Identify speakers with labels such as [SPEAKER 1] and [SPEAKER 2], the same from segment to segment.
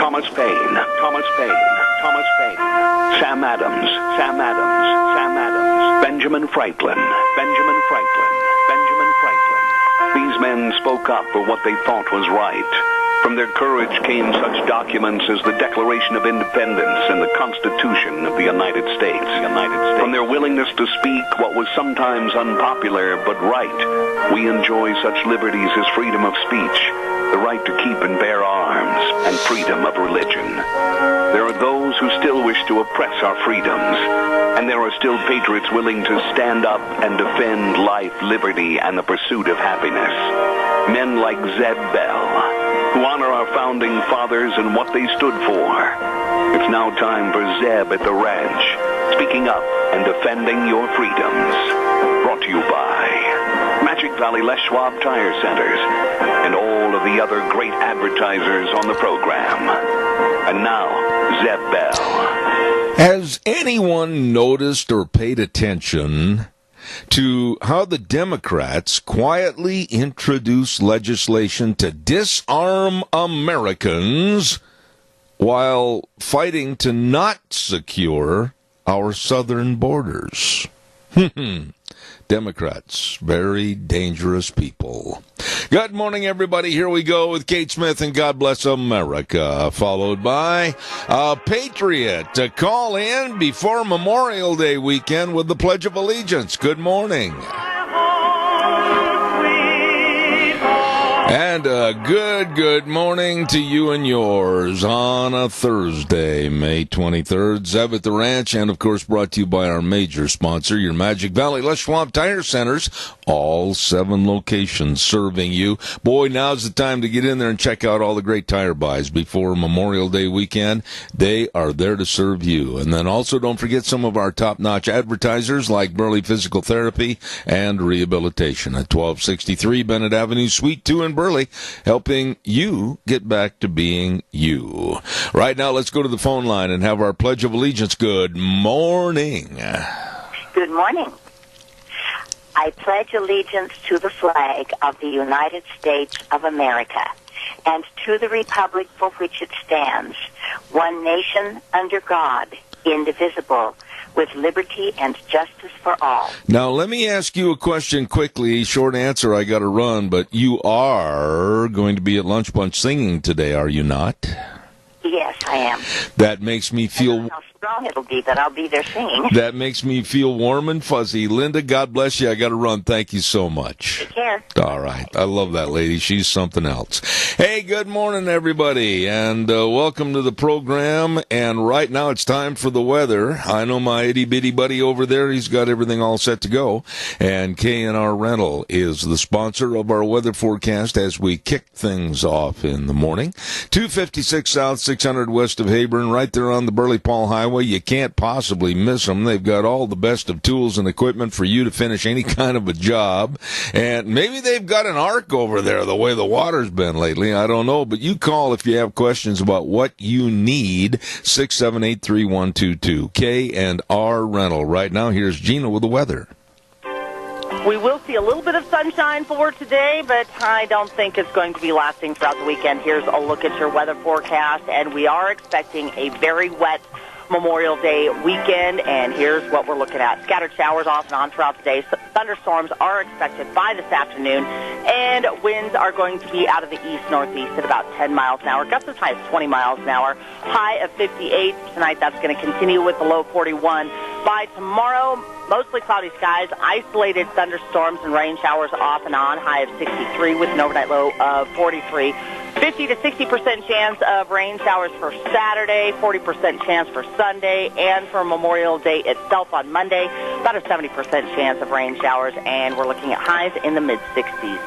[SPEAKER 1] Thomas Paine, Thomas Paine, Thomas Paine, Sam Adams, Sam Adams, Sam Adams, Benjamin Franklin, Benjamin Franklin, Benjamin Franklin. These men spoke up for what they thought was right. From their courage came such documents as the Declaration of Independence and the Constitution of the United States. From their willingness to speak what was sometimes unpopular but right, we enjoy such liberties as freedom of speech, the right to keep and bear arms, and freedom of religion. There are those who still wish to oppress our freedoms, and there are still patriots willing to stand up and defend life, liberty, and the pursuit of happiness. Men like Zeb Bell, who honor our founding fathers and what they stood for. It's now time for Zeb at the ranch, speaking up and defending your freedoms. Brought to you by Magic Valley Les Schwab Tire Centers and all of the other great advertisers on the program. And now, Zeb Bell.
[SPEAKER 2] Has anyone noticed or paid attention to how the Democrats quietly introduce legislation to disarm Americans while fighting to not secure our southern borders? Democrats, very dangerous people. Good morning, everybody. Here we go with Kate Smith and God Bless America, followed by a Patriot to call in before Memorial Day weekend with the Pledge of Allegiance. Good morning. And a good morning to you and yours on a Thursday, May 23rd. Zeb at the Ranch, and of course brought to you by our major sponsor, your Magic Valley Les Schwab Tire Centers. All 7 locations serving you. Boy, now's the time to get in there and check out all the great tire buys before Memorial Day weekend. They are there to serve you. And then also don't forget some of our top-notch advertisers like Burley Physical Therapy and Rehabilitation at 1263 Bennett Avenue, Suite 2 in Burley, helping you get back to being you. Right now, let's go to the phone line and have our Pledge of Allegiance. Good morning.
[SPEAKER 3] Good morning. I pledge allegiance to the flag of the United States of America and to the republic for which it stands, one nation under God, indivisible, with liberty and justice for all.
[SPEAKER 2] Now, let me ask you a question quickly. Short answer, I got to run, but you are going to be at Lunch Bunch singing today, are you not?
[SPEAKER 3] Yes, I am.
[SPEAKER 2] That makes me feel...
[SPEAKER 3] I don't know how strong it'll be, but I'll be there singing.
[SPEAKER 2] That makes me feel warm and fuzzy. Linda, God bless you. I got to run. Thank you so much.
[SPEAKER 3] Take care.
[SPEAKER 2] All right. I love that lady. She's something else. Hey, good morning, everybody, and welcome to the program. And right now it's time for the weather. I know my itty-bitty buddy over there. He's got everything all set to go. And K&R Rental is the sponsor of our weather forecast as we kick things off in the morning. 256 South, 600 west of Hayburn, right there on the Burley-Paul Highway. You can't possibly miss them. They've got all the best of tools and equipment for you to finish any kind of a job. And maybe they've got an arc over there the way the water's been lately. I don't know. But you call if you have questions about what you need. 678-3122. K&R Rental. Right now, here's Gina with the weather.
[SPEAKER 4] We will see a little bit of sunshine for today, but I don't think it's going to be lasting throughout the weekend. Here's a look at your weather forecast, and we are expecting a very wet Memorial Day weekend, and here's what we're looking at. Scattered showers off and on throughout the day. Thunderstorms are expected by this afternoon, and winds are going to be out of the east-northeast at about 10 miles an hour. Gusts as high as 20 miles an hour. High of 58 tonight. That's going to continue with the low 41. By tomorrow, mostly cloudy skies, isolated thunderstorms and rain showers off and on. High of 63 with an overnight low of 43. 50 to 60% chance of rain showers for Saturday, 40% chance for Sunday, and for Memorial Day itself on Monday, about a 70% chance of rain showers, and we're looking at highs in the mid-60s.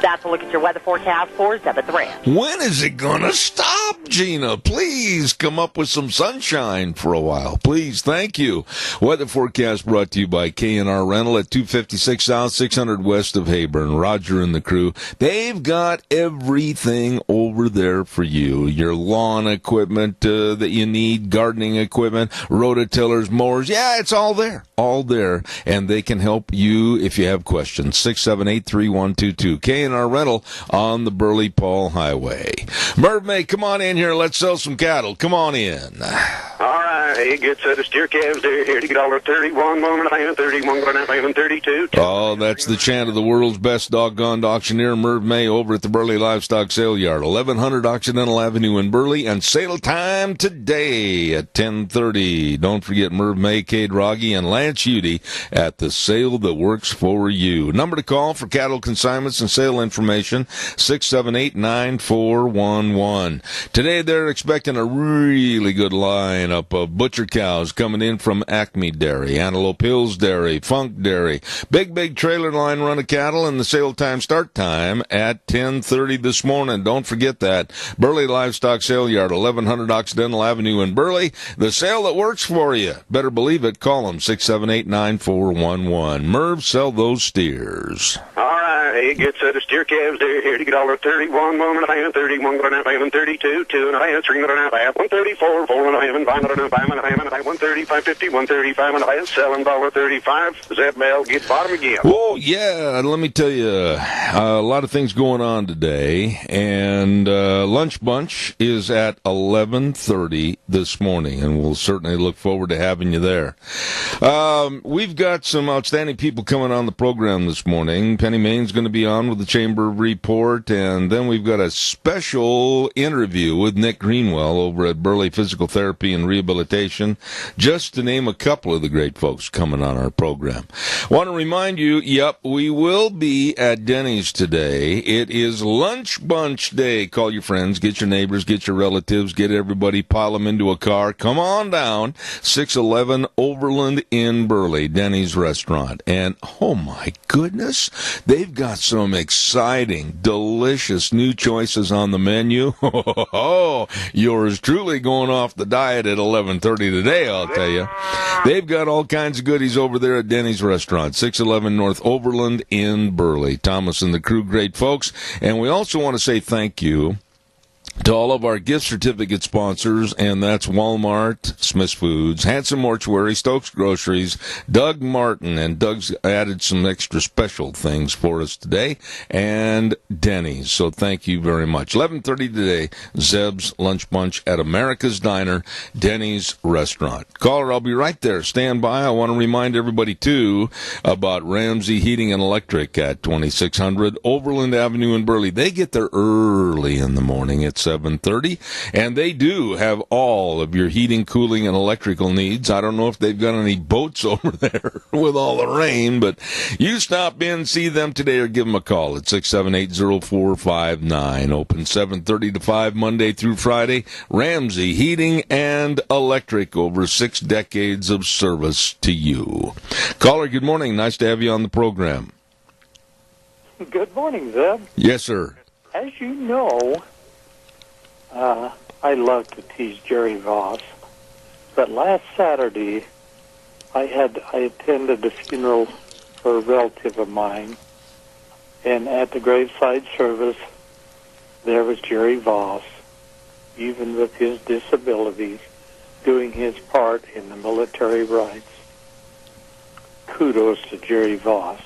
[SPEAKER 4] That's a look at your weather forecast for Zeb at the Ranch.
[SPEAKER 2] When is it going to stop, Gina? Please come up with some sunshine for a while. Please, thank you. Weather forecast brought to you by K&R Rental at 256 South, 600 west of Hayburn. Roger and the crew, they've got everything over there for you. Your lawn equipment that you need, gardening equipment, rototillers, mowers. Yeah, it's all there. All there. And they can help you if you have questions. 678-3122. K&R Rental on the Burley-Paul Highway. Merv May, come on in here. here. Let's sell some cattle. Come on in.
[SPEAKER 5] All right, hey, good set of steer calves there. Here to get $31, 1.5, 31, 1.5, and 32.
[SPEAKER 2] Oh, that's the chant of the world's best doggone auctioneer, Merv May, over at the Burley Livestock Sale Yard, 1100 Occidental Avenue in Burley, and sale time today at 10:30. Don't forget Merv May, Cade Rogge, and Lance Udy at the sale that works for you. Number to call for cattle consignments and sale information, 678-9411. Today they're expecting a really good lineup of butcher cows coming in from Acme Dairy, Antelope Hills Dairy, Funk Dairy. Big trailer line run of cattle, and the sale time start time at 10:30 this morning. Don't forget that. Burley Livestock Sale Yard, 1100 Occidental Avenue in Burley. The sale that works for you. Better believe it. Call them, 678-9411. Merv, sell those steers.
[SPEAKER 5] All right, hey, good set of steer calves there. Here to get $31, 1.5, 31, 1.5, and 32, 2.5, 3.5, 134, 4.5, and 5.5, 130, 550, 135, and selling $35. Zeb Bell, get bottom again.
[SPEAKER 2] Oh, yeah, let me tell you, a lot of things going on today, and Lunch Bunch is at 11:30 this morning, and we'll certainly look forward to having you there. We've got some outstanding people coming on the program this morning. Penny Maine's going to be on with the Chamber Report, and then we've got a special interview with Nick Greenwell over at Burley Physical Therapy and Rehabilitation, just to name a couple of the great folks coming on our program. Want to remind you, yep, we will be at Denny's today. It is Lunch Bunch Day. Call your friends, get your neighbors, get your relatives, get everybody, pile them into a car. Come on down, 611 Overland in Burley, Denny's restaurant. And, oh my goodness, they've got some exciting, delicious new choices on the menu. Oh, yours truly going off the diet at 11:30 today, I'll tell you. They've got all kinds of goodies over there at Denny's restaurant, 611 North Overland in Burley. Thomas and the crew, great folks. And we also want to say thank you to all of our gift certificate sponsors, and that's Walmart, Smith's Foods, Hanson Mortuary, Stokes Groceries, Doug Martin, and Doug's added some extra special things for us today, and Denny's. So thank you very much. 11:30 today, Zeb's Lunch Bunch at America's Diner, Denny's restaurant. Caller, I'll be right there. Stand by. I want to remind everybody, too, about Ramsey Heating and Electric at 2600 Overland Avenue in Burley. They get there early in the morning at 7:30, and they do have all of your heating, cooling, and electrical needs. I don't know if they've got any boats over there with all the rain, but you stop in, see them today, or give them a call at 678-0459. Open 7:30 to 5 Monday through Friday. Ramsey Heating and Electric, over 6 decades of service to you. Caller, good morning. Nice to have you on the program.
[SPEAKER 6] Good morning, Zeb.
[SPEAKER 2] Yes, sir.
[SPEAKER 6] As you know, I love to tease Jerry Voss, but last Saturday I attended a funeral for a relative of mine, and at the graveside service there was Jerry Voss, even with his disabilities, doing his part in the military rights. Kudos to Jerry Voss,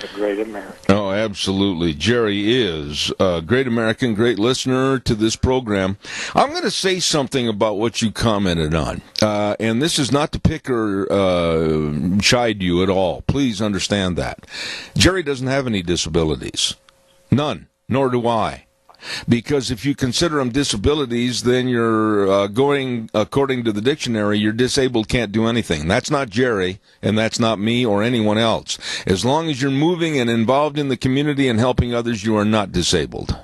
[SPEAKER 6] a great American.
[SPEAKER 2] Oh, absolutely. Jerry is a great American, great listener to this program. I'm going to say something about what you commented on. And this is not to pick or chide you at all. Please understand that. Jerry doesn't have any disabilities. None. Nor do I. Because if you consider them disabilities, then you're going, according to the dictionary, you're disabled, can't do anything. That's not Jerry, and that's not me or anyone else. As long as you're moving and involved in the community and helping others, you are not disabled.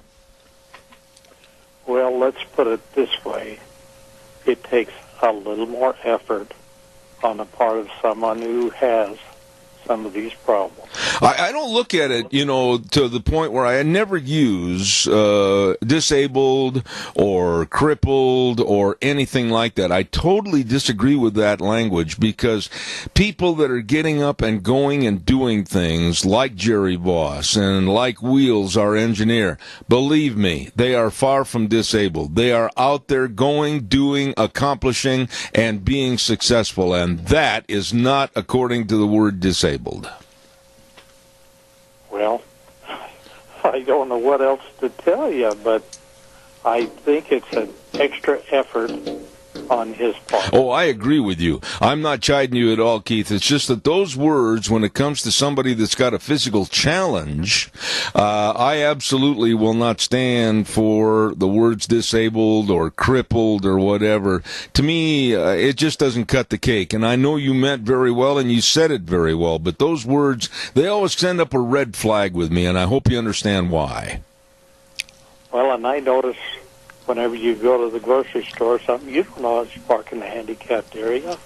[SPEAKER 6] Well, let's put it this way. It takes a little more effort on the part of someone who has some of these problems.
[SPEAKER 2] I don't look at it, to the point where I never use disabled or crippled or anything like that. I totally disagree with that language, because people that are getting up and going and doing things like Jerry Voss and like Wheels, our engineer, believe me, they are far from disabled. They are out there going, doing, accomplishing, and being successful, and that is not according to the word disabled.
[SPEAKER 6] Well, I don't know what else to tell you, but I think it's an extra effort on his part.
[SPEAKER 2] Oh, I agree with you. I'm not chiding you at all, Keith. It's just that those words, when it comes to somebody that's got a physical challenge, I absolutely will not stand for the words disabled or crippled or whatever. To me, it just doesn't cut the cake. And I know you meant very well and you said it very well, but those words, they always send up a red flag with me, and I hope you understand why.
[SPEAKER 6] Well, and I notice whenever you go to the grocery store or something, you don't always park in the handicapped area.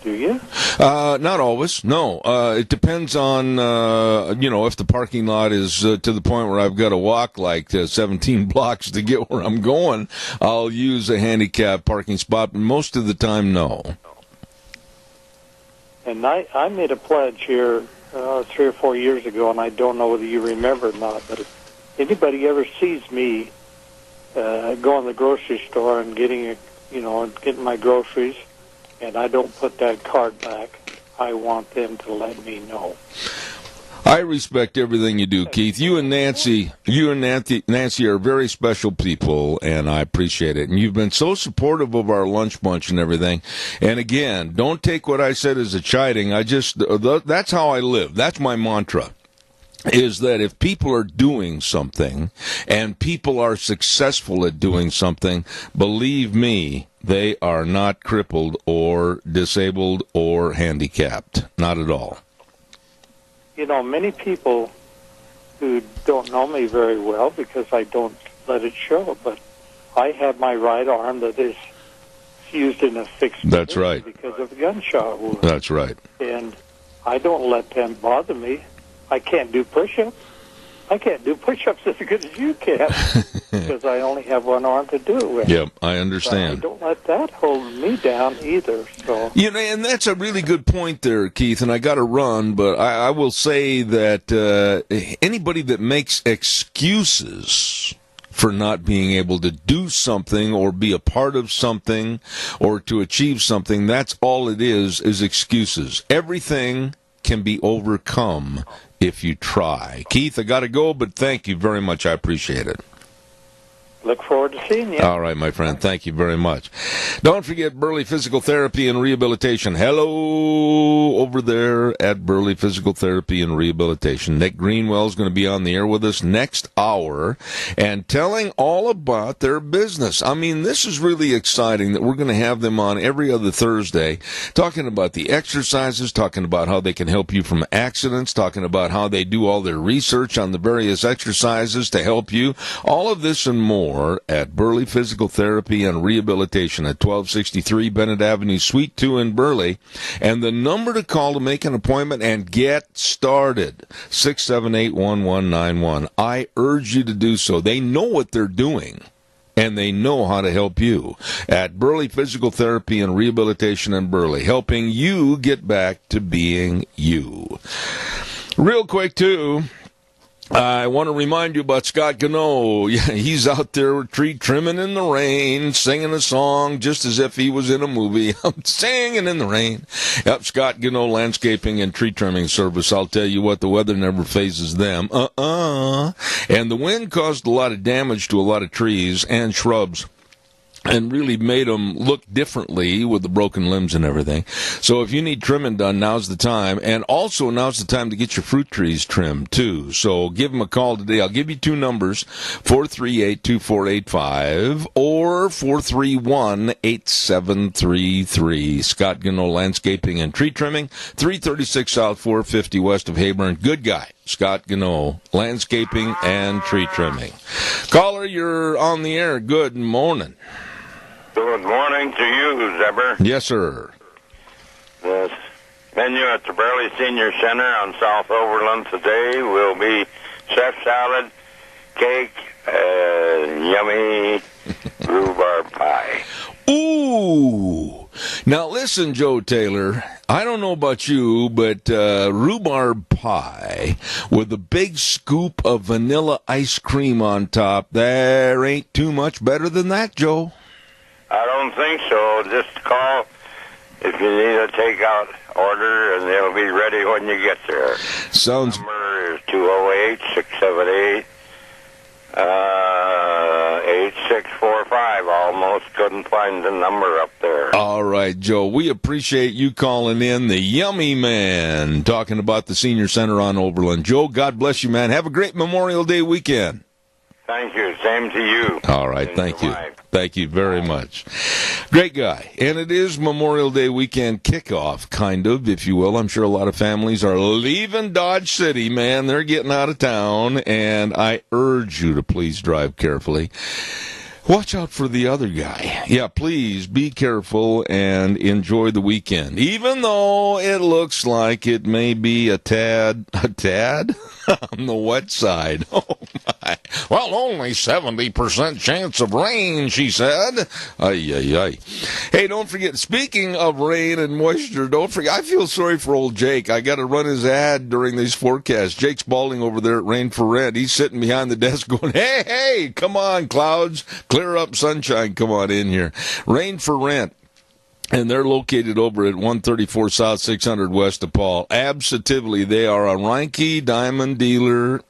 [SPEAKER 6] Do you?
[SPEAKER 2] Not always, no. It depends on, if the parking lot is to the point where I've got to walk like 17 blocks to get where I'm going, I'll use a handicapped parking spot, but most of the time, no. And
[SPEAKER 6] I made a pledge here 3 or 4 years ago, and I don't know whether you remember or not, but if anybody ever sees me go in the grocery store and getting my groceries, and I don't put that card back, I want them to let me know.
[SPEAKER 2] I respect everything you do, Keith. You and Nancy are very special people, and I appreciate it. And you've been so supportive of our lunch bunch and everything. And again, don't take what I said as a chiding. That's how I live. That's my mantra. Is that if people are doing something and people are successful at doing something, believe me, they are not crippled or disabled or handicapped. Not at all.
[SPEAKER 6] Many people who don't know me very well, because I don't let it show, but I have my right arm that is fused in a fixed
[SPEAKER 2] That's right.
[SPEAKER 6] because of a gunshot wound.
[SPEAKER 2] That's right.
[SPEAKER 6] And I don't let them bother me. I can't do push-ups. I can't do push-ups as good as you can because I only have one arm to do it with.
[SPEAKER 2] Yep, I understand.
[SPEAKER 6] But I don't let that hold me down either. So
[SPEAKER 2] and that's a really good point there, Keith, and I got to run, but I will say that anybody that makes excuses for not being able to do something or be a part of something or to achieve something, that's all it is excuses. Everything can be overcome if you try. Keith, I got to go, but thank you very much. I appreciate it.
[SPEAKER 6] Look forward to seeing you.
[SPEAKER 2] All right, my friend. Thank you very much. Don't forget Burley Physical Therapy and Rehabilitation. Hello over there at Burley Physical Therapy and Rehabilitation. Nick Greenwell is going to be on the air with us next hour and telling all about their business. I mean, this is really exciting that we're going to have them on every other Thursday talking about the exercises, talking about how they can help you from accidents, talking about how they do all their research on the various exercises to help you. All of this and more at Burley Physical Therapy and Rehabilitation at 1263 Bennett Avenue, Suite 2 in Burley. And the number to call to make an appointment and get started, 678-1191. I urge you to do so. They know what they're doing, and they know how to help you at Burley Physical Therapy and Rehabilitation in Burley, helping you get back to being you. Real quick, too, I want to remind you about Scott Gano. Yeah, he's out there tree trimming in the rain, singing a song just as if he was in a movie. I'm singing in the rain. Yep, Scott Gano Landscaping and Tree Trimming Service. I'll tell you what, the weather never phases them. And the wind caused a lot of damage to a lot of trees and shrubs, and really made them look differently with the broken limbs and everything. So if you need trimming done, now's the time. And also, now's the time to get your fruit trees trimmed, too. So give them a call today. I'll give you two numbers, 438-2485 or 431-8733. Scott Gano Landscaping and Tree Trimming, 336 South, 450 west of Heyburn. Good guy, Scott Gano Landscaping and Tree Trimming. Caller, you're on the air. Good morning.
[SPEAKER 7] Good morning to you, Zebber.
[SPEAKER 2] Yes, sir.
[SPEAKER 7] The menu at the Burley Senior Center on South Overland today will be chef salad, cake, yummy rhubarb pie.
[SPEAKER 2] Ooh! Now listen, Joe Taylor, I don't know about you, but rhubarb pie with a big scoop of vanilla ice cream on top, there ain't too much better than that, Joe.
[SPEAKER 7] I don't think so. Just call if you need a takeout order, and they'll be ready when you get there.
[SPEAKER 2] Sounds.
[SPEAKER 7] Number is 208-678. 8645. Almost couldn't find the number up there.
[SPEAKER 2] All right, Joe. We appreciate you calling in. The Yummy Man talking about the Senior Center on Overland. Joe, God bless you, man. Have a great Memorial Day weekend.
[SPEAKER 7] Thank you. Same to you.
[SPEAKER 2] All right. Thank you. Thank you very much. Great guy. And it is Memorial Day weekend kickoff, kind of, if you will. I'm sure a lot of families are leaving Dodge City, man. They're getting out of town, and I urge you to please drive carefully. Watch out for the other guy. Yeah, please be careful and enjoy the weekend. Even though it looks like it may be a tad on the wet side. Oh, my. Well, only 70% chance of rain, she said. Ay, ay, ay. Hey, don't forget, speaking of rain and moisture, don't forget, I feel sorry for old Jake. I got to run his ad during these forecasts. Jake's Balding over there at Rain for Rent. He's sitting behind the desk going, hey, come on, clouds. Clear up, sunshine, come on in here. Rain for Rent. And they're located over at 134 South 600 West of Paul. Absolutely, they are a Reinke Diamond dealer.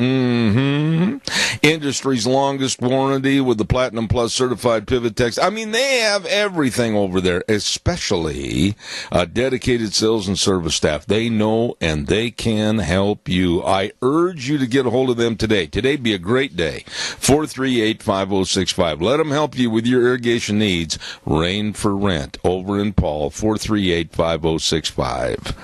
[SPEAKER 2] Industry's longest warranty with the Platinum Plus certified pivot text. I mean, they have everything over there, especially a dedicated sales and service staff. They know and they can help you. I urge you to get a hold of them today. Today be a great day. 438-5065. Let them help you with your irrigation needs. Rain for Rent over in Paul, 438-5065.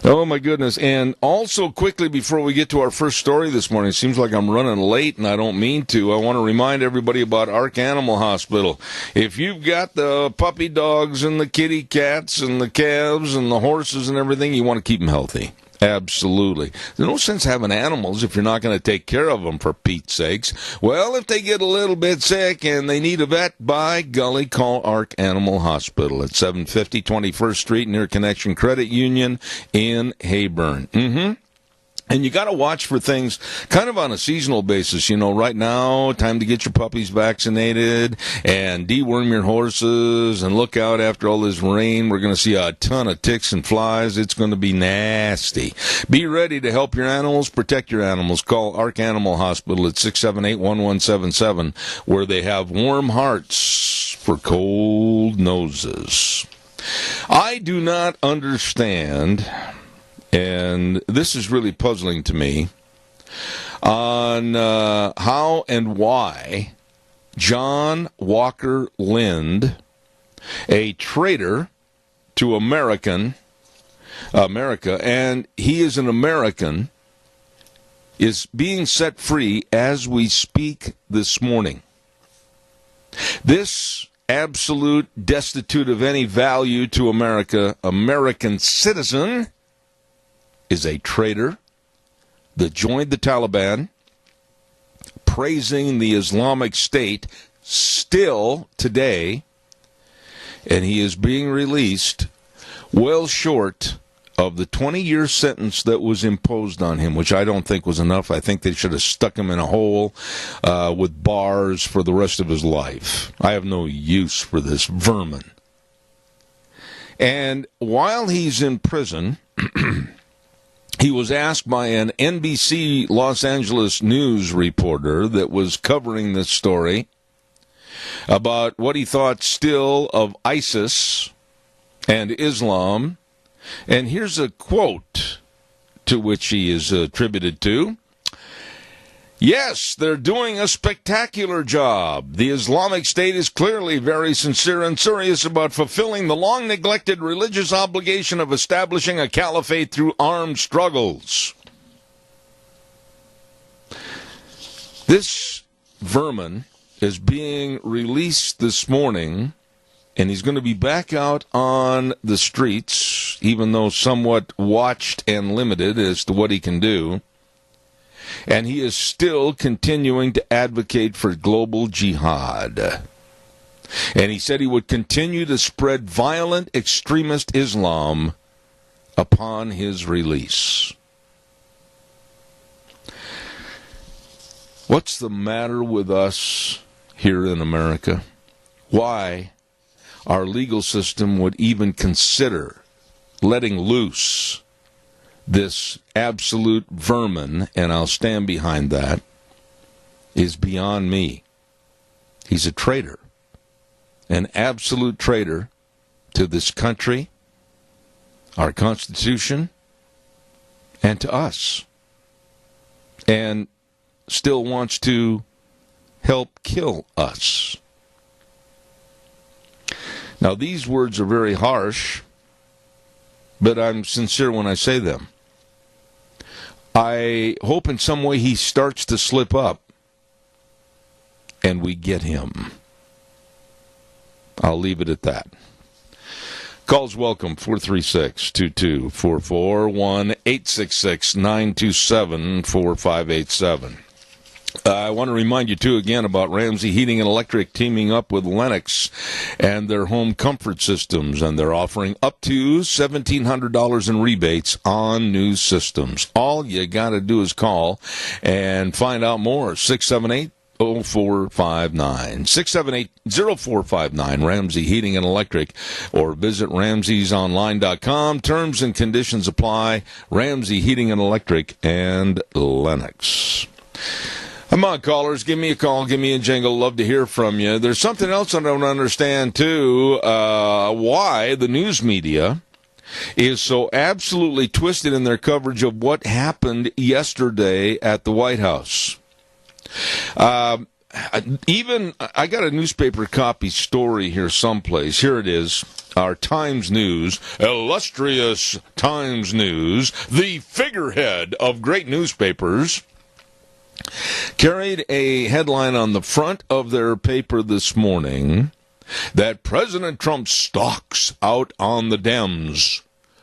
[SPEAKER 2] Oh, my goodness. And also, quickly, before we get to our first story this morning, it seems like I'm running late, and I don't mean to. I want to remind everybody about Ark Animal Hospital. If you've got the puppy dogs and the kitty cats and the calves and the horses and everything, you want to keep them healthy. Absolutely. There's no sense having animals if you're not going to take care of them, for Pete's sakes. Well, if they get a little bit sick and they need a vet, by golly, call Ark Animal Hospital at 750 21st Street near Connection Credit Union in Heyburn. And you got to watch for things kind of on a seasonal basis. You know, right now, time to get your puppies vaccinated and deworm your horses and look out after all this rain. We're going to see a ton of ticks and flies. It's going to be nasty. Be ready to help your animals, protect your animals. Call Ark Animal Hospital at 678-1177, where they have warm hearts for cold noses. I do not understand, and this is really puzzling to me, on how and why John Walker Lindh, a traitor to America, and he is an American, is being set free as we speak this morning. This absolute, destitute of any value to America, American citizen is a traitor that joined the Taliban, praising the Islamic State still today, and he is being released well short of the 20-year sentence that was imposed on him, which I don't think was enough. I think they should have stuck him in a hole with bars for the rest of his life. I have no use for this vermin. And while he's in prison, he was asked by an NBC Los Angeles news reporter that was covering this story about what he thought still of ISIS and Islam. And here's a quote to which he is attributed to. Yes, they're doing a spectacular job. The Islamic State is clearly very sincere and serious about fulfilling the long-neglected religious obligation of establishing a caliphate through armed struggles. This vermin is being released this morning, and he's going to be back out on the streets, even though somewhat watched and limited as to what he can do. And he is still continuing to advocate for global jihad. And he said he would continue to spread violent extremist Islam upon his release. What's the matter with us here in America? Why our legal system would even consider letting loose this absolute vermin, and I'll stand behind that, is beyond me. He's a traitor, an absolute traitor to this country, our Constitution, and to us, and still wants to help kill us. Now, these words are very harsh, but I'm sincere when I say them. I hope in some way he starts to slip up and we get him. I'll leave it at that. Calls welcome, 436-2244, 1-866-927-4587. I want to remind you, too, again, about Ramsey Heating and Electric teaming up with Lennox and their home comfort systems, and they're offering up to $1,700 in rebates on new systems. All you got to do is call and find out more. 678-0459. 678-0459, Ramsey Heating and Electric, or visit ramseysonline.com. Terms and conditions apply. Ramsey Heating and Electric and Lennox. Come on, callers, give me a call, give me a jingle. Love to hear from you. There's something else I don't understand, too, why the news media is so absolutely twisted in their coverage of what happened yesterday at the White House. I got a newspaper copy story here someplace. Here it is. Our Times News, illustrious Times News, the figurehead of great newspapers, carried a headline on the front of their paper this morning that President Trump stalks out on the Dems,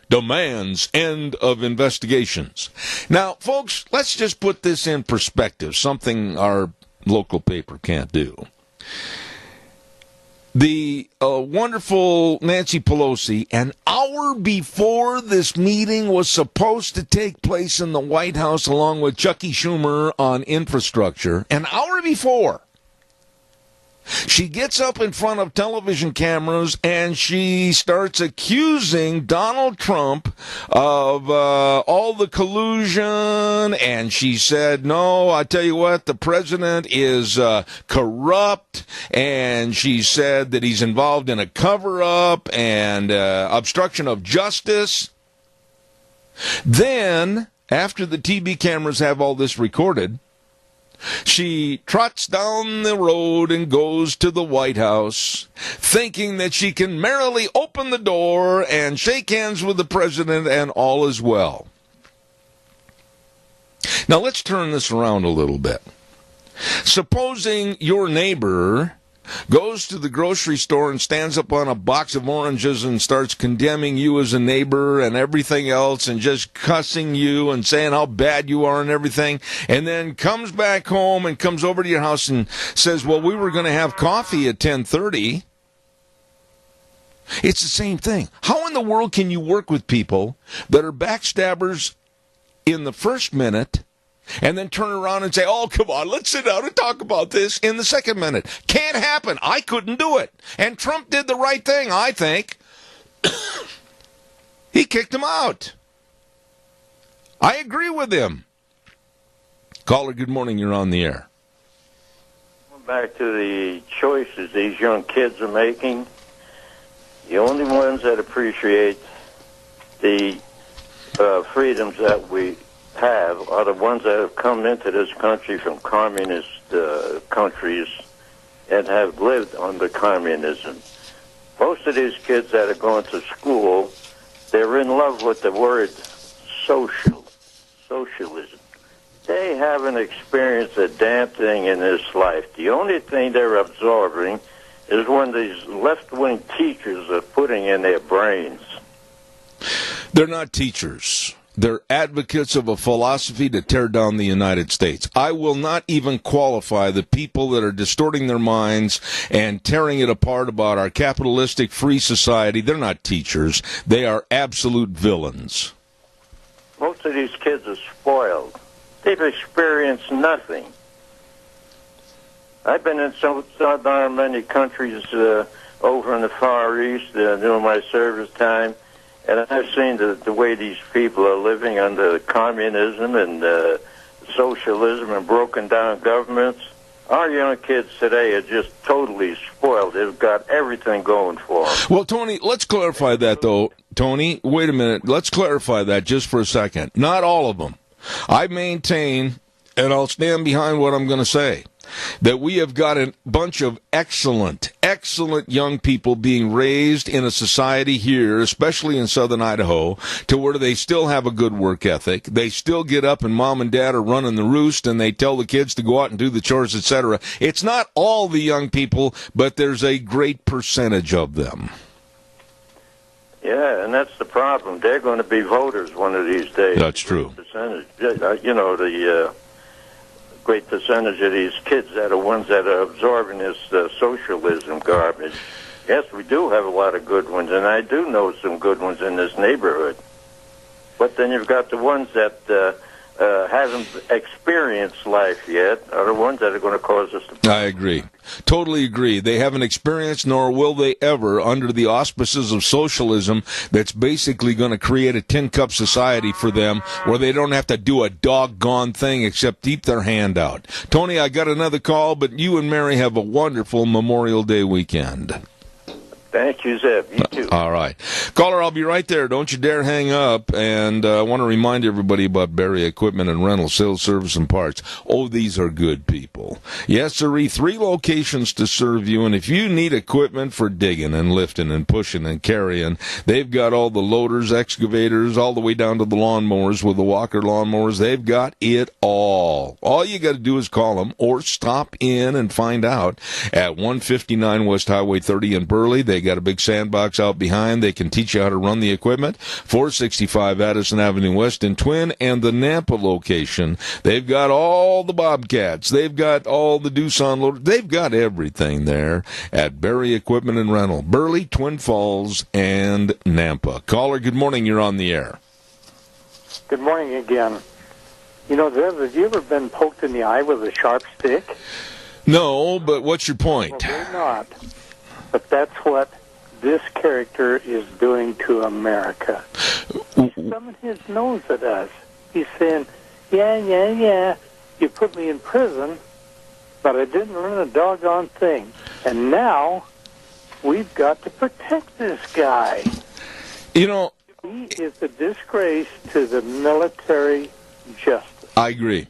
[SPEAKER 2] demands end of investigations. Now, folks, let's just put this in perspective, something our local paper can't do. The wonderful Nancy Pelosi, an hour before this meeting was supposed to take place in the White House along with Chucky Schumer on infrastructure, an hour before, she gets up in front of television cameras and she starts accusing Donald Trump of all the collusion. And she said, no, I tell you what, the president is corrupt. And she said that he's involved in a cover-up and obstruction of justice. Then, after the TV cameras have all this recorded, she trots down the road and goes to the White House, thinking that she can merrily open the door and shake hands with the president and all is well. Now let's turn this around a little bit. Supposing your neighbor goes to the grocery store and stands up on a box of oranges and starts condemning you as a neighbor and everything else and just cussing you and saying how bad you are and everything, and then comes back home and comes over to your house and says, well, we were going to have coffee at 10:30. It's the same thing. How in the world can you work with people that are backstabbers in the first minute and then turn around and say, oh, come on, let's sit down and talk about this in the second minute? Can't happen. I couldn't do it. And Trump did the right thing, I think. He kicked him out. I agree with him. Caller, good morning. You're on the air.
[SPEAKER 8] Back to the choices these young kids are making. The only ones that appreciate the freedoms that we have are the ones that have come into this country from communist countries and have lived under communism. Most of these kids that are going to school, they're in love with the word socialism. They haven't experienced a damn thing in this life. The only thing they're absorbing is when these left-wing teachers are putting in their brains.
[SPEAKER 2] They're not teachers. They're advocates of a philosophy to tear down the United States. I will not even qualify the people that are distorting their minds and tearing it apart about our capitalistic free society. They're not teachers. They are absolute villains.
[SPEAKER 8] Most of these kids are spoiled. They've experienced nothing. I've been in so darn many countries over in the Far East during my service time, and I've seen the way these people are living under communism and socialism and broken down governments. Our young kids today are just totally spoiled. They've got everything going for them.
[SPEAKER 2] Well, Tony, let's clarify that, though. Tony, wait a minute. Let's clarify that just for a second. Not all of them. I maintain, and I'll stand behind what I'm going to say, that we have got a bunch of excellent young people being raised in a society here, especially in southern Idaho, to where they still have a good work ethic. They still get up and mom and dad are running the roost and they tell the kids to go out and do the chores, etc. It's not all the young people, but there's a great percentage of them.
[SPEAKER 8] Yeah, and that's the problem. They're going to be voters one of these days.
[SPEAKER 2] That's true.
[SPEAKER 8] Percentage, the great percentage of these kids that are ones that are absorbing this socialism garbage. Yes, we do have a lot of good ones, and I do know some good ones in this neighborhood. But then you've got the ones that haven't experienced life yet, are the ones that are going to cause us to...
[SPEAKER 2] I agree. Totally agree. They haven't experienced, nor will they ever, under the auspices of socialism that's basically going to create a tin-cup society for them where they don't have to do a doggone thing except keep their hand out. Tony, I got another call, but you and Mary have a wonderful Memorial Day weekend.
[SPEAKER 8] Thank you, Zeb. You too.
[SPEAKER 2] All right. Caller, I'll be right there. Don't you dare hang up. And I want to remind everybody about Barry Equipment and Rental, Sales, Service, and Parts. Oh, these are good people. Yes, sirree, 3 locations to serve you. And if you need equipment for digging and lifting and pushing and carrying, they've got all the loaders, excavators, all the way down to the lawnmowers with the Walker lawnmowers. They've got it all. All you got to do is call them or stop in and find out at 159 West Highway 30 in Burley. They got a big sandbox out behind. They can teach you how to run the equipment. 465 Addison Avenue West in Twin, and the Nampa location. They've got all the Bobcats. They've got all the Doosan loaders. They've got everything there at Barry Equipment and Rental. Burley, Twin Falls, and Nampa. Caller, good morning. You're on the air.
[SPEAKER 6] Good morning again. You know, Zev, have you ever been poked in the eye with a sharp stick?
[SPEAKER 2] No, but what's your point?
[SPEAKER 6] Well, they're not. But that's what this character is doing to America. He's thumbing his nose at us. He's saying, yeah, you put me in prison, but I didn't learn a doggone thing. And now we've got to protect this guy.
[SPEAKER 2] You know,
[SPEAKER 6] he is a disgrace to the military justice.
[SPEAKER 2] I agree.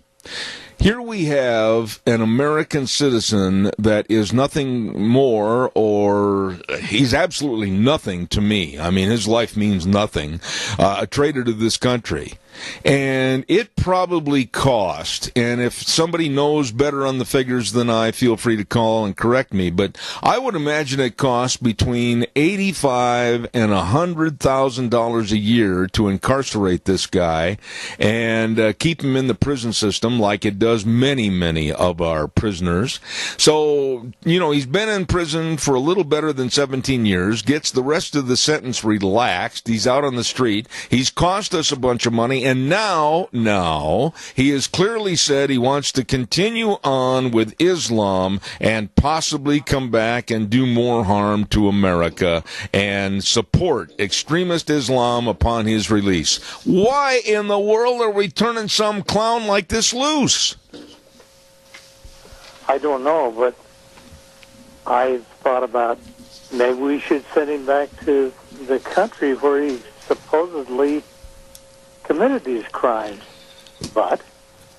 [SPEAKER 2] Here we have an American citizen that is nothing more, or he's absolutely nothing to me. I mean, his life means nothing. A traitor to this country. And it probably cost, and if somebody knows better on the figures than I, feel free to call and correct me, but I would imagine it costs between $85,000 and $100,000 a year to incarcerate this guy and keep him in the prison system like it does many of our prisoners. So, you know, he's been in prison for a little better than 17 years, gets the rest of the sentence relaxed, he's out on the street, he's cost us a bunch of money, and now, he has clearly said he wants to continue on with Islam and possibly come back and do more harm to America and support extremist Islam upon his release. Why in the world are we turning some clown like this loose?
[SPEAKER 6] I don't know, but I've thought about maybe we should send him back to the country where he supposedly committed these crimes, but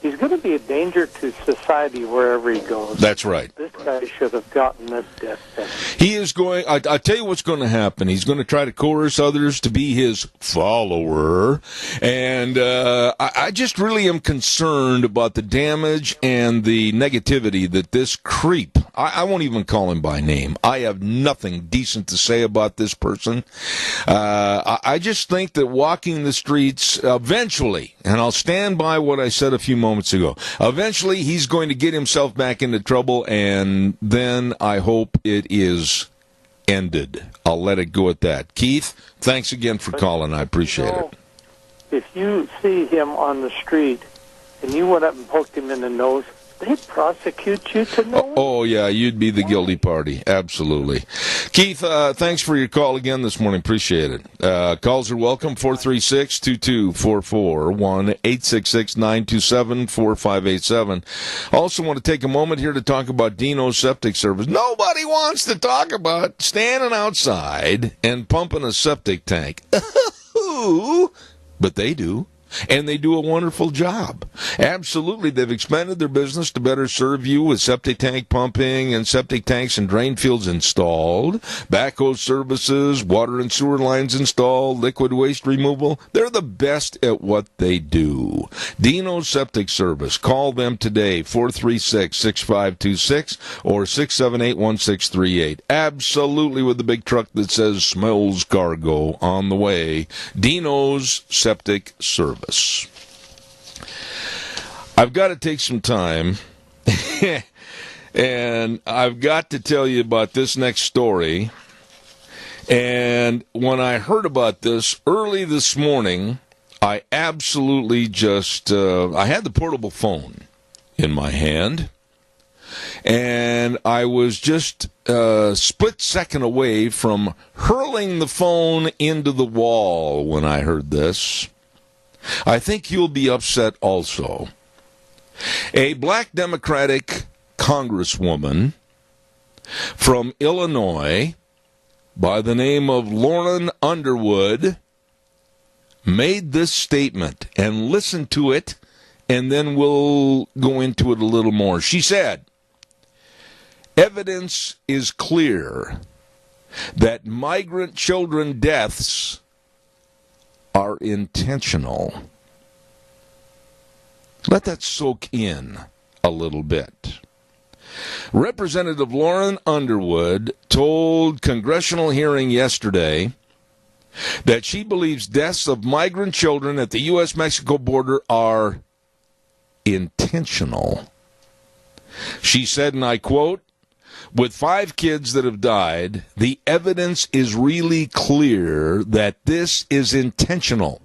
[SPEAKER 6] he's going to be a danger to society wherever he goes.
[SPEAKER 2] That's right.
[SPEAKER 6] This guy should have gotten a death sentence.
[SPEAKER 2] He is going, I tell you what's going to happen. He's going to try to coerce others to be his follower, and I just really am concerned about the damage and the negativity that this creep, I won't even call him by name. I have nothing decent to say about this person. I just think that walking the streets eventually, and I'll stand by what I said a few moments ago, eventually he's going to get himself back into trouble, and then I hope it is ended. I'll let it go at that. Keith, thanks again for calling. I appreciate it.
[SPEAKER 6] If you see him on the street and you went up and poked him in the nose, They'd prosecute you to no end.
[SPEAKER 2] Oh, yeah, you'd be the guilty party. Absolutely. Keith, thanks for your call again this morning. Appreciate it. Calls are welcome, 436-2244, 1-866-927-4587. Also want to take a moment here to talk about Dino's Septic Service. Nobody wants to talk about standing outside and pumping a septic tank. But they do. And they do a wonderful job. Absolutely. They've expanded their business to better serve you with septic tank pumping and septic tanks and drain fields installed, backhoe services, water and sewer lines installed, liquid waste removal. They're the best at what they do. Dino's Septic Service. Call them today, 436-6526 or 678-1638. Absolutely, with the big truck that says smells cargo on the way. Dino's Septic Service. I've got to take some time, and I've got to tell you about this next story. And when I heard about this early this morning, I absolutely just, I had the portable phone in my hand, and I was just a split second away from hurling the phone into the wall when I heard this. I think you'll be upset also. A black Democratic congresswoman from Illinois by the name of Lauren Underwood made this statement, and listen to it, and then we'll go into it a little more. She said, "Evidence is clear that migrant children deaths are intentional." Let that soak in a little bit. Representative Lauren Underwood told congressional hearing yesterday that she believes deaths of migrant children at the U.S.-Mexico border are intentional. She said, and I quote, "With 5 kids that have died, the evidence is really clear that this is intentional.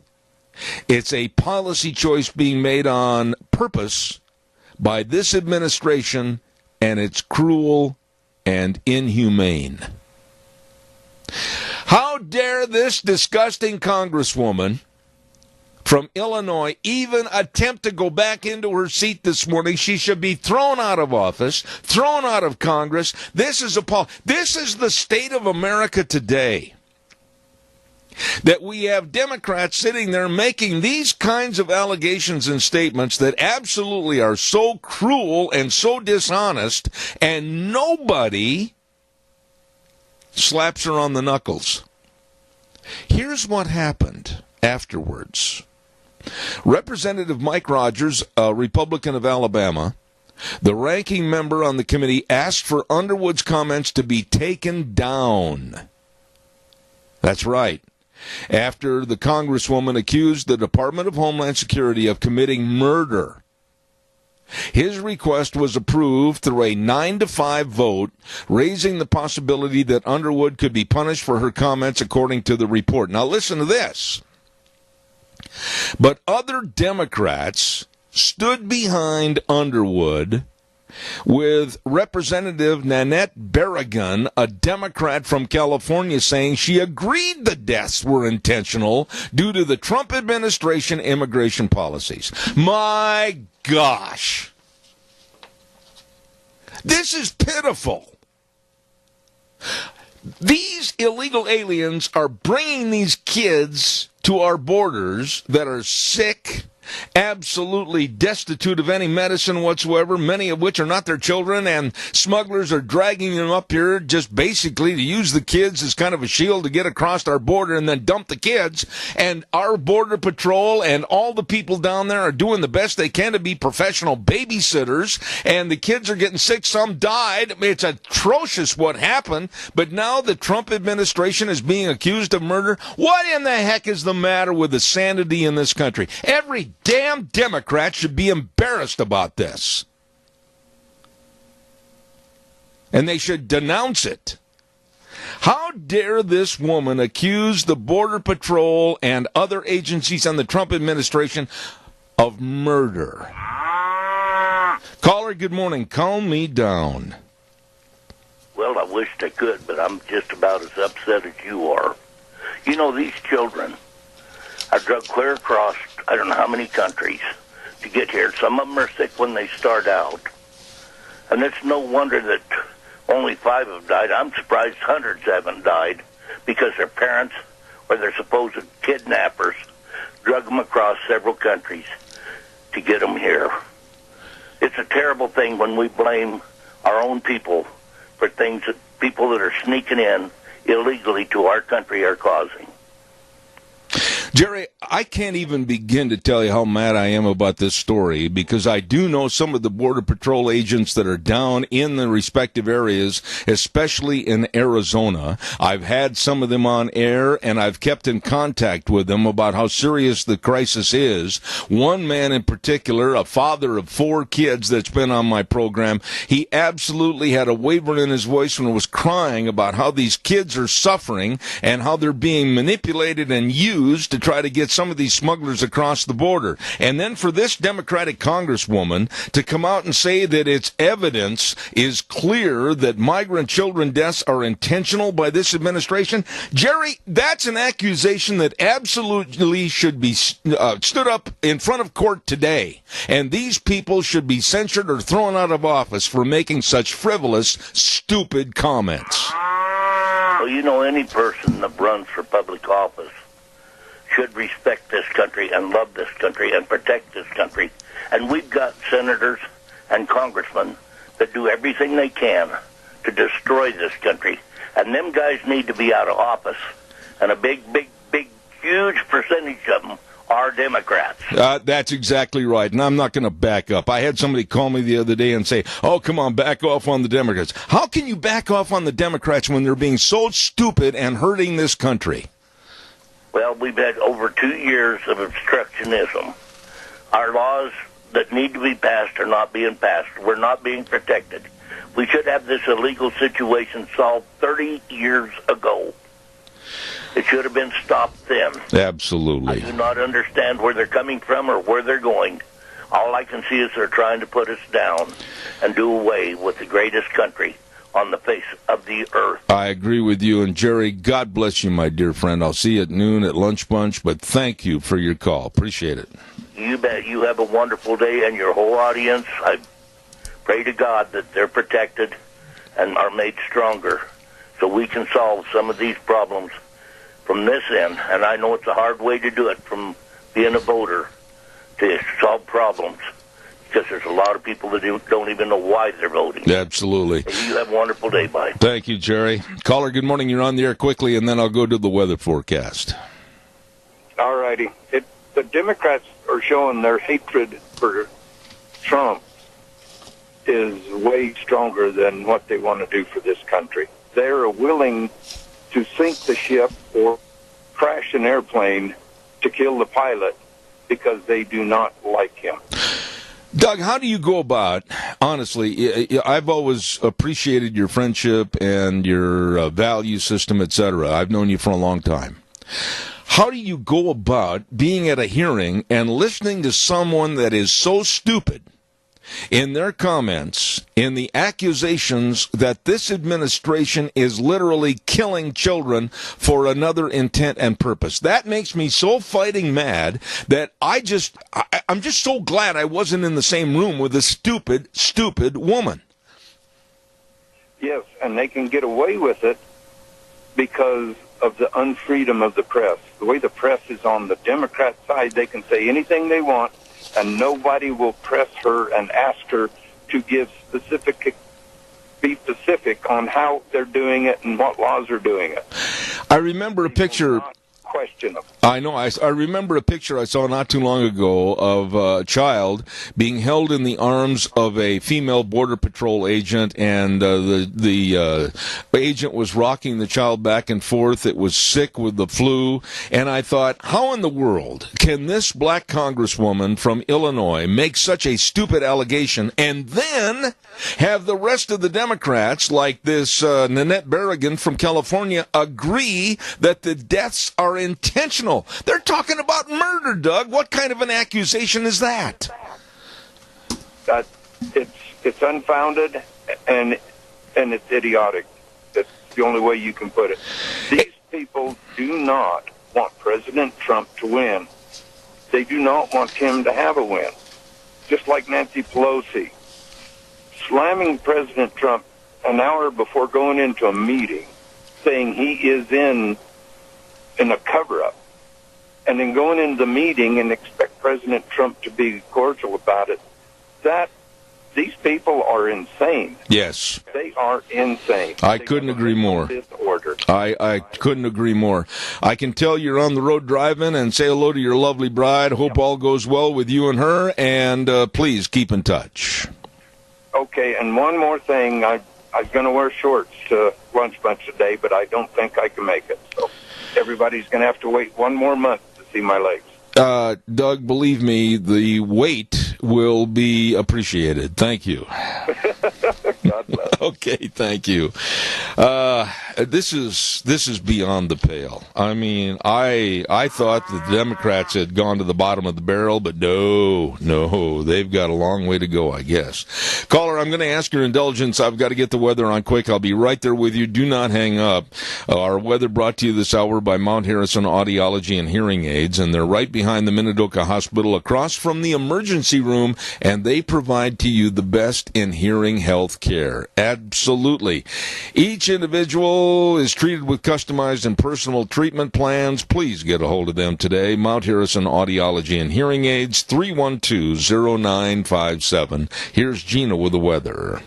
[SPEAKER 2] It's a policy choice being made on purpose by this administration, and it's cruel and inhumane." How dare this disgusting congresswoman from Illinois even attempt to go back into her seat this morning? She should be thrown out of office, thrown out of Congress. This is the state of America today. That we have Democrats sitting there making these kinds of allegations and statements that absolutely are so cruel and so dishonest, and nobody slaps her on the knuckles. Here's what happened afterwards. Representative Mike Rogers, a Republican of Alabama, the ranking member on the committee, asked for Underwood's comments to be taken down. That's right. After the congresswoman accused the Department of Homeland Security of committing murder. His request was approved through a 9-5 vote, raising the possibility that Underwood could be punished for her comments, according to the report. Now listen to this. But other Democrats stood behind Underwood, with Representative Nanette Berrigan, a Democrat from California, saying she agreed the deaths were intentional due to the Trump administration immigration policies. My gosh. This is pitiful. These illegal aliens are bringing these kids to our borders that are sick, absolutely destitute of any medicine whatsoever, many of which are not their children, and smugglers are dragging them up here just basically to use the kids as kind of a shield to get across our border and then dump the kids. And our Border Patrol and all the people down there are doing the best they can to be professional babysitters, and the kids are getting sick. Some died. I mean, it's atrocious what happened, but now the Trump administration is being accused of murder. What in the heck is the matter with the sanity in this country? Every damn Democrat should be embarrassed about this. And they should denounce it. How dare this woman accuse the Border Patrol and other agencies on the Trump administration of murder? Caller, good morning. Calm me down.
[SPEAKER 9] Well, I wished I could, but I'm just about as upset as you are. You know, these children are drugged clear across I don't know how many countries to get here. Some of them are sick when they start out. And it's no wonder that only 5 have died. I'm surprised hundreds haven't died because their parents or their supposed kidnappers drug them across several countries to get them here. It's a terrible thing when we blame our own people for things that people that are sneaking in illegally to our country are causing.
[SPEAKER 2] Jerry, I can't even begin to tell you how mad I am about this story because I do know some of the Border Patrol agents that are down in the respective areas, especially in Arizona. I've had some of them on air, and I've kept in contact with them about how serious the crisis is. One man in particular, a father of 4 kids that's been on my program, he absolutely had a waver in his voice when he was crying about how these kids are suffering and how they're being manipulated and used to try to get some of these smugglers across the border. And then for this Democratic Congresswoman to come out and say that its evidence is clear that migrant children deaths are intentional by this administration, Jerry, that's an accusation that absolutely should be stood up in front of court today. And these people should be censured or thrown out of office for making such frivolous, stupid comments.
[SPEAKER 9] Well, you know, any person that runs for public office should respect this country and love this country and protect this country. And we've got senators and congressmen that do everything they can to destroy this country. And them guys need to be out of office. And a big, huge percentage of them are Democrats.
[SPEAKER 2] That's exactly right. And I'm not going to back up. I had somebody call me the other day and say, oh, come on, back off on the Democrats. How can you back off on the Democrats when they're being so stupid and hurting this country?
[SPEAKER 9] Well, we've had over 2 years of obstructionism. Our laws that need to be passed are not being passed. We're not being protected. We should have this illegal situation solved 30 years ago. It should have been stopped then.
[SPEAKER 2] Absolutely.
[SPEAKER 9] I do not understand where they're coming from or where they're going. All I can see is they're trying to put us down and do away with the greatest country on the face of the earth.
[SPEAKER 2] I agree with you. And Jerry, God bless you, my dear friend. I'll see you at noon at Lunch Bunch, but thank you for your call. Appreciate it.
[SPEAKER 9] You bet. You have a wonderful day, and your whole audience. I pray to God that they're protected and are made stronger so we can solve some of these problems from this end. And I know it's a hard way to do it from being a voter to solve problems, because there's a lot of people that don't even know why they're voting.
[SPEAKER 2] Absolutely.
[SPEAKER 9] You have a wonderful day. Bye.
[SPEAKER 2] Thank you, Jerry. Caller, good morning. You're on the air quickly, and then I'll go to the weather forecast.
[SPEAKER 10] All righty. The Democrats are showing their hatred for Trump is way stronger than what they want to do for this country. They're willing to sink the ship or crash an airplane to kill the pilot because they do not like him.
[SPEAKER 2] Doug, how do you go about, honestly, I've always appreciated your friendship and your value system, etc. I've known you for a long time. How do you go about being at a hearing and listening to someone that is so stupid in their comments, in the accusations that this administration is literally killing children for another intent and purpose? That makes me so fighting mad that I'm just so glad I wasn't in the same room with a stupid woman.
[SPEAKER 10] Yes, and they can get away with it because of the unfreedom of the press. The way the press is on the Democrat side, they can say anything they want, and nobody will press her and ask her to be specific on how they're doing it and what laws are doing it.
[SPEAKER 2] I remember a picture.
[SPEAKER 10] Questionable.
[SPEAKER 2] I know. I remember a picture I saw not too long ago of a child being held in the arms of a female Border Patrol agent, and the agent was rocking the child back and forth. It was sick with the flu, and I thought, how in the world can this black congresswoman from Illinois make such a stupid allegation and then have the rest of the Democrats, like this Nanette Berrigan from California, agree that the deaths are intentional? They're talking about murder, Doug. What kind of an accusation is that?
[SPEAKER 10] It's unfounded and it's idiotic. That's the only way you can put it. These people do not want President Trump to win. They do not want him to have a win. Just like Nancy Pelosi. Slamming President Trump an hour before going into a meeting, saying he is in a cover-up, and then going into the meeting and expect President Trump to be cordial about it, these people are insane.
[SPEAKER 2] Yes.
[SPEAKER 10] They are insane.
[SPEAKER 2] I couldn't agree more. I couldn't agree more. I can tell you're on the road driving, and say hello to your lovely bride. Hope all goes well with you and her, and please keep in touch.
[SPEAKER 10] Okay, and one more thing. I was going to wear shorts to lunch bunch today, but I don't think I can make it. So everybody's going to have to wait one more month to see my legs.
[SPEAKER 2] Doug, believe me, the wait will be appreciated. Thank you.
[SPEAKER 10] God bless.
[SPEAKER 2] Okay, thank you. This is beyond the pale. I mean, I thought that the Democrats had gone to the bottom of the barrel, but no, they've got a long way to go, I guess. Caller, I'm going to ask your indulgence. I've got to get the weather on quick. I'll be right there with you. Do not hang up. Our weather brought to you this hour by Mount Harrison Audiology and Hearing Aids, and they're right behind the Minidoka Hospital across from the emergency room, and they provide to you the best in hearing health care. Absolutely. Each individual is treated with customized and personal treatment plans. Please get a hold of them today. Mount Harrison Audiology and Hearing Aids, 312-0957. Here's Gina with the weather.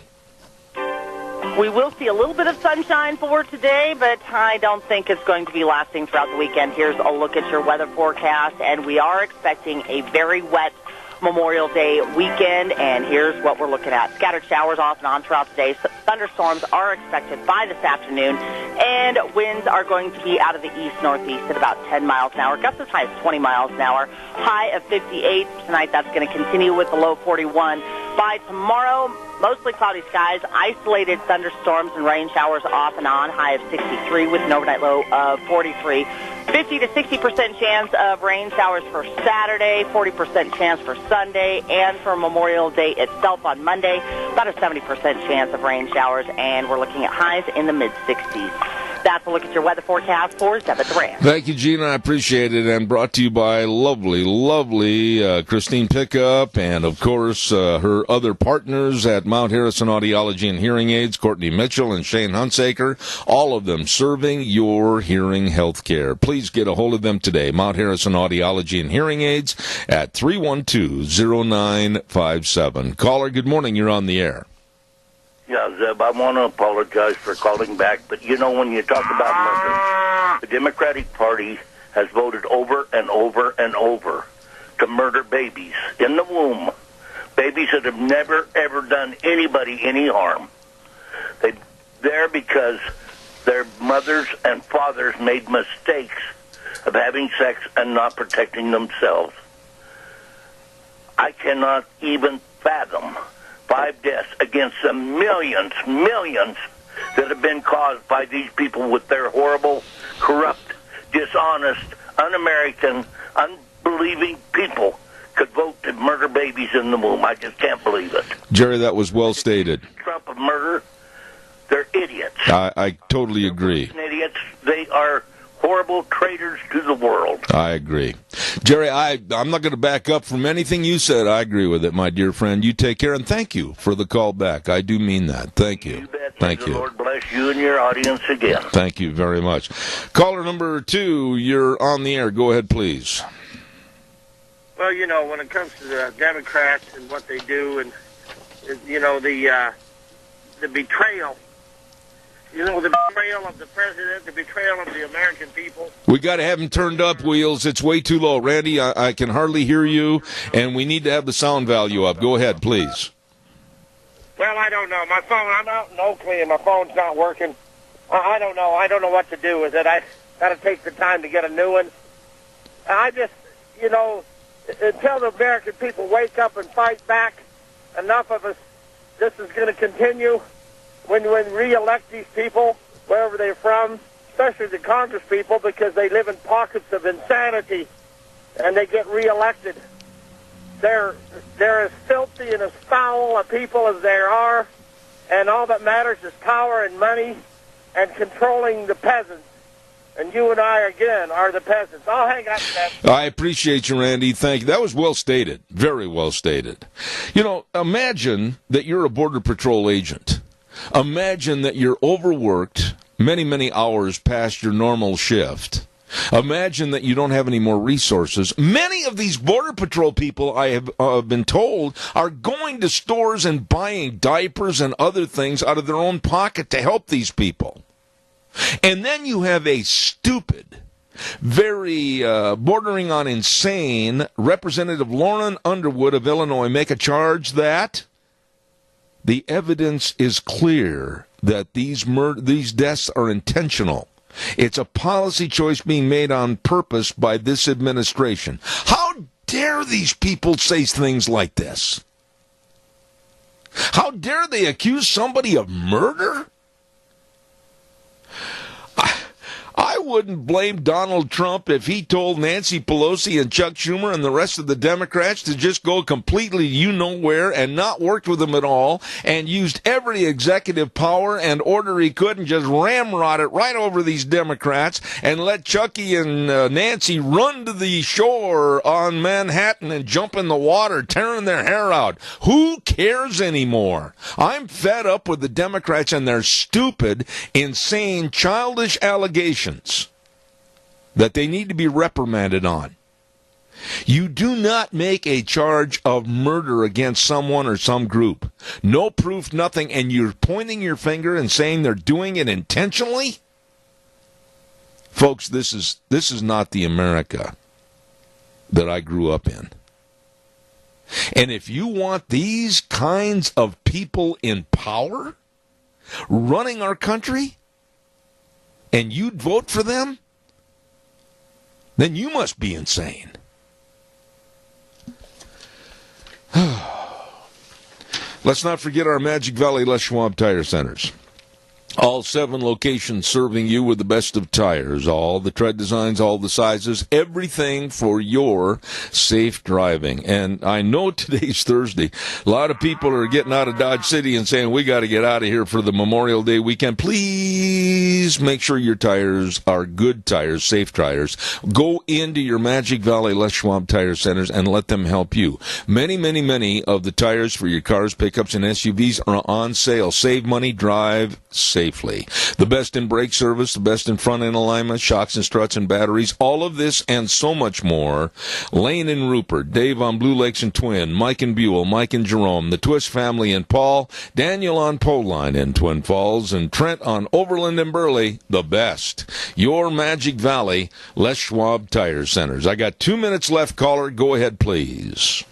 [SPEAKER 4] We will see a little bit of sunshine for today, but I don't think it's going to be lasting throughout the weekend. Here's a look at your weather forecast, and we are expecting a very wet Memorial Day weekend, and here's what we're looking at. Scattered showers off and on throughout today. Thunderstorms are expected by this afternoon, and winds are going to be out of the east-northeast at about 10 miles an hour. Gusts as high as 20 miles an hour. High of 58 tonight. That's going to continue with the low 41. By tomorrow, mostly cloudy skies, isolated thunderstorms and rain showers off and on. High of 63 with an overnight low of 43. 50 to 60% chance of rain showers for Saturday, 40% chance for Sunday, and for Memorial Day itself on Monday, about a 70% chance of rain showers, and we're looking at highs in the mid-60s. That's a look at your weather forecast for 7th Ranch.
[SPEAKER 2] Thank you, Gina. I appreciate it. And brought to you by lovely Christine Pickup and, of course, her other partners at Mount Harrison Audiology and Hearing Aids, Courtney Mitchell and Shane Hunsaker, all of them serving your hearing health care. Please get a hold of them today. Mount Harrison Audiology and Hearing Aids at 312-0957. Caller, good morning. You're on the air.
[SPEAKER 9] Yeah, Zeb, I want to apologize for calling back, but you know, when you talk about murder, the Democratic Party has voted over and over and over to murder babies in the womb, babies that have never, ever done anybody any harm. They're there because their mothers and fathers made mistakes of having sex and not protecting themselves. I cannot even fathom 5 deaths against the millions that have been caused by these people with their horrible, corrupt, dishonest, un-American, unbelieving people could vote to murder babies in the womb. I just can't believe it.
[SPEAKER 2] Jerry, that was well stated.
[SPEAKER 9] Trump of murder, they're idiots.
[SPEAKER 2] I totally agree.
[SPEAKER 9] They're idiots. They are horrible traitors to the world.
[SPEAKER 2] I agree. Jerry, I'm not going to back up from anything you said. I agree with it, my dear friend. You take care, and thank you for the call back. I do mean that. Thank you.
[SPEAKER 9] You bet.
[SPEAKER 2] Thank you.
[SPEAKER 9] The Lord bless you and your audience again.
[SPEAKER 2] Thank you very much. Caller number 2, you're on the air. Go ahead, please.
[SPEAKER 11] Well, you know, when it comes to the Democrats and what they do, and you know, the betrayal. You know, the betrayal of the president, the betrayal of the American people.
[SPEAKER 2] We got to have him turned up, Wheels. It's way too low. Randy, I can hardly hear you, and we need to have the sound value up. Go ahead, please.
[SPEAKER 11] Well, I don't know. My phone, I'm out in Oakley, and my phone's not working. I don't know. I don't know what to do with it. I got to take the time to get a new one. I just, you know, until the American people wake up and fight back, enough of us, this is going to continue. When re-elect these people, wherever they're from, especially the Congress people, because they live in pockets of insanity, and they get re-elected. they're as filthy and as foul a people as there are, and all that matters is power and money and controlling the peasants. And you and I, again, are the peasants. I'll hang up that.
[SPEAKER 2] I appreciate you, Randy. Thank you. That was well stated. Very well stated. You know, imagine that you're a Border Patrol agent. Imagine that you're overworked many, many hours past your normal shift. Imagine that you don't have any more resources. Many of these Border Patrol people, I have been told, are going to stores and buying diapers and other things out of their own pocket to help these people. And then you have a stupid, very bordering on insane Representative Lauren Underwood of Illinois make a charge that the evidence is clear that these deaths are intentional. It's a policy choice being made on purpose by this administration. How dare these people say things like this? How dare they accuse somebody of murder? I wouldn't blame Donald Trump if he told Nancy Pelosi and Chuck Schumer and the rest of the Democrats to just go completely you-know-where and not work with them at all and used every executive power and order he could and just ramrod it right over these Democrats and let Chucky and Nancy run to the shore on Manhattan and jump in the water, tearing their hair out. Who cares anymore? I'm fed up with the Democrats and their stupid, insane, childish allegations that they need to be reprimanded on. You do not make a charge of murder against someone or some group. No proof, nothing, and you're pointing your finger and saying they're doing it intentionally? Folks, this is not the America that I grew up in. And if you want these kinds of people in power running our country, and you'd vote for them, then you must be insane. Let's not forget our Magic Valley Les Schwab Tire Centers. All 7 locations serving you with the best of tires, all the tread designs, all the sizes, everything for your safe driving. And I know today's Thursday. A lot of people are getting out of Dodge City and saying, we got to get out of here for the Memorial Day weekend. Please make sure your tires are good tires, safe tires. Go into your Magic Valley Les Schwab Tire Centers and let them help you. Many, many, many of the tires for your cars, pickups, and SUVs are on sale. Save money, drive safely. The best in brake service, the best in front end alignment, shocks and struts and batteries, all of this and so much more. Lane and Rupert, Dave on Blue Lakes and Twin, Mike and Buell, Mike and Jerome, the Twist family and Paul, Daniel on Poline in Twin Falls, and Trent on Overland and Burley, the best. Your Magic Valley Les Schwab Tire Centers. I got 2 minutes left, caller. Go ahead, please.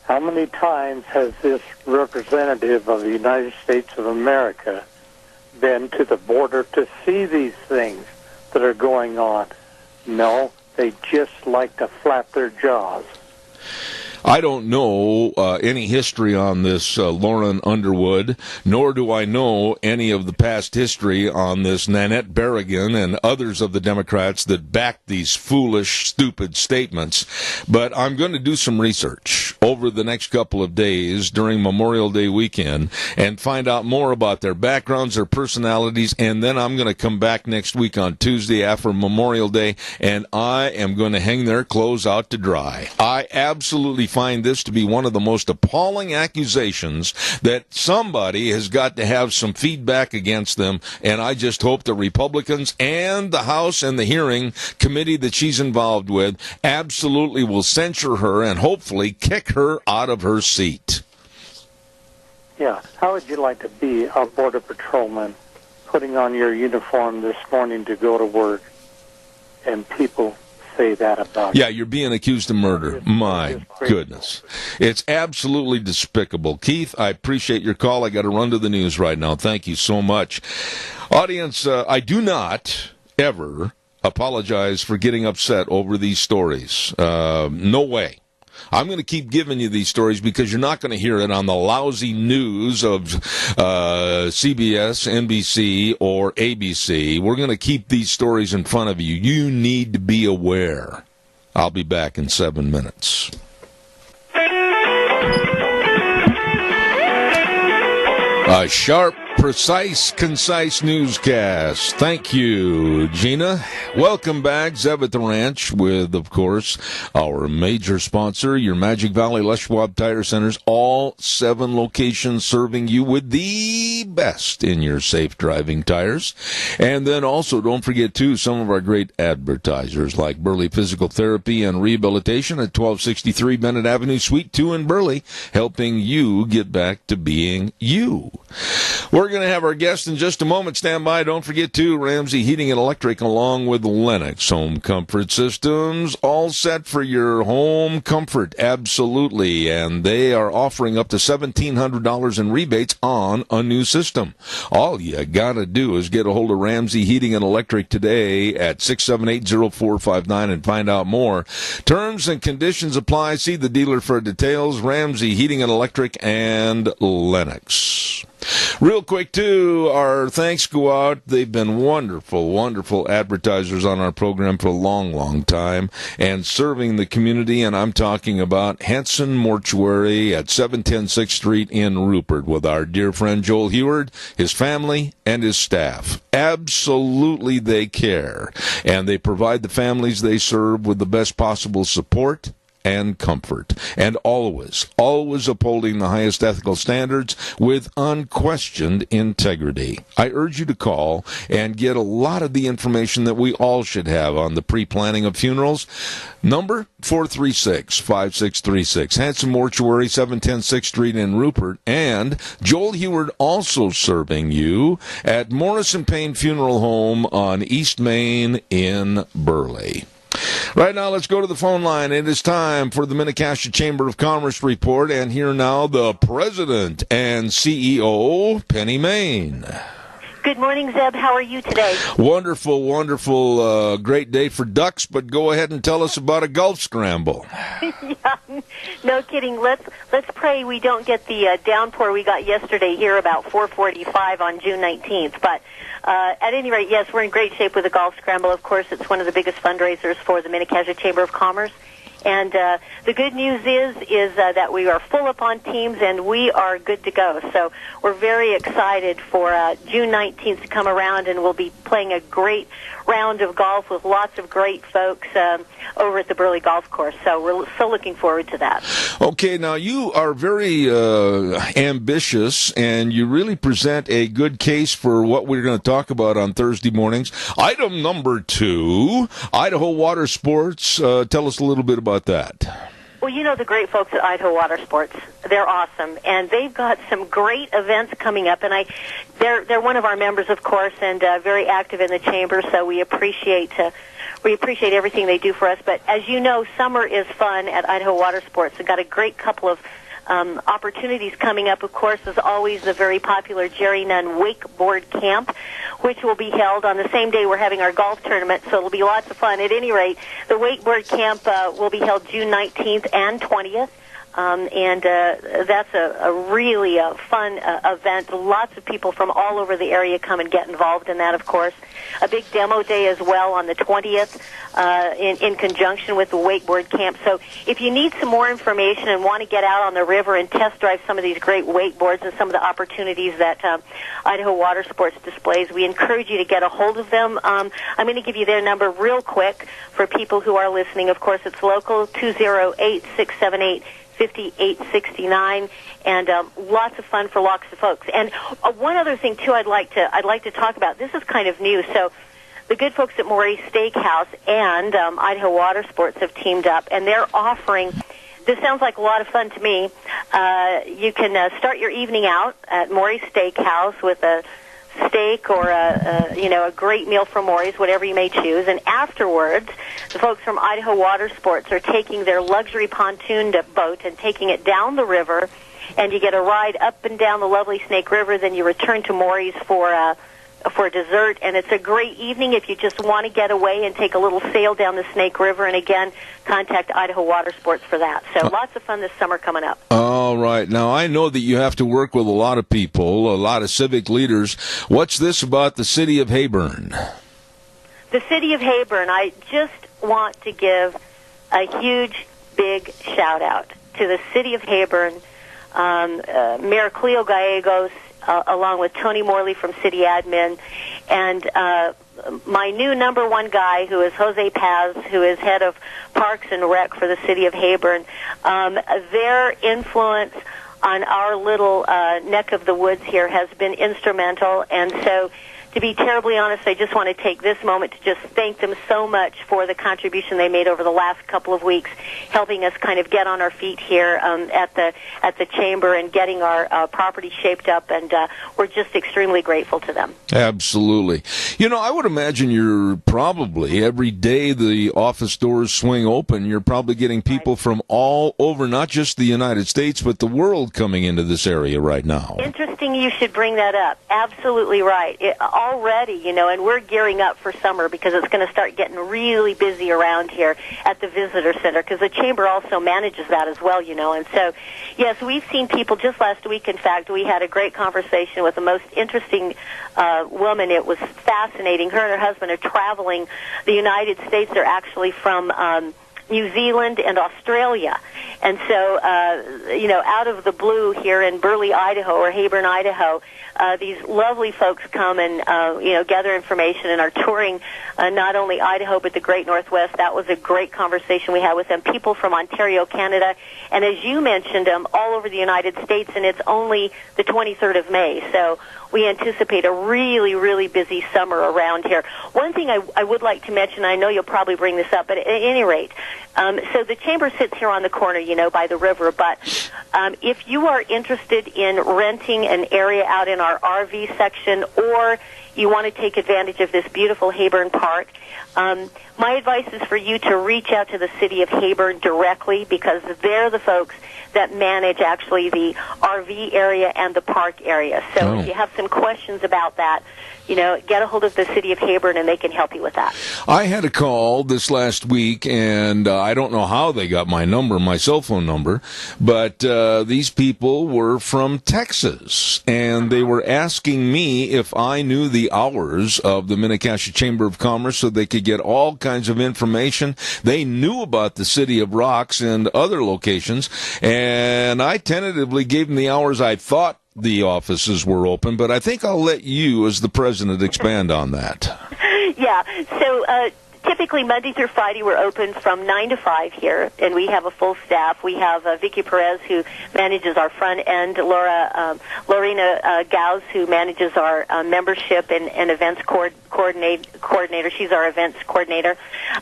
[SPEAKER 6] How many times has this representative of the United States of America been to the border to see these things that are going on? No, they just like to flap their jaws.
[SPEAKER 2] I don't know any history on this Lauren Underwood, nor do I know any of the past history on this Nanette Berrigan and others of the Democrats that back these foolish, stupid statements. But I'm going to do some research over the next couple of days during Memorial Day weekend and find out more about their backgrounds, their personalities, and then I'm going to come back next week on Tuesday after Memorial Day, and I am going to hang their clothes out to dry. I absolutely find this to be one of the most appalling accusations that somebody has got to have some feedback against them, and I just hope the Republicans and the House and the hearing committee that she's involved with absolutely will censure her and hopefully kick her out of her seat.
[SPEAKER 6] Yeah, how would you like to be a border patrolman putting on your uniform this morning to go to work and people say that about you?
[SPEAKER 2] Yeah, you're being accused of murder. My goodness. It's absolutely despicable. Keith, I appreciate your call. I got to run to the news right now. Thank you so much. Audience, I do not ever apologize for getting upset over these stories. No way. I'm going to keep giving you these stories because you're not going to hear it on the lousy news of CBS, NBC, or ABC. We're going to keep these stories in front of you. You need to be aware. I'll be back in 7 minutes. A sharp, precise, concise newscast. Thank you, Gina. Welcome back, Zev at the Ranch, with, of course, our major sponsor, your Magic Valley Les Schwab Tire Centers. All 7 locations serving you with the best in your safe driving tires. And then also, don't forget, too, some of our great advertisers like Burley Physical Therapy and Rehabilitation at 1263 Bennett Avenue, Suite 2 in Burley, helping you get back to being you. We're going to have our guest in just a moment. Stand by. Don't forget, too, Ramsey Heating and Electric along with Lennox Home Comfort Systems. All set for your home comfort. Absolutely. And they are offering up to $1,700 in rebates on a new system. All you got to do is get a hold of Ramsey Heating and Electric today at 678-0459 and find out more. Terms and conditions apply. See the dealer for details. Ramsey Heating and Electric and Lennox. Real quick, too, our thanks go out. They've been wonderful, wonderful advertisers on our program for a long, long time and serving the community. And I'm talking about Hanson Mortuary at 710 6th Street in Rupert with our dear friend Joel Heward, his family, and his staff. Absolutely, they care. And they provide the families they serve with the best possible support and comfort, and always upholding the highest ethical standards with unquestioned integrity. I urge you to call and get a lot of the information that we all should have on the pre-planning of funerals. Number 436-5636. Hanson Mortuary, 710 6th Street in Rupert. And Joel Heward also serving you at Morrison Payne Funeral Home on East Main in Burley. Right now, let's go to the phone line. It is time for the Minnecasia Chamber of Commerce report, and here now the President and CEO, Penny Main.
[SPEAKER 12] Good morning, Zeb. How are you today?
[SPEAKER 2] Wonderful, wonderful. Great day for ducks, but go ahead and tell us about a golf scramble.
[SPEAKER 12] Yeah, no kidding. Let's pray we don't get the downpour we got yesterday here about 4:45 on June 19th. But at any rate, yes, we're in great shape with the golf scramble. Of course, it's one of the biggest fundraisers for the Minnecasia Chamber of Commerce. And the good news is that we are full up on teams and we are good to go. So we're very excited for June 19th to come around, and we'll be playing a great round of golf with lots of great folks over at the Burley Golf Course. So we're so looking forward to that.
[SPEAKER 2] Okay, now you are very ambitious, and you really present a good case for what we're going to talk about on Thursday mornings. Item number 2, Idaho Water Sports. Tell us a little bit about that.
[SPEAKER 12] Well, you know the great folks at Idaho Water Sports. They're awesome, and they've got some great events coming up. And they're one of our members, of course, and very active in the chamber. So we appreciate everything they do for us. But as you know, summer is fun at Idaho Water Sports. They've got a great couple of opportunities coming up. Of course, as always, the very popular Jerry Nunn Wakeboard Camp, which will be held on the same day we're having our golf tournament, so it'll be lots of fun. At any rate, the Wakeboard Camp will be held June 19th and 20th. And that's a really fun event. Lots of people from all over the area come and get involved in that, of course. A big demo day as well on the 20th in conjunction with the wakeboard camp. So if you need some more information and want to get out on the river and test drive some of these great wakeboards and some of the opportunities that Idaho Water Sports displays, we encourage you to get a hold of them. I'm going to give you their number real quick for people who are listening. Of course, it's local, 208-678 5869, and lots of fun for lots of folks. And one other thing too, I'd like to talk about. This is kind of new. So, the good folks at Maury's Steakhouse and Idaho Water Sports have teamed up, and they're offering. This sounds like a lot of fun to me. You can start your evening out at Maury's Steakhouse with a steak or a great meal from Maury's, whatever you may choose. And afterwards, the folks from Idaho Water Sports are taking their luxury pontoon boat and taking it down the river, and you get a ride up and down the lovely Snake River. Then you return to Maury's for dessert, and it's a great evening if you just want to get away and take a little sail down the Snake River. And again, contact Idaho Water Sports for that. So lots of fun this summer coming up.
[SPEAKER 2] All right. Now, I know that you have to work with a lot of people, a lot of civic leaders. What's this about the city of Heyburn?
[SPEAKER 12] The city of Heyburn, I just want to give a huge, big shout-out to the city of Heyburn, Mayor Cleo Gallegos, along with Tony Morley from City Admin, and my new number one guy, who is Jose Paz, who is head of Parks and Rec for the city of Heyburn. Their influence on our little neck of the woods here has been instrumental, and so to be terribly honest, I just want to take this moment to just thank them so much for the contribution they made over the last couple of weeks, helping us kind of get on our feet here at the chamber and getting our property shaped up, and we're just extremely grateful to them.
[SPEAKER 2] Absolutely. You know, I would imagine you're probably, every day the office doors swing open, you're probably getting people from all over, not just the United States, but the world coming into this area right now.
[SPEAKER 12] Interesting you should bring that up. Absolutely right. Already, you know, and we're gearing up for summer because it's going to start getting really busy around here at the visitor center, because the chamber also manages that as well, you know. And so, yes, we've seen people just last week. In fact, we had a great conversation with the most interesting woman. It was fascinating. Her and her husband are traveling the United States. They're actually from New Zealand and Australia. And so, you know, out of the blue here in Burley, Idaho, or Heyburn, Idaho, these lovely folks come and, you know, gather information and are touring not only Idaho but the Great Northwest. That was a great conversation we had with them. People from Ontario, Canada, and as you mentioned, all over the United States, and it's only the 23rd of May. So we anticipate a really, really busy summer around here. One thing I would like to mention, I know you'll probably bring this up, but at any rate, so the chamber sits here on the corner, you know, by the river, but if you are interested in renting an area out in our RV section, or you want to take advantage of this beautiful Heyburn Park, my advice is for you to reach out to the city of Heyburn directly, because they're the folks that manage actually the RV area and the park area. So if you have some questions about that, you know, get a hold of the city of Heyburn and they can help you with that.
[SPEAKER 2] I had a call this last week, and I don't know how they got my number, my cell phone number, but these people were from Texas, and they were asking me if I knew the hours of the Mini-Cassia Chamber of Commerce so they could get all kinds of information. They knew about the City of Rocks and other locations, and I tentatively gave them the hours I thought the offices were open, but I think I'll let you, as the president, expand on that.
[SPEAKER 12] Yeah, so typically Monday through Friday we're open from 9 to 5 here, and we have a full staff. We have Vicki Perez, who manages our front end, Lorena Gauss, who manages our membership and events coordinator. She's our events coordinator.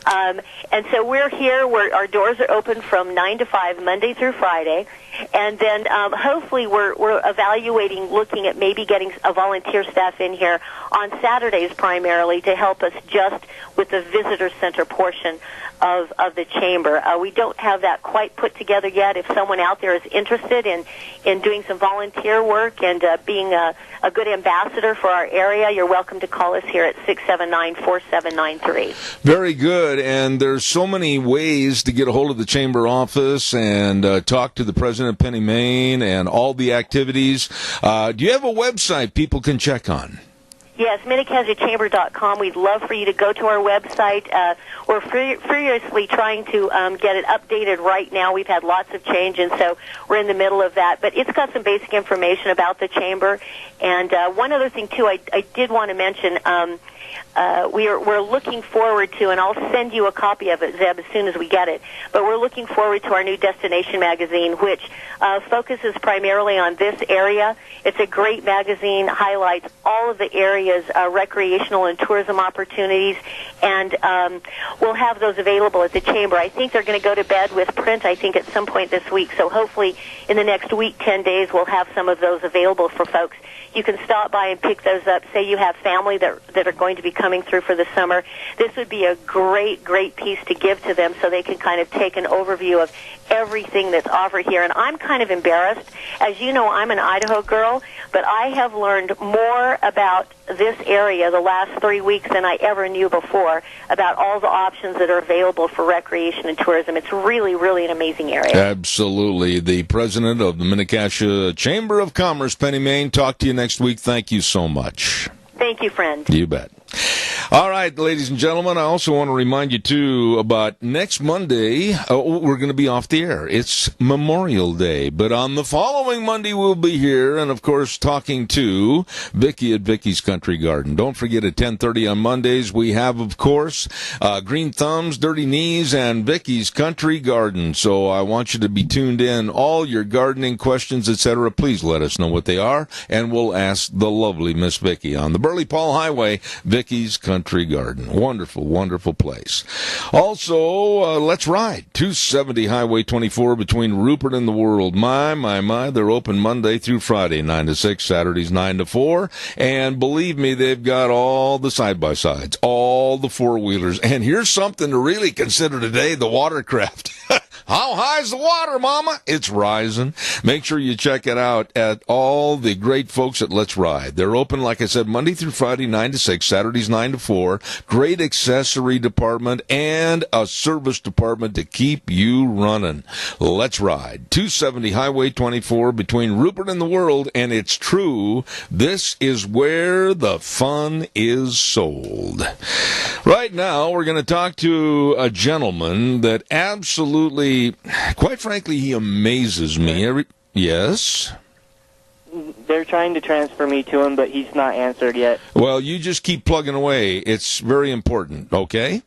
[SPEAKER 12] And so we're here. Our doors are open from 9 to 5 Monday through Friday. And then hopefully we're evaluating, looking at maybe getting a volunteer staff in here on Saturdays primarily to help us just with the visitor center portion of the chamber. We don't have that quite put together yet. If someone out there is interested in doing some volunteer work and being a good ambassador for our area, you're welcome to call us here at 679-4793.
[SPEAKER 2] Very good. And there's so many ways to get a hold of the chamber office and talk to the president of Penny, Maine, and all the activities. Do you have a website people can check on?
[SPEAKER 12] Yes, MiniCassiaChamber.com. We'd love for you to go to our website. We're furiously trying to get it updated right now. We've had lots of change, and so we're in the middle of that. But it's got some basic information about the chamber. And one other thing, too, I did want to mention, we're looking forward to, and I'll send you a copy of it, Zeb, as soon as we get it, but we're looking forward to our new Destination magazine, which focuses primarily on this area. It's a great magazine, highlights all of the area's recreational and tourism opportunities, and we'll have those available at the chamber. I think they're going to go to bed with print, I think, at some point this week, so hopefully in the next week, 10 days, we'll have some of those available for folks. You can stop by and pick those up. Say you have family that are going to be coming through for the summer. This would be a great, great piece to give to them so they can kind of take an overview of everything that's offered here. And I'm kind of embarrassed. As you know, I'm an Idaho girl, but I have learned more about this area the last 3 weeks than I ever knew before about all the options that are available for recreation and tourism. It's really, really an amazing area.
[SPEAKER 2] Absolutely. The president of the Mini-Cassia Chamber of Commerce, Penny, Maine. Talk to you next week. Thank you so much.
[SPEAKER 12] Thank you, friend.
[SPEAKER 2] You bet. All right, ladies and gentlemen, I also want to remind you, too, about next Monday. We're going to be off the air. It's Memorial Day. But on the following Monday, we'll be here and, of course, talking to Vicki at Vicky's Country Garden. Don't forget, at 10:30 on Mondays, we have, of course, Green Thumbs, Dirty Knees, and Vicky's Country Garden. So I want you to be tuned in. All your gardening questions, etc., please let us know what they are, and we'll ask the lovely Miss Vicky on the Burley Paul Highway, Vicky's Country Garden. Wonderful, wonderful place. Also, let's ride. 270 Highway 24 between Rupert and the World. My, they're open Monday through Friday, 9 to 6, Saturdays 9 to 4. And believe me, they've got all the side-by-sides, all the four-wheelers. And here's something to really consider today, the watercraft. How high's the water, Mama? It's rising. Make sure you check it out at all the great folks at Let's Ride. They're open, like I said, Monday through Friday, 9 to 6, Saturdays 9 to 4. Great accessory department and a service department to keep you running. Let's Ride. 270 Highway 24 between Rupert and the World, and it's true, this is where the fun is sold. Right now, we're going to talk to a gentleman that absolutely, quite frankly, he amazes me. Yes?
[SPEAKER 13] They're trying to transfer me to him, but he's not answered yet.
[SPEAKER 2] Well, you just keep plugging away. It's very important, okay?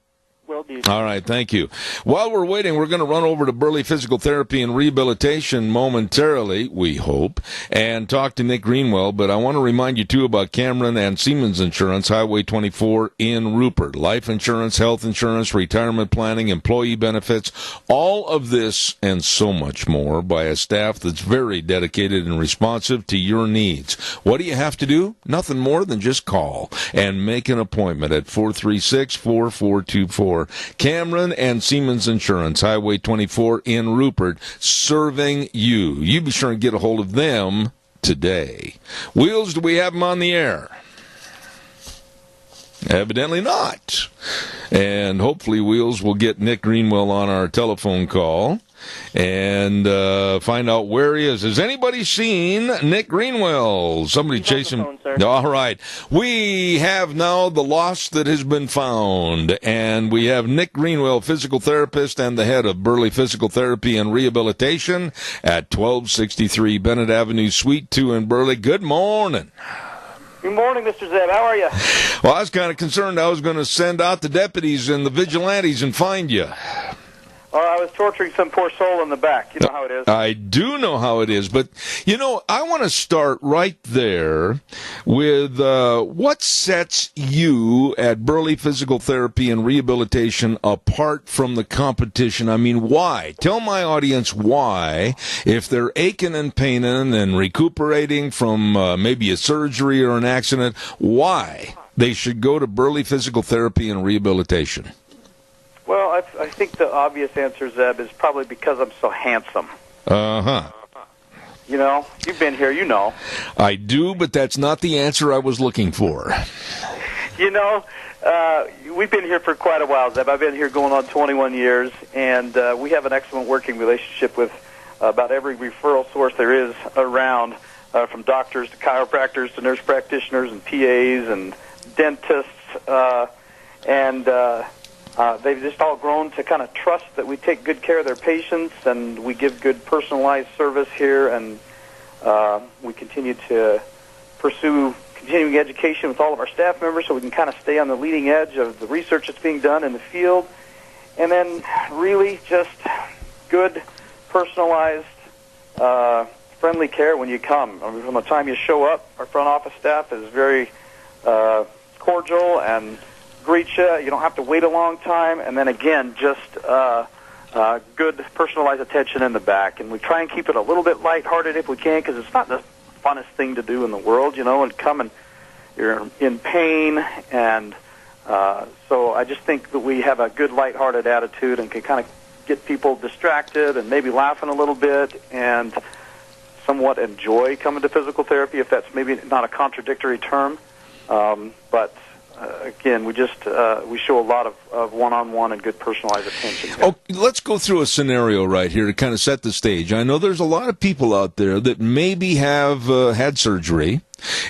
[SPEAKER 13] Will do.
[SPEAKER 2] All right, thank you. While we're waiting, we're going to run over to Burley Physical Therapy and Rehabilitation momentarily, we hope, and talk to Nick Greenwell. But I want to remind you, too, about Cameron and Siemens Insurance, Highway 24 in Rupert. Life insurance, health insurance, retirement planning, employee benefits, all of this and so much more by a staff that's very dedicated and responsive to your needs. What do you have to do? Nothing more than just call and make an appointment at 436-4424. Cameron and Siemens Insurance, Highway 24 in Rupert, serving you. You be sure and get a hold of them today. Wheels, do we have them on the air? Evidently not. And hopefully, Wheels will get Nick Greenwell on our telephone call and find out where he is. Has anybody seen Nick Greenwell? Somebody chase him. All right. We have now the lost that has been found, and we have Nick Greenwell, physical therapist and the head of Burley Physical Therapy and Rehabilitation at 1263 Bennett Avenue, Suite 2 in Burley. Good morning.
[SPEAKER 14] Good morning, Mr. Zeb. How are you?
[SPEAKER 2] Well, I was kind of concerned I was going to send out the deputies and the vigilantes and find you.
[SPEAKER 14] I was torturing some poor soul in the back. You know how it is.
[SPEAKER 2] I do know how it is. But, you know, I want to start right there with what sets you at Burley Physical Therapy and Rehabilitation apart from the competition. I mean, why? Tell my audience why, if they're aching and paining and recuperating from maybe a surgery or an accident, why they should go to Burley Physical Therapy and Rehabilitation.
[SPEAKER 14] Well, I think the obvious answer, Zeb, is probably because I'm so handsome.
[SPEAKER 2] Uh-huh.
[SPEAKER 14] You know, you've been here, you know.
[SPEAKER 2] I do, but that's not the answer I was looking for.
[SPEAKER 14] You know, we've been here for quite a while, Zeb. I've been here going on 21 years, and we have an excellent working relationship with about every referral source there is around, from doctors to chiropractors to nurse practitioners and PAs and dentists, they've just all grown to kind of trust that we take good care of their patients and we give good personalized service here, and we continue to pursue continuing education with all of our staff members so we can kind of stay on the leading edge of the research that's being done in the field, and then really just good personalized friendly care when you come. I mean, from the time you show up, our front office staff is very cordial and greet you. You don't have to wait a long time. And then again, just good personalized attention in the back. And we try and keep it a little bit lighthearted if we can, because it's not the funnest thing to do in the world, you know, and come and you're in pain. And so I just think that we have a good lighthearted attitude and can kind of get people distracted and maybe laughing a little bit and somewhat enjoy coming to physical therapy, if that's maybe not a contradictory term. But again, we show a lot of one-on-one and good personalized attention.
[SPEAKER 2] Oh, let's go through a scenario right here to kind of set the stage. I know there's a lot of people out there that maybe have had surgery,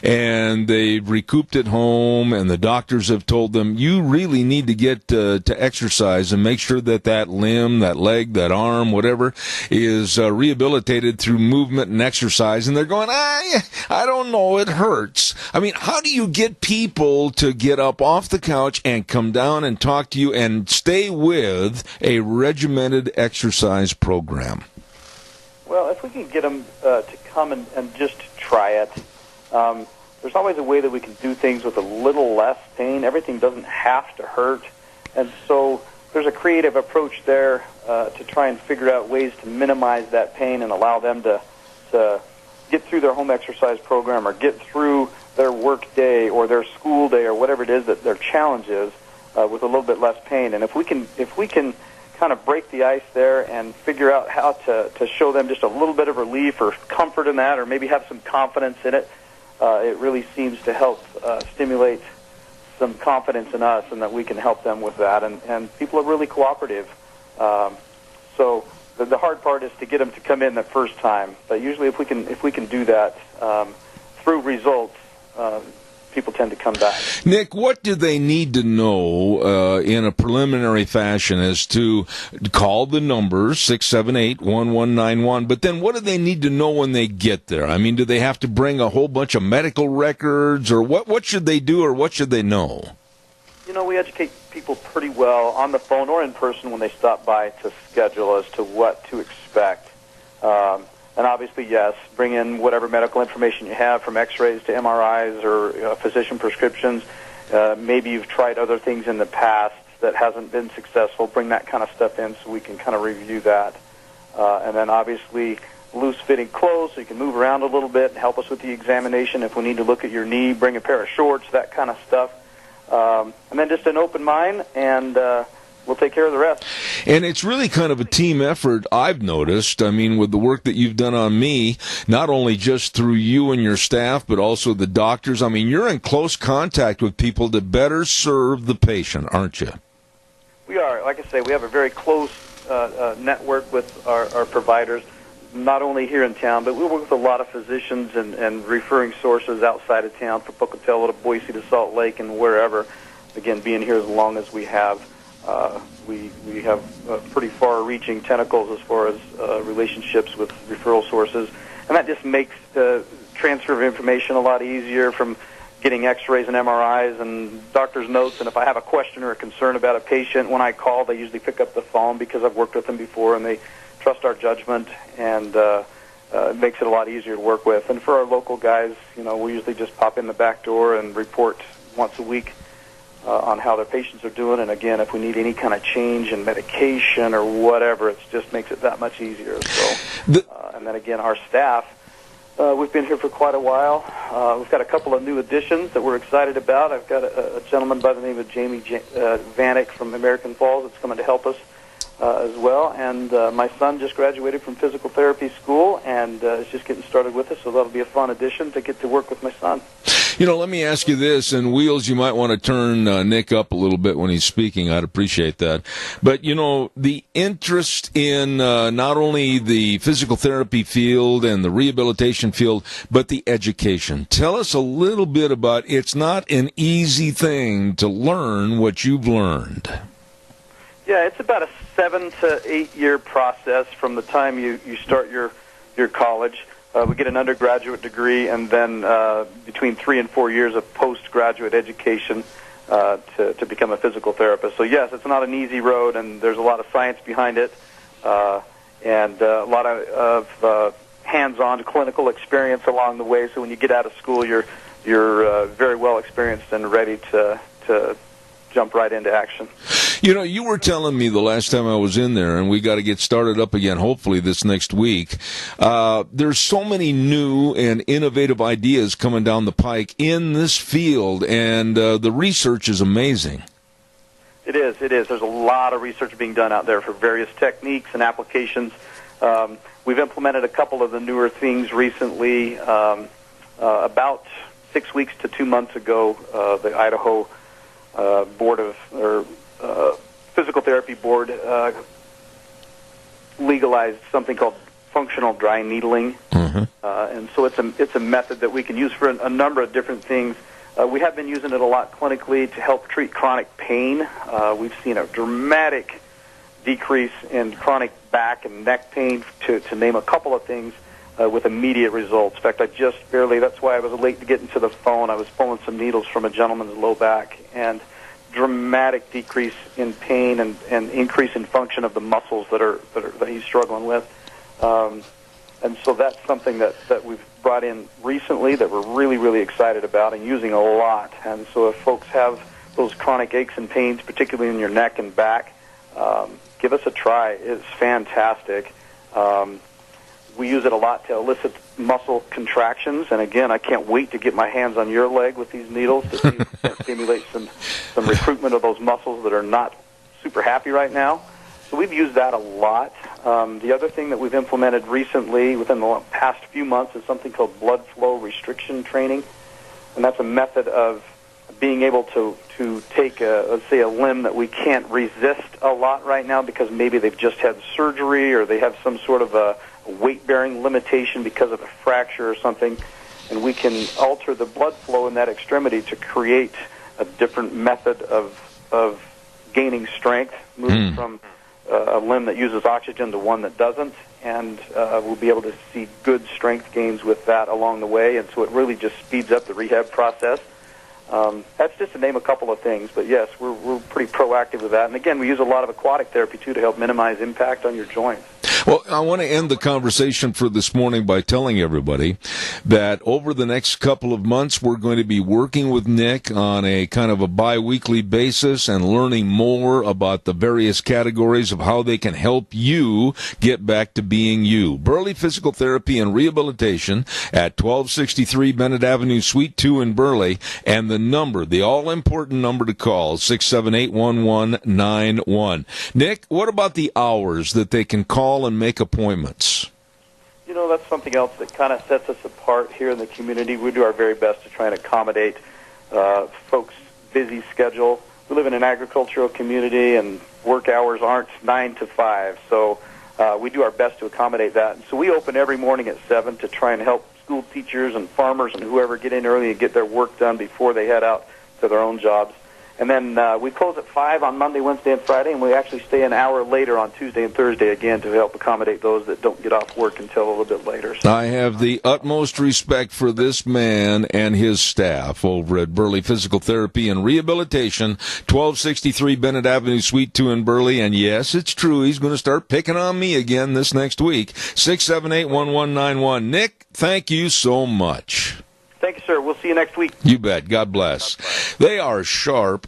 [SPEAKER 2] and they've recouped at home, and the doctors have told them, you really need to get to exercise and make sure that that limb, that leg, that arm, whatever, is rehabilitated through movement and exercise. And they're going, I don't know, it hurts. I mean, how do you get people to get up off the couch and come down and talk to you and stay with a regimented exercise program?
[SPEAKER 14] Well, if we can get them to come and just try it, there's always a way that we can do things with a little less pain. Everything doesn't have to hurt. And so there's a creative approach there to try and figure out ways to minimize that pain and allow them to get through their home exercise program or get through their work day or their school day or whatever it is that their challenge is with a little bit less pain. And if we can kind of break the ice there and figure out how to show them just a little bit of relief or comfort in that, or maybe have some confidence in it, it really seems to help stimulate some confidence in us, and that we can help them with that. And people are really cooperative. So the hard part is to get them to come in the first time. But usually, if we can do that through results, people tend to come back.
[SPEAKER 2] Nick, what do they need to know in a preliminary fashion as to call the numbers 678-1191, but then what do they need to know when they get there? I mean, do they have to bring a whole bunch of medical records, or what should they do, or what should they know?
[SPEAKER 14] You know, we educate people pretty well on the phone or in person when they stop by to schedule as to what to expect. And obviously, yes, bring in whatever medical information you have, from x-rays to MRIs or physician prescriptions. Maybe you've tried other things in the past that hasn't been successful. Bring that kind of stuff in so we can kind of review that. And then obviously loose-fitting clothes so you can move around a little bit and help us with the examination. If we need to look at your knee, bring a pair of shorts, that kind of stuff. And then just an open mind, and we'll take care of the rest.
[SPEAKER 2] And it's really kind of a team effort, I've noticed. I mean, with the work that you've done on me, not only just through you and your staff, but also the doctors. I mean, you're in close contact with people to better serve the patient, aren't you?
[SPEAKER 14] We are. Like I say, we have a very close network with our providers, not only here in town, but we work with a lot of physicians and referring sources outside of town, from Pocatello to Boise to Salt Lake and wherever. Again, being here as long as we have, we have pretty far-reaching tentacles as far as relationships with referral sources, and that just makes the transfer of information a lot easier, from getting x-rays and MRIs and doctor's notes. And if I have a question or a concern about a patient, when I call, they usually pick up the phone because I've worked with them before, and they trust our judgment, and it makes it a lot easier to work with. And for our local guys, you know, we usually just pop in the back door and report once a week on how their patients are doing. And again, if we need any kind of change in medication or whatever, it just makes it that much easier. So, and then again, our staff, we've been here for quite a while. We've got a couple of new additions that we're excited about. I've got a gentleman by the name of Jamie Vanek from American Falls that's coming to help us as well. And my son just graduated from physical therapy school and is just getting started with us, so that'll be a fun addition to get to work with my son.
[SPEAKER 2] You know, let me ask you this, and Wheels, you might want to turn Nick up a little bit when he's speaking. I'd appreciate that. But, you know, the interest in not only the physical therapy field and the rehabilitation field, but the education. Tell us a little bit about, it's not an easy thing to learn what you've learned.
[SPEAKER 14] Yeah, it's about a 7 to 8 year process from the time you start your college. We get an undergraduate degree, and then between 3 and 4 years of postgraduate education to become a physical therapist. So yes, it's not an easy road, and there's a lot of science behind it, and a lot of hands-on clinical experience along the way. So when you get out of school, you're very well experienced and ready to jump right into action.
[SPEAKER 2] You know, you were telling me the last time I was in there, and we got to get started up again hopefully this next week. There's so many new and innovative ideas coming down the pike in this field, and the research is amazing.
[SPEAKER 14] It is. There's a lot of research being done out there for various techniques and applications. We've implemented a couple of the newer things recently. About 6 weeks to 2 months ago, the Idaho Physical Therapy Board legalized something called functional dry needling. And so it's a method that we can use for a number of different things. We have been using it a lot clinically to help treat chronic pain. We've seen a dramatic decrease in chronic back and neck pain, to name a couple of things, with immediate results. In fact, that's why I was late to get into the phone. I was pulling some needles from a gentleman's low back, and dramatic decrease in pain and increase in function of the muscles that he's struggling with. And so that's something that we've brought in recently that we're really, really excited about and using a lot. And so if folks have those chronic aches and pains, particularly in your neck and back, give us a try. It's fantastic. We use it a lot to elicit muscle contractions. And again, I can't wait to get my hands on your leg with these needles to see if we can stimulate some recruitment of those muscles that are not super happy right now. So we've used that a lot. The other thing that we've implemented recently within the past few months is something called blood flow restriction training. And that's a method of being able to take, let's say, a limb that we can't resist a lot right now because maybe they've just had surgery or they have some sort of a weight-bearing limitation because of a fracture or something, and we can alter the blood flow in that extremity to create a different method of gaining strength, moving from a limb that uses oxygen to one that doesn't, and we'll be able to see good strength gains with that along the way, and so it really just speeds up the rehab process. That's just to name a couple of things, but yes, we're pretty proactive with that. And again, we use a lot of aquatic therapy, too, to help minimize impact on your joints.
[SPEAKER 2] Well, I want to end the conversation for this morning by telling everybody that over the next couple of months, we're going to be working with Nick on a kind of a bi-weekly basis and learning more about the various categories of how they can help you get back to being you. Burley Physical Therapy and Rehabilitation at 1263 Bennett Avenue, Suite 2 in Burley, and the all-important number to call, 678-1191. Nick, what about the hours that they can call and make appointments?
[SPEAKER 14] You know, that's something else that kind of sets us apart here in the community. We do our very best to try and accommodate folks' busy schedule. We live in an agricultural community, and work hours aren't 9 to 5, so we do our best to accommodate that. And so we open every morning at 7 to try and help school teachers and farmers and whoever get in early and get their work done before they head out to their own jobs. And then we close at 5 on Monday, Wednesday, and Friday, and we actually stay an hour later on Tuesday and Thursday again to help accommodate those that don't get off work until a little bit later. So
[SPEAKER 2] I have the utmost respect for this man and his staff over at Burley Physical Therapy and Rehabilitation, 1263 Bennett Avenue, Suite 2 in Burley. And yes, it's true, he's going to start picking on me again this next week. 678-1191. Nick, thank you so much.
[SPEAKER 14] Thank you, sir. We'll see you next week.
[SPEAKER 2] You bet. God bless. They are sharp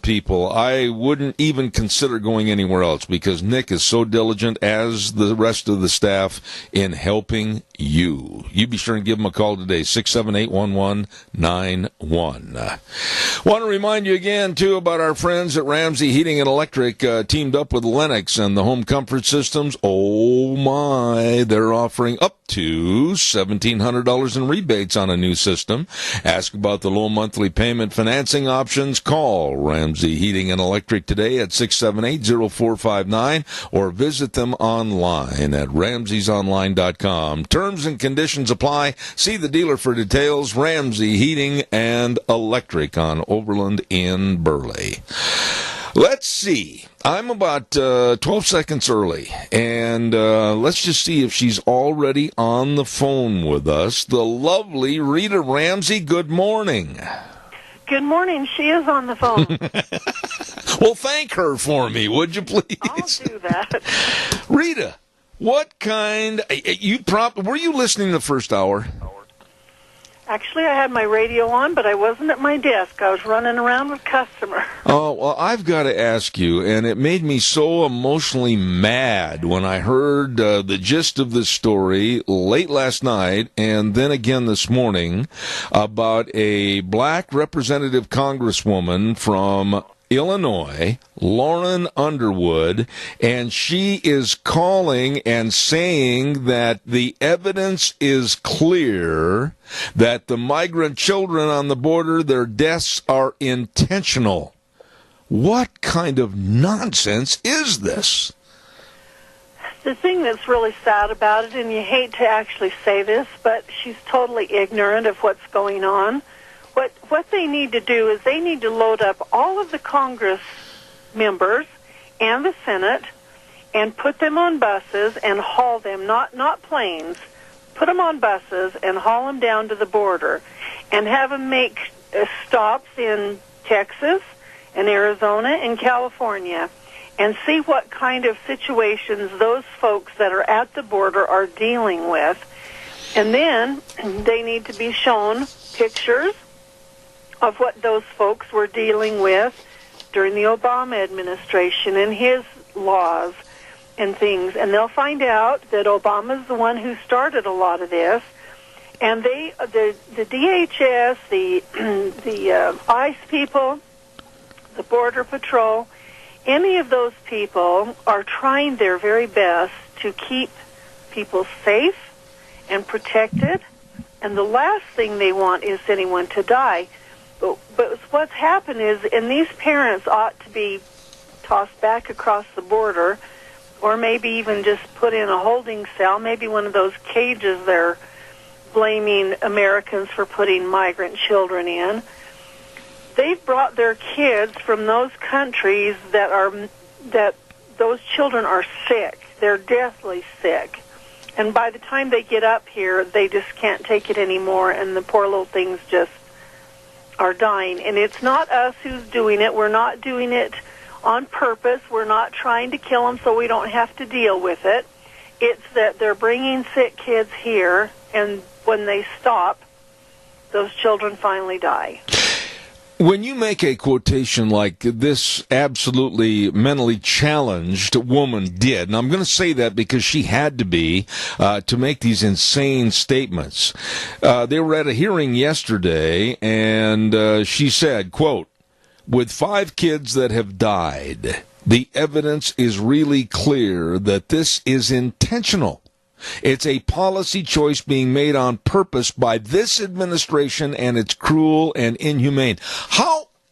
[SPEAKER 2] people. I wouldn't even consider going anywhere else because Nick is so diligent, as the rest of the staff, in helping you. You be sure and give him a call today, 678-1191. Want to remind you again, too, about our friends at Ramsey Heating and Electric, teamed up with Lennox and the home comfort systems. Oh, my. They're offering up to $1,700 in rebates on a new system. Ask about the low monthly payment financing options. Call Ramsey Heating and Electric today at 678-0459 or visit them online at ramseysonline.com. Terms and conditions apply. See the dealer for details. Ramsey Heating and Electric on Overland in Burley. Let's see. I'm about 12 seconds early, and let's just see if she's already on the phone with us. The lovely Rita Ramsey, good morning.
[SPEAKER 15] Good morning. She is on the phone.
[SPEAKER 2] Well, thank her for me, would you please?
[SPEAKER 15] I'll do that.
[SPEAKER 2] Rita, what kind... were you listening the first hour?
[SPEAKER 15] Actually, I had my radio on, but I wasn't at my desk. I was running around with customers.
[SPEAKER 2] Oh, well, I've got to ask you, and it made me so emotionally mad when I heard the gist of the story late last night and then again this morning about a black representative congresswoman from Illinois, Lauren Underwood, and she is calling and saying that the evidence is clear that the migrant children on the border, their deaths are intentional. What kind of nonsense is this?
[SPEAKER 15] The thing that's really sad about it, and you hate to actually say this, but she's totally ignorant of what's going on. What they need to do is they need to load up all of the Congress members and the Senate and put them on buses and haul them, not planes, put them on buses and haul them down to the border and have them make stops in Texas and Arizona and California and see what kind of situations those folks that are at the border are dealing with. And then they need to be shown pictures of what those folks were dealing with during the Obama administration and his laws and things. And they'll find out that Obama's the one who started a lot of this. And the DHS, the ICE people, the Border Patrol, any of those people are trying their very best to keep people safe and protected. And the last thing they want is anyone to die. But what's happened is, and these parents ought to be tossed back across the border, or maybe even just put in a holding cell, maybe one of those cages they're blaming Americans for putting migrant children in. They've brought their kids from those countries that those children are sick. They're deathly sick. And by the time they get up here, they just can't take it anymore, and the poor little things just are dying. And it's not us who's doing it. We're not doing it on purpose. We're not trying to kill them so we don't have to deal with it. It's that they're bringing sick kids here, and when they stop, those children finally die.
[SPEAKER 2] When you make a quotation like this absolutely mentally challenged woman did, and I'm going to say that because she had to be, to make these insane statements. They were at a hearing yesterday, and she said, quote, "With 5 kids that have died, the evidence is really clear that this is intentional. It's a policy choice being made on purpose by this administration, and it's cruel and inhumane."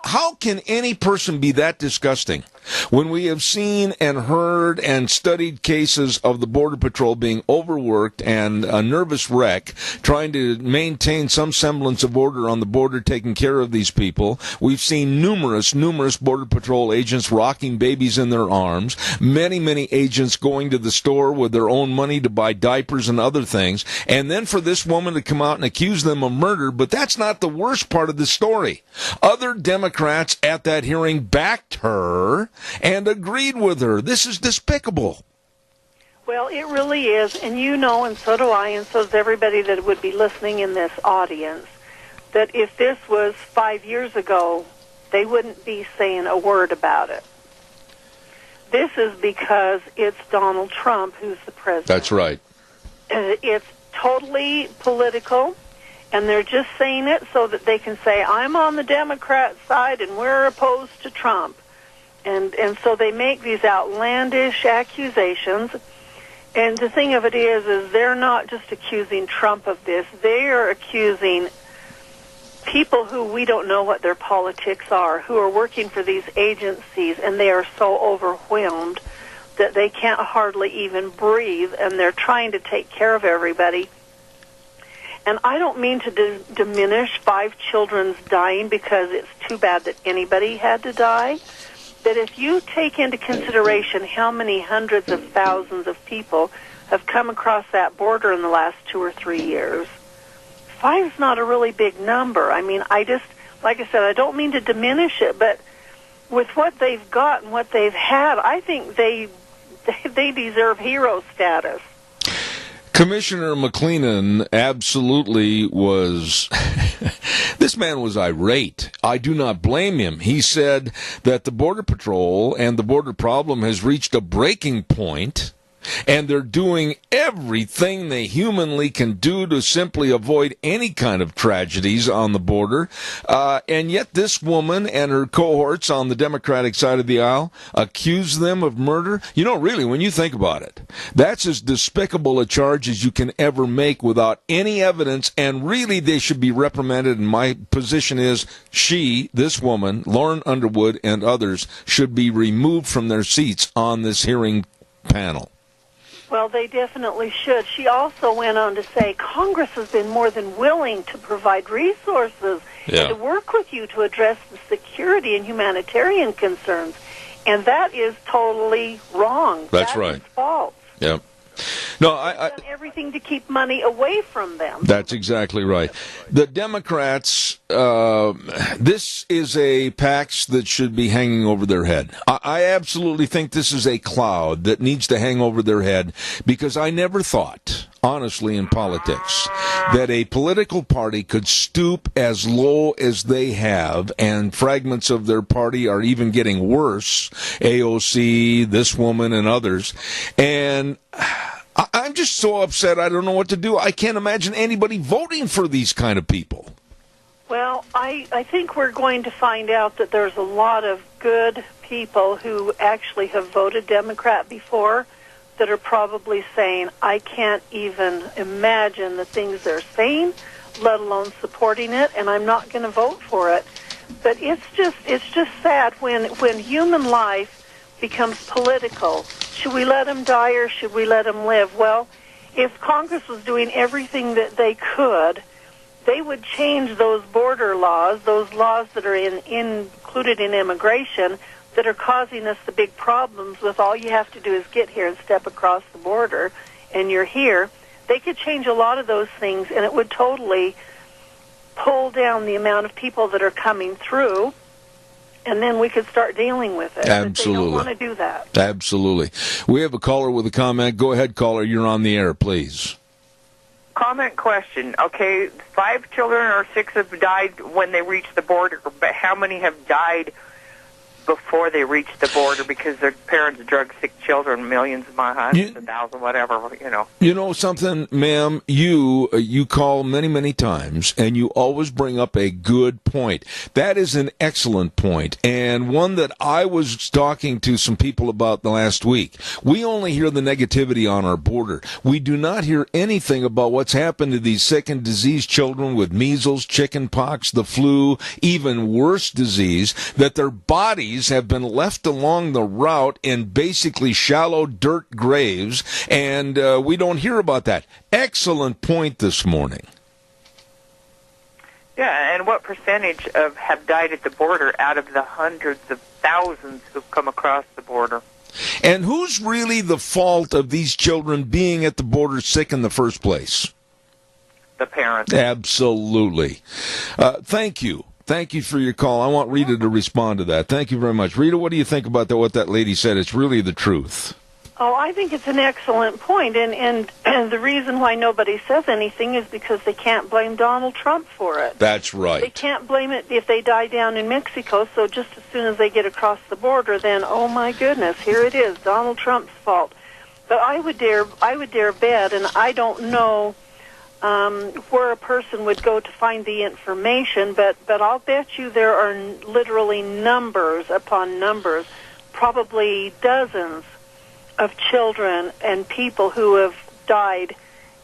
[SPEAKER 2] How can any person be that disgusting when we have seen and heard and studied cases of the Border Patrol being overworked and a nervous wreck trying to maintain some semblance of order on the border, taking care of these people? We've seen numerous Border Patrol agents rocking babies in their arms, many agents going to the store with their own money to buy diapers and other things, and then for this woman to come out and accuse them of murder. But that's not the worst part of the story. Other Democrats at that hearing backed her and agreed with her. This is despicable.
[SPEAKER 15] Well, it really is, and you know, and so do I, and so does everybody that would be listening in this audience, that if this was 5 years ago, they wouldn't be saying a word about it. This is because it's Donald Trump who's the president.
[SPEAKER 2] That's right.
[SPEAKER 15] It's totally political, and they're just saying it so that they can say, I'm on the Democrat side and we're opposed to Trump. And so they make these outlandish accusations. And the thing of it is they're not just accusing Trump of this. They are accusing people who we don't know what their politics are, who are working for these agencies, and they are so overwhelmed that they can't hardly even breathe, and they're trying to take care of everybody. And I don't mean to diminish 5 children's dying, because it's too bad that anybody had to die. But if you take into consideration how many hundreds of thousands of people have come across that border in the last 2 or 3 years, 5 is not a really big number. I mean, like I said, I don't mean to diminish it, but with what they've got and what they've had, I think they deserve hero status.
[SPEAKER 2] Commissioner McCleenan absolutely was, this man was irate. I do not blame him. He said that the Border Patrol and the border problem has reached a breaking point, and they're doing everything they humanly can do to simply avoid any kind of tragedies on the border. And yet this woman and her cohorts on the Democratic side of the aisle accuse them of murder. You know, really, when you think about it, that's as despicable a charge as you can ever make without any evidence, and really they should be reprimanded. And my position is this woman, Lauren Underwood, and others should be removed from their seats on this hearing panel.
[SPEAKER 15] Well, they definitely should. She also went on to say Congress has been more than willing to provide resources and to work with you to address the security and humanitarian concerns. And that is totally wrong.
[SPEAKER 2] That's
[SPEAKER 15] that
[SPEAKER 2] right.
[SPEAKER 15] Is false.
[SPEAKER 2] Yep. No,
[SPEAKER 15] They've done everything to keep money away from them.
[SPEAKER 2] That's exactly right. The Democrats, this is a pax that should be hanging over their head. I absolutely think this is a cloud that needs to hang over their head, because I never thought, honestly, in politics, that a political party could stoop as low as they have, and fragments of their party are even getting worse, AOC, this woman, and others, and I'm just so upset I don't know what to do. I can't imagine anybody voting for these kind of people.
[SPEAKER 15] Well, I think we're going to find out that there's a lot of good people who actually have voted Democrat before that are probably saying, I can't even imagine the things they're saying, let alone supporting it, and I'm not going to vote for it. But it's just sad when human life becomes political. Should we let them die or should we let them live? Well, if Congress was doing everything that they could, they would change those border laws, those laws that are included in immigration, that are causing us the big problems with all you have to do is get here and step across the border, and you're here. They could change a lot of those things, and it would totally pull down the amount of people that are coming through, and then we could start dealing with it.
[SPEAKER 2] Absolutely.
[SPEAKER 15] But they don't want to do that.
[SPEAKER 2] Absolutely. We have a caller with a comment. Go ahead, caller. You're on the air, please.
[SPEAKER 16] Comment question. Okay, 5 children or 6 have died when they reached the border, but how many have died before they reached the border because their parents drug sick children, millions of miles, hundreds of thousands, whatever, you know.
[SPEAKER 2] You know something, ma'am? You call many, many times, and you always bring up a good point. That is an excellent point, and one that I was talking to some people about the last week. We only hear the negativity on our border. We do not hear anything about what's happened to these sick and diseased children with measles, chicken pox, the flu, even worse disease, that their bodies have been left along the route in basically shallow dirt graves, and we don't hear about that. Excellent point this morning.
[SPEAKER 16] Yeah, and what percentage have died at the border out of the hundreds of thousands who've come across the border?
[SPEAKER 2] And who's really the fault of these children being at the border sick in the first place?
[SPEAKER 16] The parents.
[SPEAKER 2] Absolutely. Thank you. Thank you for your call. I want Rita to respond to that. Thank you very much. Rita, what do you think about what that lady said? It's really the truth.
[SPEAKER 15] Oh, I think it's an excellent point, and the reason why nobody says anything is because they can't blame Donald Trump for it.
[SPEAKER 2] That's right.
[SPEAKER 15] They can't blame it if they die down in Mexico, so just as soon as they get across the border, then, oh my goodness, here it is, Donald Trump's fault. But I would dare bet, and I don't know where a person would go to find the information, but I'll bet you there are literally numbers upon numbers, probably dozens of children and people who have died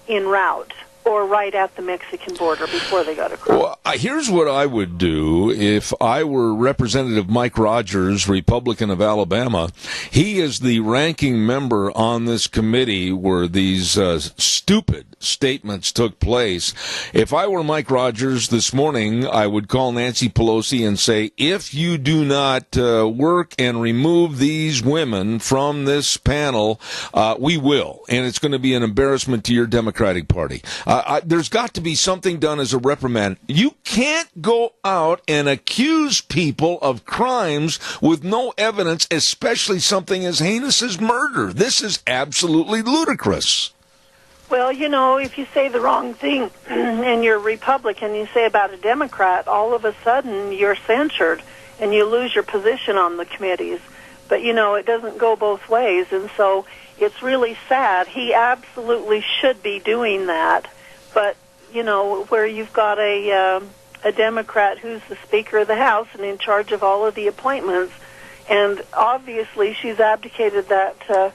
[SPEAKER 15] en route or right at the Mexican border before they got across.
[SPEAKER 2] Well, here's what I would do if I were Representative Mike Rogers, Republican of Alabama. He is the ranking member on this committee where these stupid statements took place. If I were Mike Rogers this morning, I would call Nancy Pelosi and say, if you do not work and remove these women from this panel, we will. And it's going to be an embarrassment to your Democratic Party. There's got to be something done as a reprimand. You can't go out and accuse people of crimes with no evidence, especially something as heinous as murder. This is absolutely ludicrous.
[SPEAKER 15] Well, you know, if you say the wrong thing and you're a Republican, you say about a Democrat, all of a sudden you're censured and you lose your position on the committees. But, you know, it doesn't go both ways, and so it's really sad. He absolutely should be doing that. But, you know, where you've got a Democrat who's the Speaker of the House and in charge of all of the appointments, and obviously she's abdicated that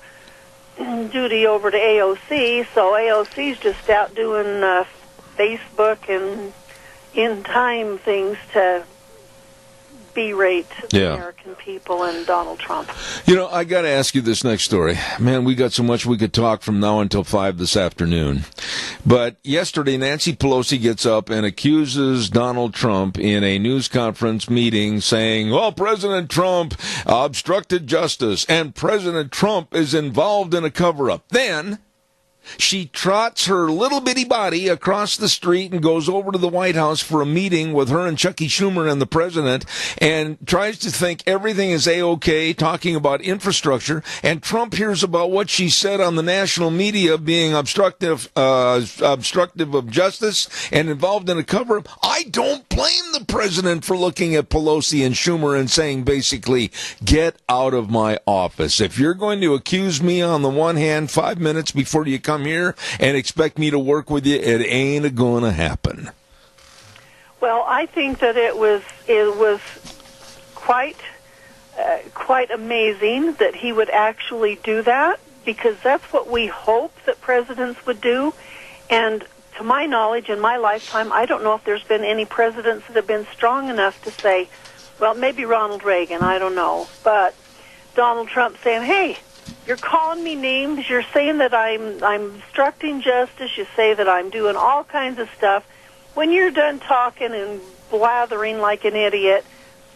[SPEAKER 15] duty over to AOC, so AOC's just out doing Facebook and in-time things to berate the
[SPEAKER 2] Yeah.
[SPEAKER 15] American people and Donald Trump.
[SPEAKER 2] You know, I got to ask you this next story. Man, we got so much we could talk from now until 5 this afternoon. But yesterday, Nancy Pelosi gets up and accuses Donald Trump in a news conference meeting saying, well, President Trump obstructed justice and President Trump is involved in a cover-up. Then she trots her little bitty body across the street and goes over to the White House for a meeting with her and Chucky Schumer and the president and tries to think everything is A-OK, talking about infrastructure. And Trump hears about what she said on the national media being obstructive of justice and involved in a cover-up. I don't blame the president for looking at Pelosi and Schumer and saying basically, get out of my office. If you're going to accuse me on the one hand 5 minutes before you come here and expect me to work with you, it ain't gonna happen.
[SPEAKER 15] Well, I think that it was quite amazing that he would actually do that, because that's what we hope that presidents would do. And to my knowledge, in my lifetime, I don't know if there's been any presidents that have been strong enough to say, well, maybe Ronald Reagan, I don't know, but Donald Trump saying, hey, you're calling me names. You're saying that I'm obstructing justice. You say that I'm doing all kinds of stuff. When you're done talking and blathering like an idiot,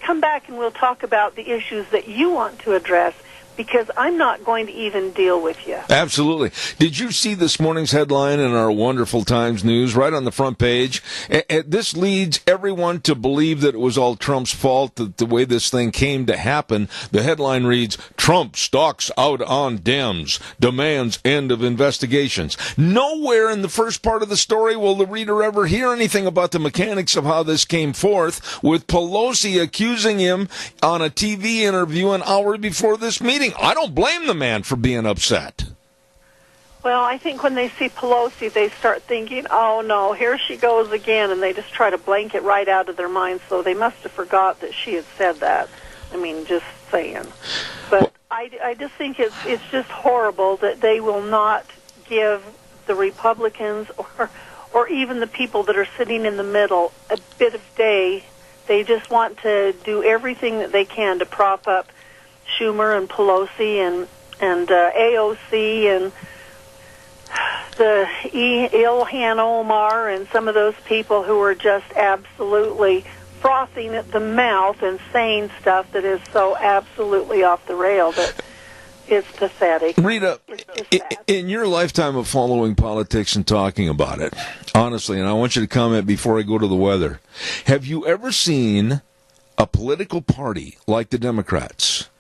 [SPEAKER 15] come back and we'll talk about the issues that you want to address, because I'm not going to even deal with you.
[SPEAKER 2] Absolutely. Did you see this morning's headline in our wonderful Times News, right on the front page? This leads everyone to believe that it was all Trump's fault, that the way this thing came to happen. The headline reads, Trump stalks out on Dems, demands end of investigations. Nowhere in the first part of the story will the reader ever hear anything about the mechanics of how this came forth, with Pelosi accusing him on a TV interview an hour before this meeting. I don't blame the man for being upset.
[SPEAKER 15] Well, I think when they see Pelosi, they start thinking, oh, no, here she goes again, and they just try to blank it right out of their minds, so they must have forgot that she had said that. I mean, just saying. But I just think it's just horrible that they will not give the Republicans or even the people that are sitting in the middle a bit of day. They just want to do everything that they can to prop up Schumer and Pelosi and AOC and the Ilhan Omar and some of those people who are just absolutely frothing at the mouth and saying stuff that is so absolutely off the rail that it's pathetic.
[SPEAKER 2] Rita, in your lifetime of following politics and talking about it, honestly, and I want you to comment before I go to the weather, have you ever seen a political party like the Democrats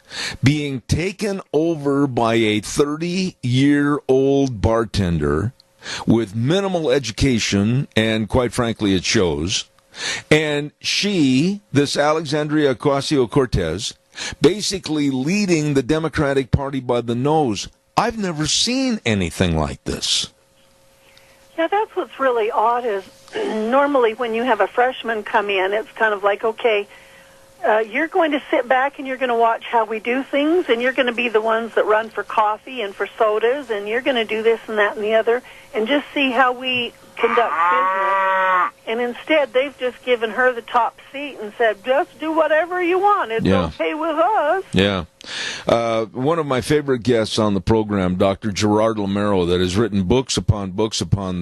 [SPEAKER 2] being taken over by a 30-year-old bartender with minimal education, and quite frankly it shows, and she, this Alexandria Ocasio-Cortez, basically leading the Democratic Party by the nose? I've never seen anything like this.
[SPEAKER 15] Yeah, that's what's really odd is normally when you have a freshman come in, it's kind of like, okay, you're going to sit back and you're going to watch how we do things, and you're going to be the ones that run for coffee and for sodas, and you're going to do this and that and the other, and just see how we conduct business. And instead, they've just given her the top seat and said, just do whatever you want. It's okay with us.
[SPEAKER 2] Yeah. One of my favorite guests on the program, Dr. Gerard Lamero, that has written books upon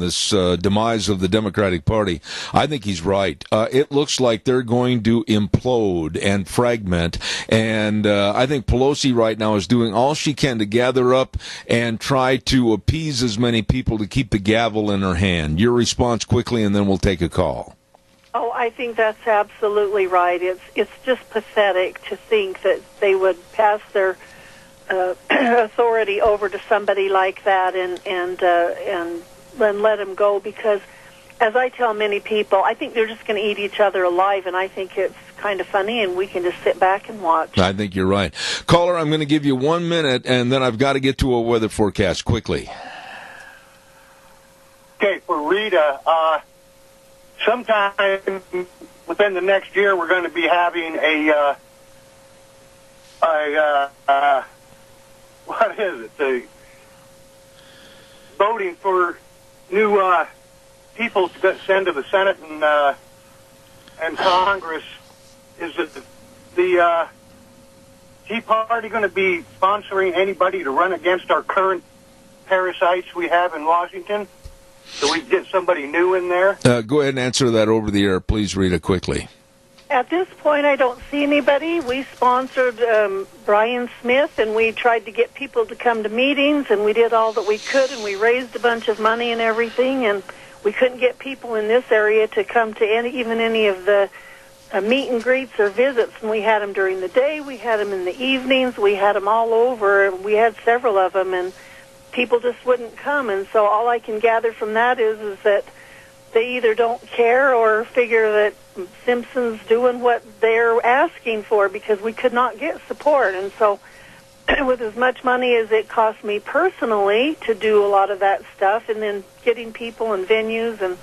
[SPEAKER 2] this demise of the Democratic Party, I think he's right. It looks like they're going to implode and fragment, and I think Pelosi right now is doing all she can to gather up and try to appease as many people to keep the gavel in her hand. Your response quickly, and then we'll take a call.
[SPEAKER 15] Oh, I think that's absolutely right. It's just pathetic to think that they would pass their authority over to somebody like that and let him go, because, as I tell many people, I think they're just going to eat each other alive, and I think it's kind of funny, and we can just sit back and watch. I
[SPEAKER 2] think you're right. Caller, I'm going to give you 1 minute, and then I've got to get to a weather forecast quickly.
[SPEAKER 17] Okay, for Rita, sometime within the next year, we're going to be having what is it? The voting for new people to send to the Senate and Congress. Is it the Tea Party going to be sponsoring anybody to run against our current parasites we have in Washington? So we get somebody new in there?
[SPEAKER 2] Go ahead and answer that over the air, please, Rita, quickly.
[SPEAKER 15] At this point, I don't see anybody. We sponsored Brian Smith, and we tried to get people to come to meetings, and we did all that we could, and we raised a bunch of money and everything, and we couldn't get people in this area to come to even any of the meet and greets or visits, and we had them during the day, we had them in the evenings, we had them all over, we had several of them, and people just wouldn't come. And so all I can gather from that is that they either don't care or figure that Simpson's doing what they're asking for, because we could not get support. And so with as much money as it cost me personally to do a lot of that stuff, and then getting people and venues and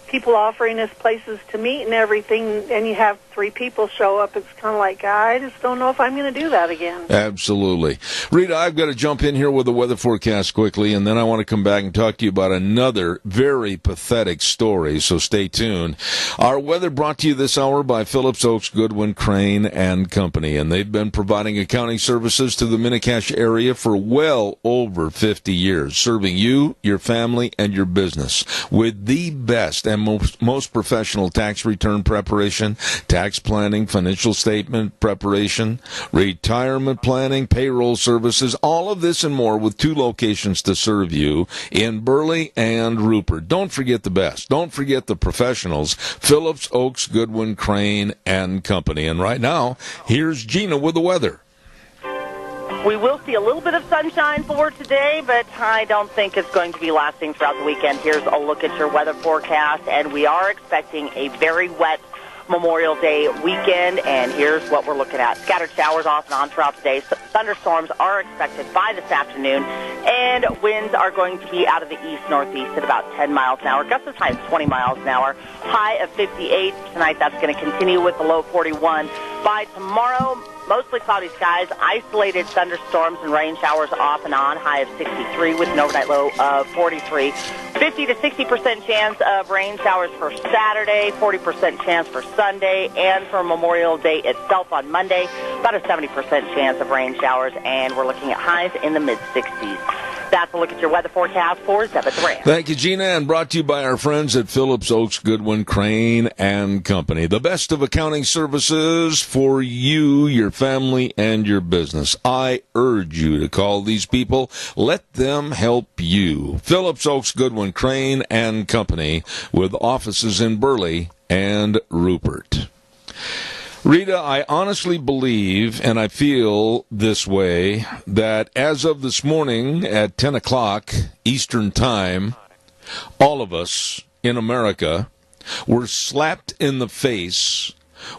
[SPEAKER 15] people offering us places to meet and everything, and you have 3 people show up, it's kind of like, I just don't know if I'm going to do that again.
[SPEAKER 2] Absolutely. Rita, I've got to jump in here with the weather forecast quickly, and then I want to come back and talk to you about another very pathetic story, so stay tuned. Our weather brought to you this hour by Phillips Oaks, Goodwin, Crane, and Company, and they've been providing accounting services to the Mini-Cash area for well over 50 years, serving you, your family, and your business with the best and most professional tax return preparation, tax planning, financial statement preparation, retirement planning, payroll services, all of this and more, with 2 locations to serve you in Burley and Rupert. Don't forget the best. Don't forget the professionals, Phillips Oaks, Goodwin, Crane, and Company. And right now, here's Gina with the weather.
[SPEAKER 4] We will see a little bit of sunshine for today, but I don't think it's going to be lasting throughout the weekend. Here's a look at your weather forecast, and we are expecting a very wet Memorial Day weekend, and here's what we're looking at. Scattered showers off and on throughout today. Thunderstorms are expected by this afternoon, and winds are going to be out of the east-northeast at about 10 miles an hour. Gusts as high as 20 miles an hour. High of 58 tonight. That's going to continue with the low 41. By tomorrow, mostly cloudy skies, isolated thunderstorms and rain showers off and on, high of 63 with an overnight low of 43. 50 to 60% chance of rain showers for Saturday, 40% chance for Sunday, and for Memorial Day itself on Monday, about a 70% chance of rain showers, and we're looking at highs in the mid-60s. That's a look at your weather forecast for Zeb at the Ranch.
[SPEAKER 2] Thank you, Gina, and brought to you by our friends at Phillips Oaks, Goodwin, Crane, and Company. The best of accounting services for you, your family, and your business. I urge you to call these people. Let them help you. Phillips Oaks, Goodwin, Crane, and Company, with offices in Burley and Rupert. Rita, I honestly believe, and I feel this way, that as of this morning at 10 o'clock Eastern Time, all of us in America were slapped in the face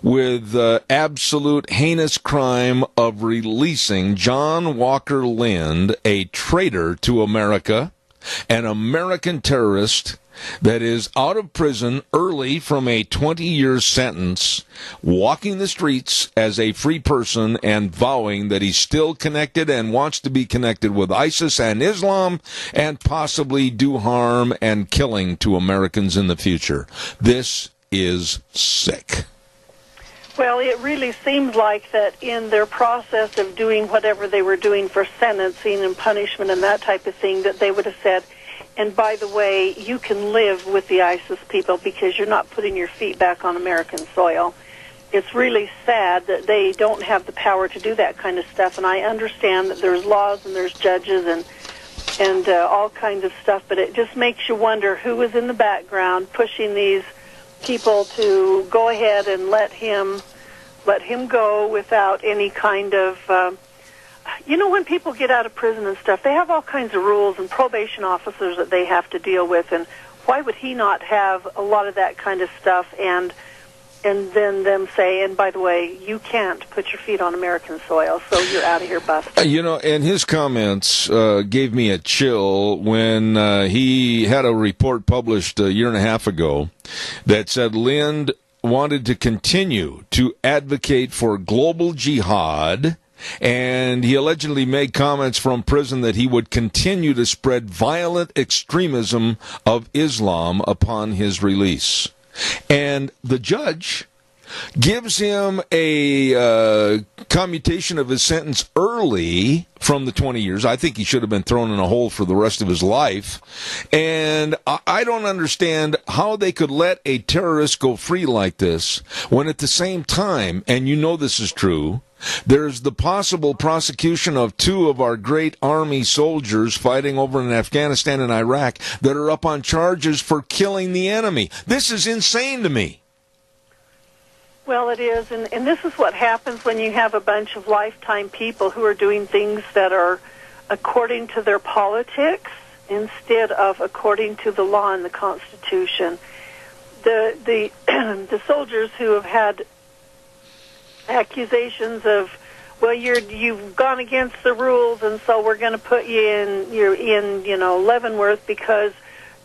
[SPEAKER 2] with the absolute heinous crime of releasing John Walker Lindh, a traitor to America, an American terrorist that is out of prison early from a 20-year sentence, walking the streets as a free person and vowing that he's still connected and wants to be connected with ISIS and Islam and possibly do harm and killing to Americans in the future. This is sick.
[SPEAKER 15] Well, it really seems like that in their process of doing whatever they were doing for sentencing and punishment and that type of thing, that they would have said, and by the way, you can live with the ISIS people because you're not putting your feet back on American soil. It's really sad that they don't have the power to do that kind of stuff, and I understand that there's laws and there's judges and all kinds of stuff, but it just makes you wonder who was in the background pushing these people to go ahead and let him go without any kind of when people get out of prison and stuff, they have all kinds of rules and probation officers that they have to deal with, and why would he not have a lot of that kind of stuff and then them say, and by the way, you can't put your feet on American soil, so you're out of here, bust.
[SPEAKER 2] And his comments gave me a chill when he had a report published a year and a half ago that said Lindh wanted to continue to advocate for global jihad, and he allegedly made comments from prison that he would continue to spread violent extremism of Islam upon his release. And the judge gives him a commutation of his sentence early from the 20 years. I think he should have been thrown in a hole for the rest of his life. And I don't understand how they could let a terrorist go free like this when at the same time, and you know this is true, there's the possible prosecution of 2 of our great Army soldiers fighting over in Afghanistan and Iraq that are up on charges for killing the enemy. This is insane to me.
[SPEAKER 15] Well, it is, and this is what happens when you have a bunch of lifetime people who are doing things that are according to their politics instead of according to the law and the Constitution. The the soldiers who have had accusations of, well, you've gone against the rules, and so we're going to put you in Leavenworth because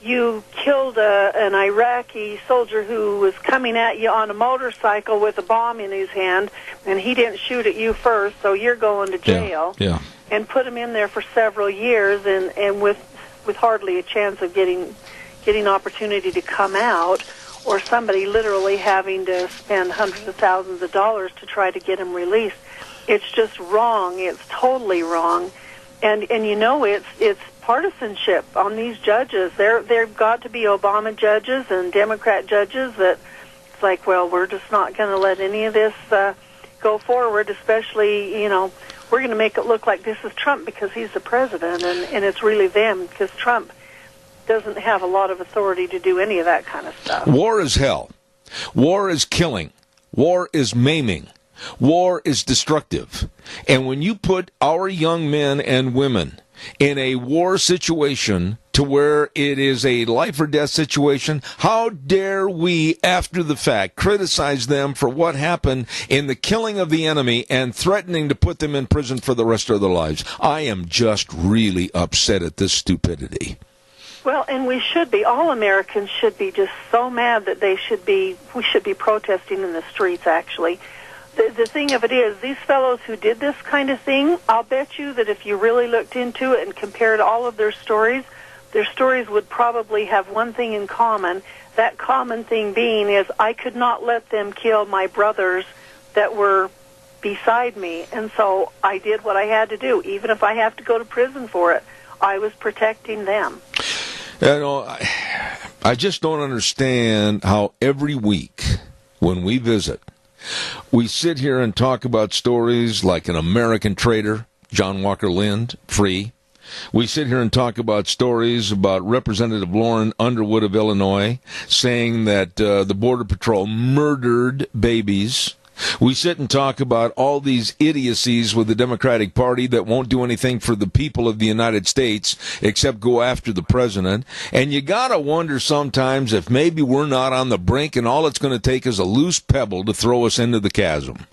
[SPEAKER 15] you killed an Iraqi soldier who was coming at you on a motorcycle with a bomb in his hand, and he didn't shoot at you first, so you're going to jail.
[SPEAKER 2] Yeah.
[SPEAKER 15] And put him in there for several years, and with hardly a chance of getting opportunity to come out, or somebody literally having to spend hundreds of thousands of dollars to try to get him released. It's just wrong. It's totally wrong. And it's partisanship on these judges. They've got to be Obama judges and Democrat judges that it's like, well, we're just not going to let any of this go forward, especially, we're going to make it look like this is Trump because he's the president, and it's really them because Trump doesn't have a lot of authority to do any of that kind of stuff.
[SPEAKER 2] War is hell. War is killing. War is maiming. War is destructive. And when you put our young men and women in a war situation to where it is a life or death situation, how dare we, after the fact, criticize them for what happened in the killing of the enemy and threatening to put them in prison for the rest of their lives? I am just really upset at this stupidity.
[SPEAKER 15] Well, and we should be. All Americans should be just so mad that we should be protesting in the streets, actually. The thing of it is, these fellows who did this kind of thing, I'll bet you that if you really looked into it and compared all of their stories would probably have one thing in common. That common thing being is, I could not let them kill my brothers that were beside me, and so I did what I had to do. Even if I have to go to prison for it, I was protecting them.
[SPEAKER 2] I just don't understand how every week when we visit, we sit here and talk about stories like an American traitor, John Walker Lindh, free. We sit here and talk about stories about Representative Lauren Underwood of Illinois saying that the Border Patrol murdered babies. We sit and talk about all these idiocies with the Democratic Party that won't do anything for the people of the United States except go after the president. And you gotta wonder sometimes if maybe we're not on the brink and all it's going to take is a loose pebble to throw us into the chasm.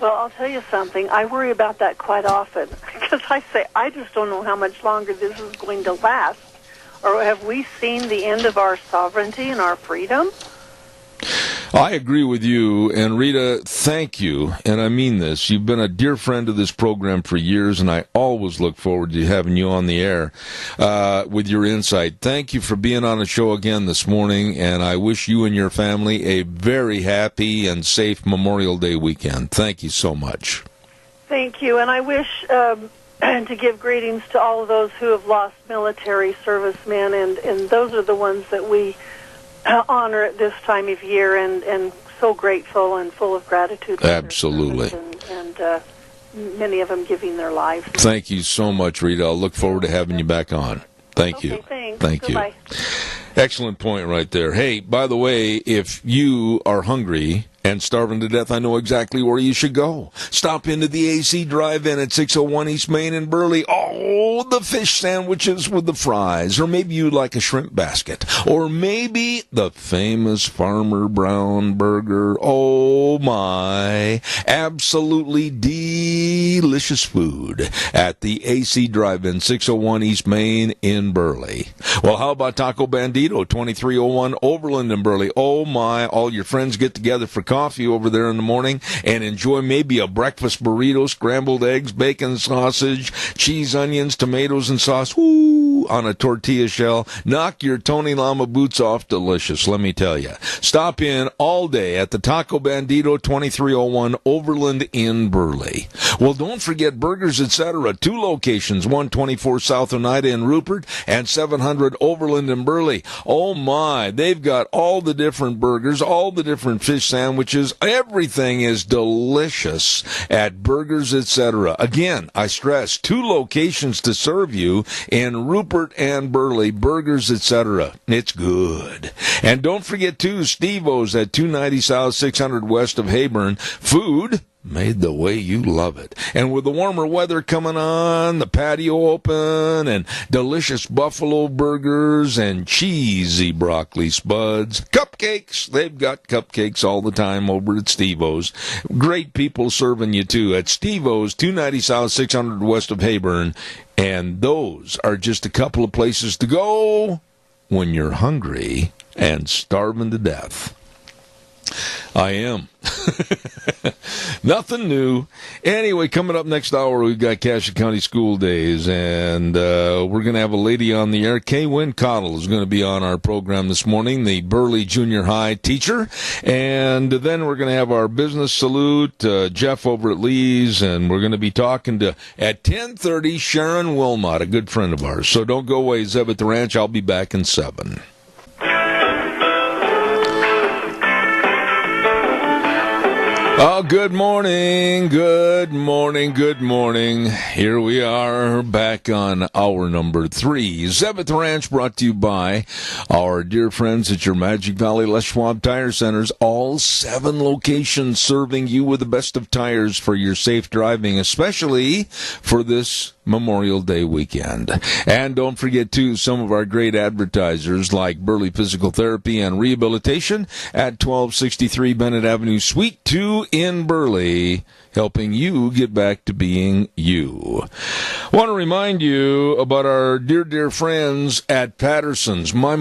[SPEAKER 15] Well, I'll tell you something. I worry about that quite often because I say, I just don't know how much longer this is going to last. Or have we seen the end of our sovereignty and our freedom?
[SPEAKER 2] I agree with you, and Rita, thank you, and I mean this. You've been a dear friend of this program for years, and I always look forward to having you on the air with your insight. Thank you for being on the show again this morning, and I wish you and your family a very happy and safe Memorial Day weekend. Thank you so much.
[SPEAKER 15] Thank you, and I wish to give greetings to all of those who have lost military servicemen, and those are the ones that we honor at this time of year, and so grateful and full of gratitude.
[SPEAKER 2] Absolutely.
[SPEAKER 15] And many of them giving their lives.
[SPEAKER 2] Thank you so much, Rita. I'll look forward to having you back on. Thank you.
[SPEAKER 15] Thanks.
[SPEAKER 2] Thank
[SPEAKER 15] Goodbye.
[SPEAKER 2] you. Excellent point right there. Hey, by the way, if you are hungry and starving to death, I know exactly where you should go. Stop into the AC Drive-In at 601 East Main in Burley. Oh, the fish sandwiches with the fries. Or maybe you'd like a shrimp basket. Or maybe the famous Farmer Brown burger. Oh, my. Absolutely delicious food at the AC Drive-In, 601 East Main in Burley. Well, how about Taco Bandito, 2301 Overland in Burley? Oh, my. All your friends get together for coffee over there in the morning and enjoy maybe a breakfast burrito, scrambled eggs, bacon, sausage, cheese, onions, tomatoes, and sauce. Ooh, on a tortilla shell. Knock your Tony Lama boots off. Delicious, let me tell you. Stop in all day at the Taco Bandito, 2301 Overland in Burley. Well, don't forget Burgers Etc. 2 locations, 124 South Oneida in Rupert and 700 Overland in Burley. Oh my, they've got all the different burgers, all the different fish sandwiches. Everything is delicious at Burgers Etc. Again, I stress, 2 locations to serve you in Rupert and Burley. Burgers Etc. It's good. And don't forget too, Steve-O's at 290 South, 600 west of Hayburn. Food made the way you love it. And with the warmer weather coming on, the patio open, and delicious buffalo burgers and cheesy broccoli spuds. Cupcakes. They've got cupcakes all the time over at Steve-O's. Great people serving you too at Steve-O's, 290 South, 600 west of Hayburn. And those are just a couple of places to go when you're hungry and starving to death. I am. Nothing new. Anyway, coming up next hour, we've got Cassia County School Days, and we're going to have a lady on the air. Kay Wynn Cottle is going to be on our program this morning, the Burley Junior High teacher. And then we're going to have our business salute, Jeff over at Lee's, and we're going to be talking to, at 10:30, Sharon Wilmot, a good friend of ours. So don't go away, Zeb at the Ranch. I'll be back in 7. Oh, good morning, good morning, good morning. Here we are back on hour number 3. Zeb at the Ranch, brought to you by our dear friends at your Magic Valley Les Schwab Tire Centers. All 7 locations serving you with the best of tires for your safe driving, especially for this Memorial Day weekend. And don't forget, too, some of our great advertisers like Burley Physical Therapy and Rehabilitation at 1263 Bennett Avenue, Suite 2 in Burley, helping you get back to being you. I want to remind you about our dear, dear friends at Patterson's. My,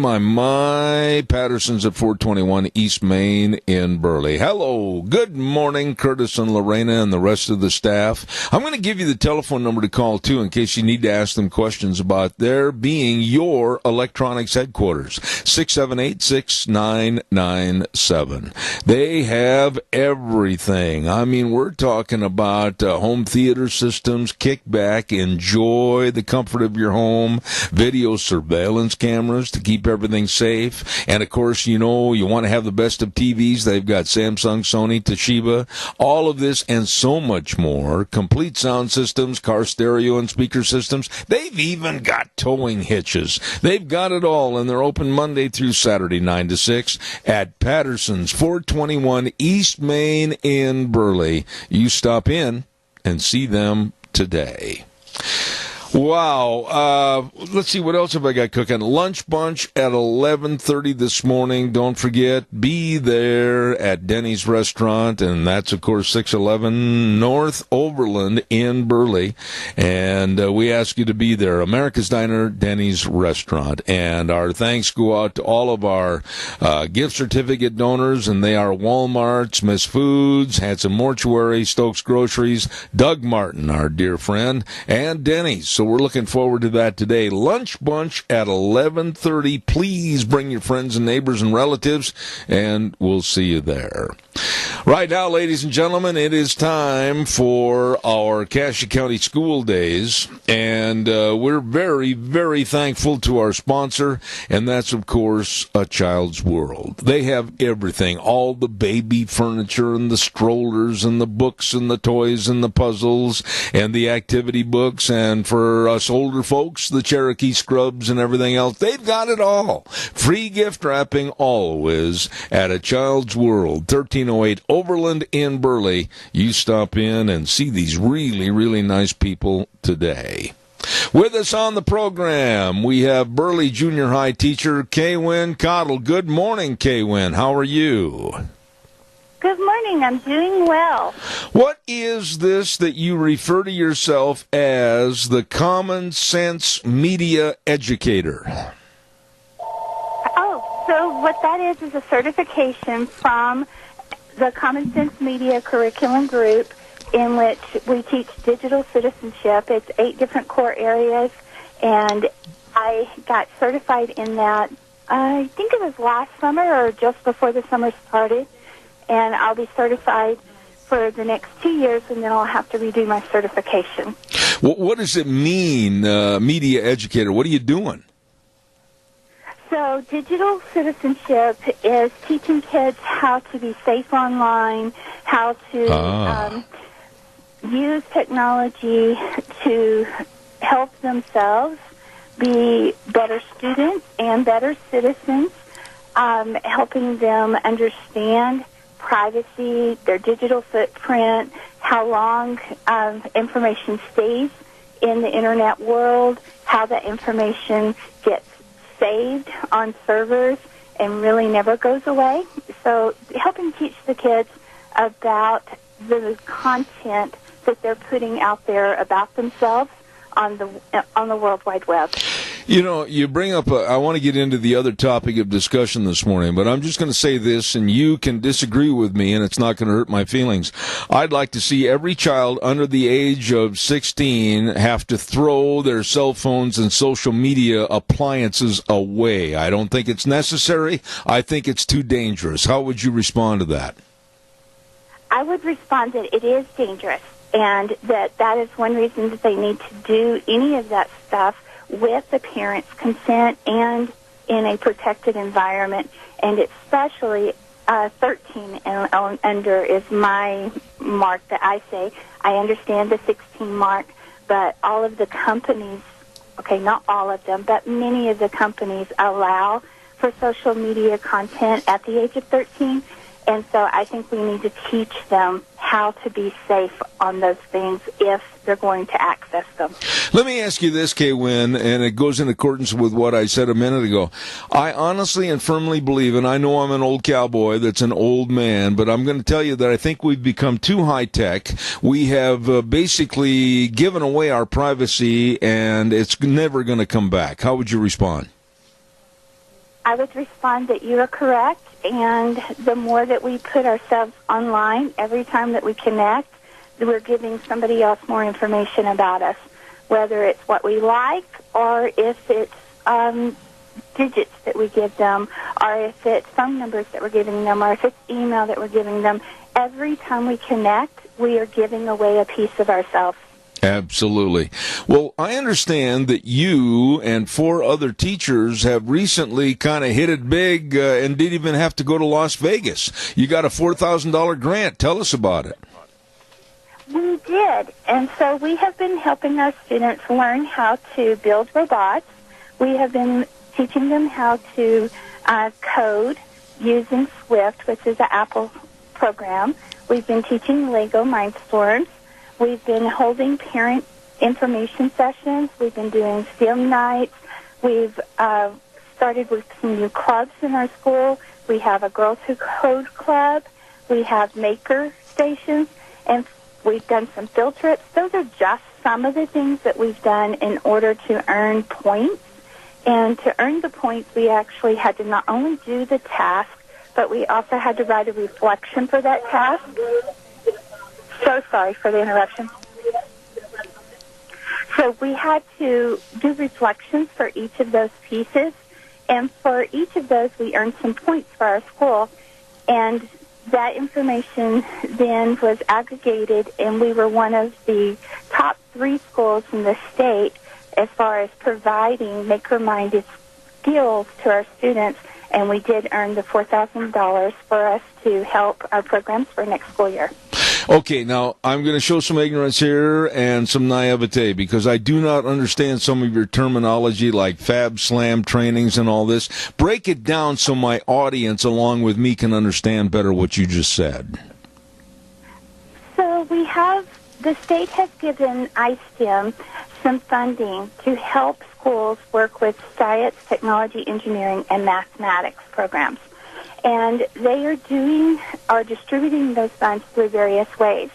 [SPEAKER 2] Patterson's at 421 East Main in Burley. Hello, good morning, Curtis and Lorena and the rest of the staff. I'm going to give you the telephone number to call, too, in case you need to ask them questions about their being your electronics headquarters. 678-6997. They have everything. I mean, we're talking about home theater systems, kickback, enjoy the comfort of your home, video surveillance cameras to keep everything safe, and of course, you know, you want to have the best of TVs. They've got Samsung, Sony, Toshiba, all of this and so much more. Complete sound systems, car stereo and speaker systems. They've even got towing hitches. They've got it all, and they're open Monday through Saturday, 9 to 6 at Patterson's, 421 East Main in Burley. You stop in and see them today. Wow. Let's see, what else have I got cooking? Lunch bunch at 11:30 this morning. Don't forget, be there at Denny's Restaurant, and that's, of course, 611 North Overland in Burley. And we ask you to be there. America's Diner, Denny's Restaurant. And our thanks go out to all of our gift certificate donors, and they are Walmart, Smith's Foods, Hanson Mortuary, Stokes Groceries, Doug Martin, our dear friend, and Denny's. So we're looking forward to that today. Lunch bunch at 11:30. Please bring your friends and neighbors and relatives, and we'll see you there. Right now, ladies and gentlemen, it is time for our Cassia County School Days, and we're very, very thankful to our sponsor, and that's, of course, A Child's World. They have everything, all the baby furniture and the strollers and the books and the toys and the puzzles and the activity books, and for us older folks, the Cherokee scrubs and everything else. They've got it all. Free gift wrapping always at A Child's World, 1308 Overland in Burley. You stop in and see these really, really nice people today. With us on the program, we have Burley Junior High teacher Kay Wynn Cottle. Good morning, Kay Wynn. How are you?
[SPEAKER 18] Good morning. I'm doing well.
[SPEAKER 2] What is this that you refer to yourself as the Common Sense Media Educator?
[SPEAKER 18] Oh, so what that is a certification from the Common Sense Media Curriculum Group, in which we teach digital citizenship. It's 8 different core areas, And I got certified in that, I think it was last summer or just before the summer started. And I'll be certified for the next 2 years, and then I'll have to redo my certification.
[SPEAKER 2] What does it mean, media educator? What are you doing?
[SPEAKER 18] So digital citizenship is teaching kids how to be safe online, how to use technology to help themselves be better students and better citizens, helping them understand privacy, their digital footprint, how long information stays in the internet world, how that information gets saved on servers and really never goes away. So helping teach the kids about the content that they're putting out there about themselves on the World Wide Web.
[SPEAKER 2] You know, you bring up, I want to get into the other topic of discussion this morning, but I'm just going to say this, and you can disagree with me, and it's not going to hurt my feelings. I'd like to see every child under the age of 16 have to throw their cell phones and social media appliances away. I don't think it's necessary. I think it's too dangerous. How would you respond to that?
[SPEAKER 18] I would respond that it is dangerous, and that is one reason that they need to do any of that stuff with the parents' consent and in a protected environment. And especially 13 and under is my mark that I say. I understand the 16 mark, but all of the companies, okay, not all of them, but many of the companies allow for social media content at the age of 13. And so I think we need to teach them how to be safe on those things if they're going to access them.
[SPEAKER 2] Let me ask you this, Kay Wynn, and it goes in accordance with what I said a minute ago. I honestly and firmly believe, and I know I'm an old cowboy that's an old man, but I'm going to tell you that I think we've become too high-tech. We have basically given away our privacy, and it's never going to come back. How would you respond?
[SPEAKER 18] I would respond that you are correct, and the more that we put ourselves online, every time that we connect, we're giving somebody else more information about us, whether it's what we like or if it's digits that we give them, or if it's phone numbers that we're giving them, or if it's email that we're giving them. Every time we connect, we are giving away a piece of ourselves.
[SPEAKER 2] Absolutely. Well, I understand that you and 4 other teachers have recently kind of hit it big and didn't even have to go to Las Vegas. You got a $4,000 grant. Tell us about it.
[SPEAKER 18] We did. And so we have been helping our students learn how to build robots. We have been teaching them how to code using Swift, which is an Apple program. We've been teaching Lego Mindstorms. We've been holding parent information sessions. We've been doing STEM nights. We've started with some new clubs in our school. We have a Girls Who Code club. We have maker stations. And we've done some field trips. Those are just some of the things that we've done in order to earn points. And to earn the points, we actually had to not only do the task, but we also had to write a reflection for that task. So sorry for the interruption. So we had to do reflections for each of those pieces, and for each of those we earned some points for our school, and that information then was aggregated, and we were one of the top 3 schools in the state as far as providing maker-minded skills to our students, and we did earn the $4,000 for us to help our programs for next school year.
[SPEAKER 2] Okay, now I'm going to show some ignorance here and some naivete because I do not understand some of your terminology like Fab Slam trainings and all this. Break it down so my audience along with me can understand better what you just said.
[SPEAKER 18] So the state has given ISTEM some funding to help schools work with science, technology, engineering, and mathematics programs. And they are distributing those funds through various ways.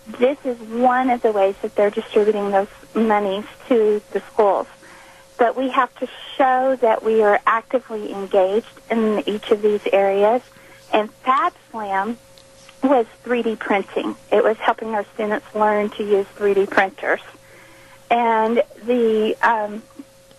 [SPEAKER 18] This is one of the ways that they're distributing those monies to the schools. But we have to show that we are actively engaged in each of these areas. And Fab Slam was 3D printing. It was helping our students learn to use 3D printers. And the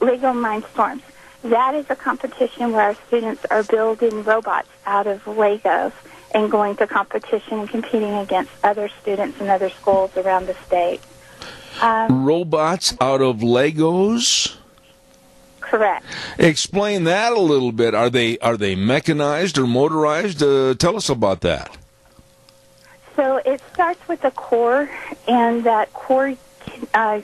[SPEAKER 18] Lego Mindstorms. That is a competition where our students are building robots out of Legos and going to competition and competing against other students in other schools around the state.
[SPEAKER 2] Robots out of Legos?
[SPEAKER 18] Correct.
[SPEAKER 2] Explain that a little bit. Are they mechanized or motorized? Tell us about that.
[SPEAKER 18] So it starts with a core, and that core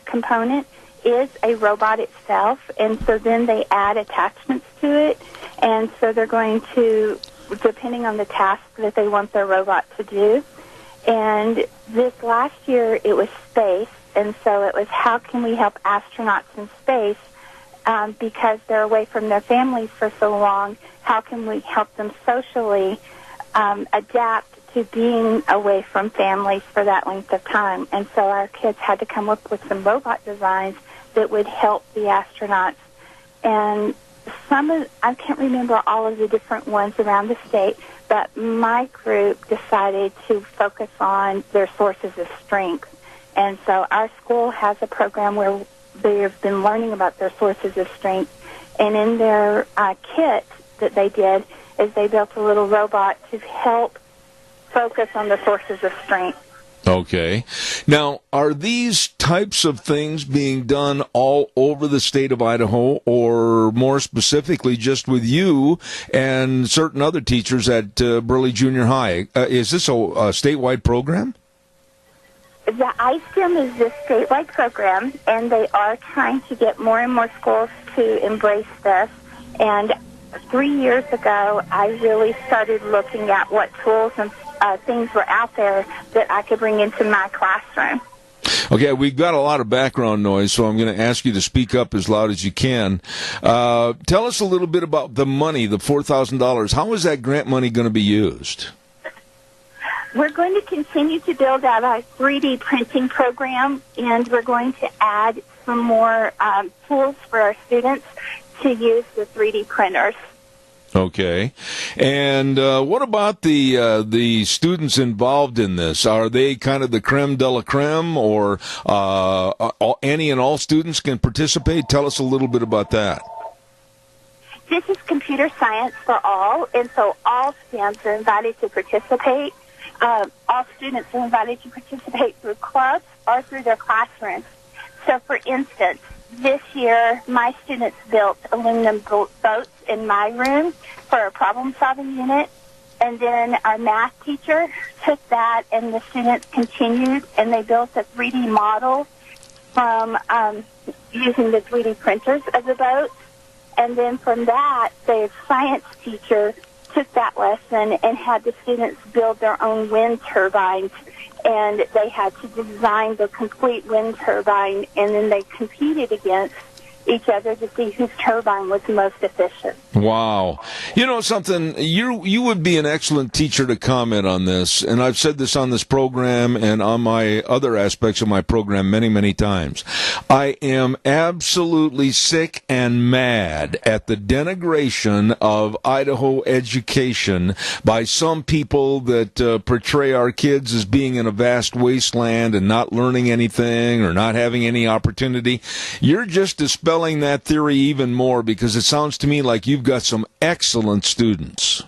[SPEAKER 18] component is a robot itself, and so then they add attachments to it, and so they're going to, depending on the task that they want their robot to do. And this last year it was space, and so it was how can we help astronauts in space because they're away from their families for so long. How can we help them socially adapt to being away from families for that length of time? And so our kids had to come up with some robot designs that would help the astronauts. And I can't remember all of the different ones around the state, but my group decided to focus on their sources of strength. And so our school has a program where they've been learning about their sources of strength. And in their kit that they did is they built a little robot to help focus on the sources of strength.
[SPEAKER 2] Okay. Now, are these types of things being done all over the state of Idaho, or more specifically just with you and certain other teachers at Burley Junior High? Is this a statewide program?
[SPEAKER 18] The ISTEM is this statewide program, and they are trying to get more and more schools to embrace this. And 3 years ago, I really started looking at what tools and things were out there that I could bring into my classroom.
[SPEAKER 2] Okay, we've got a lot of background noise, so I'm going to ask you to speak up as loud as you can. Tell us a little bit about the money, the $4,000. How is that grant money going to be used?
[SPEAKER 18] We're going to continue to build out our 3D printing program, and we're going to add some more tools for our students to use the 3D printers.
[SPEAKER 2] Okay. And what about the students involved in this? Are they kind of the creme de la creme, or any and all students can participate? Tell us a little bit about that.
[SPEAKER 18] This is computer science for all, and so all STEMs are invited to participate. All students are invited to participate through clubs or through their classrooms. So, for instance, this year my students built aluminum boats in my room for a problem-solving unit, and then our math teacher took that and the students continued, and they built a 3D model from using the 3D printers of the boats. And then from that, the science teacher took that lesson and had the students build their own wind turbines, and they had to design the complete wind turbine, and then they competed against each other to see whose turbine was most efficient.
[SPEAKER 2] Wow. You know something, you would be an excellent teacher to comment on this, and I've said this on this program and on my other aspects of my program many, many times. I am absolutely sick and mad at the denigration of Idaho education by some people that portray our kids as being in a vast wasteland and not learning anything or not having any opportunity. You're just dispelling that theory even more, because it sounds to me like you've got some excellent students.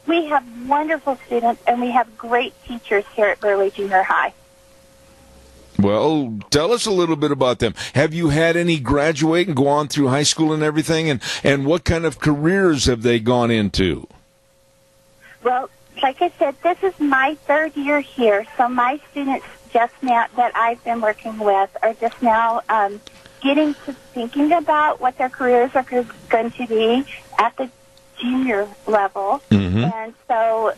[SPEAKER 18] We have wonderful students, and we have great teachers here at Burley Junior High.
[SPEAKER 2] Well, tell us a little bit about them. Have you had any graduate and go on through high school and everything? And what kind of careers have they gone into?
[SPEAKER 18] Well, like I said, this is my third year here, so my students just now that I've been working with are just now getting to thinking about what their careers are going to be at the junior level. Mm-hmm. And so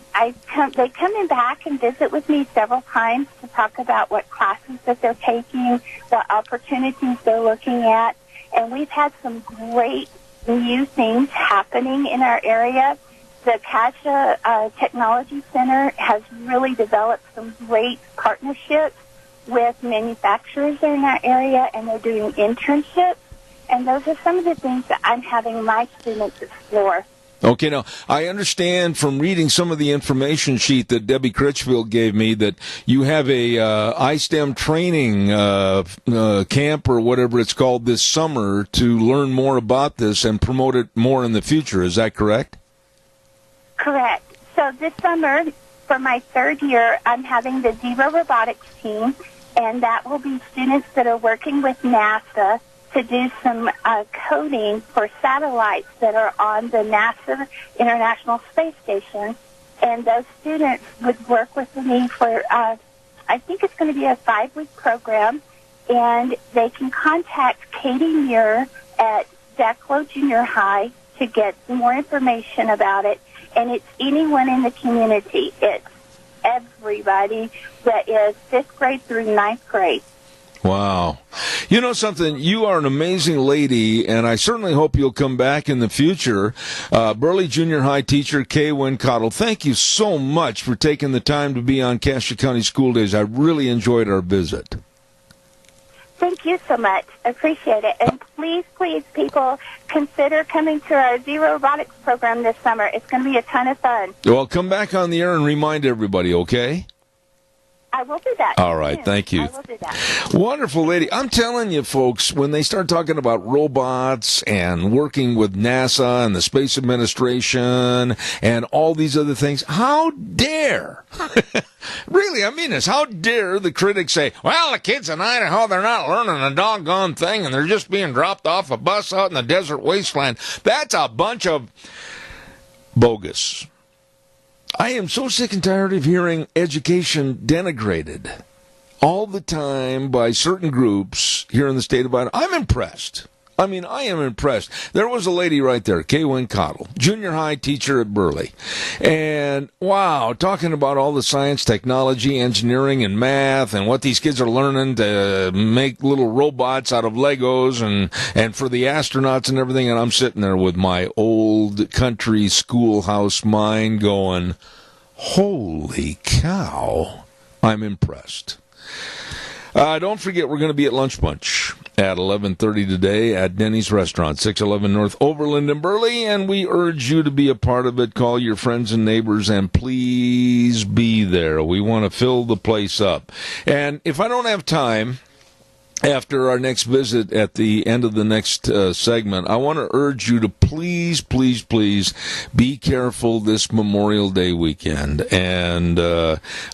[SPEAKER 18] they come in back and visit with me several times to talk about what classes that they're taking, what opportunities they're looking at. And we've had some great new things happening in our area. The CASHA Technology Center has really developed some great partnerships with manufacturers in our area, and they're doing internships. And those are some of the things that I'm having my students explore.
[SPEAKER 2] Okay, now, I understand from reading some of the information sheet that Debbie Critchfield gave me that you have a iSTEM training camp or whatever it's called this summer to learn more about this and promote it more in the future. Is that correct?
[SPEAKER 18] Correct. So this summer, for my third year, I'm having the Zero Robotics team, and that will be students that are working with NASA to do some coding for satellites that are on the NASA International Space Station. And those students would work with me for, I think it's going to be a 5-week program, and they can contact Katie Muir at Declo Junior High to get more information about it. And it's anyone in the community. It's everybody that is 5th grade through 9th grade.
[SPEAKER 2] Wow. You know something? You are an amazing lady, and I certainly hope you'll come back in the future. Burley Junior High teacher Kay Wincottle, thank you so much for taking the time to be on Cassia County School Days. I really enjoyed our visit.
[SPEAKER 18] Thank you so much. I appreciate it. And please, people, consider coming to our Zero Robotics program this summer. It's going to be a ton of fun.
[SPEAKER 2] Well, come back on the air and remind everybody, okay?
[SPEAKER 18] I will do that.
[SPEAKER 2] All right, thank you.
[SPEAKER 18] I will do that.
[SPEAKER 2] Wonderful lady. I'm telling you, folks, when they start talking about robots and working with NASA and the Space Administration and all these other things, how dare, really, I mean this, how dare the critics say, well, the kids in Idaho, they're not learning a doggone thing and they're just being dropped off a bus out in the desert wasteland. That's a bunch of bogus. I am so sick and tired of hearing education denigrated all the time by certain groups here in the state of Idaho. I'm impressed. I mean, I am impressed. There was a lady right there, Kay Wincottle, junior high teacher at Burley. And, wow, talking about all the science, technology, engineering, and math, and what these kids are learning to make little robots out of Legos and for the astronauts and everything. And I'm sitting there with my old country schoolhouse mind going, holy cow, I'm impressed. Don't forget, we're going to be at Lunch Bunch at 11:30 today at Denny's Restaurant, 611 North Overland in Burley, and we urge you to be a part of it. Call your friends and neighbors, and please be there. We want to fill the place up. And if I don't have time after our next visit at the end of the next segment, I want to urge you to please, please, please be careful this Memorial Day weekend. And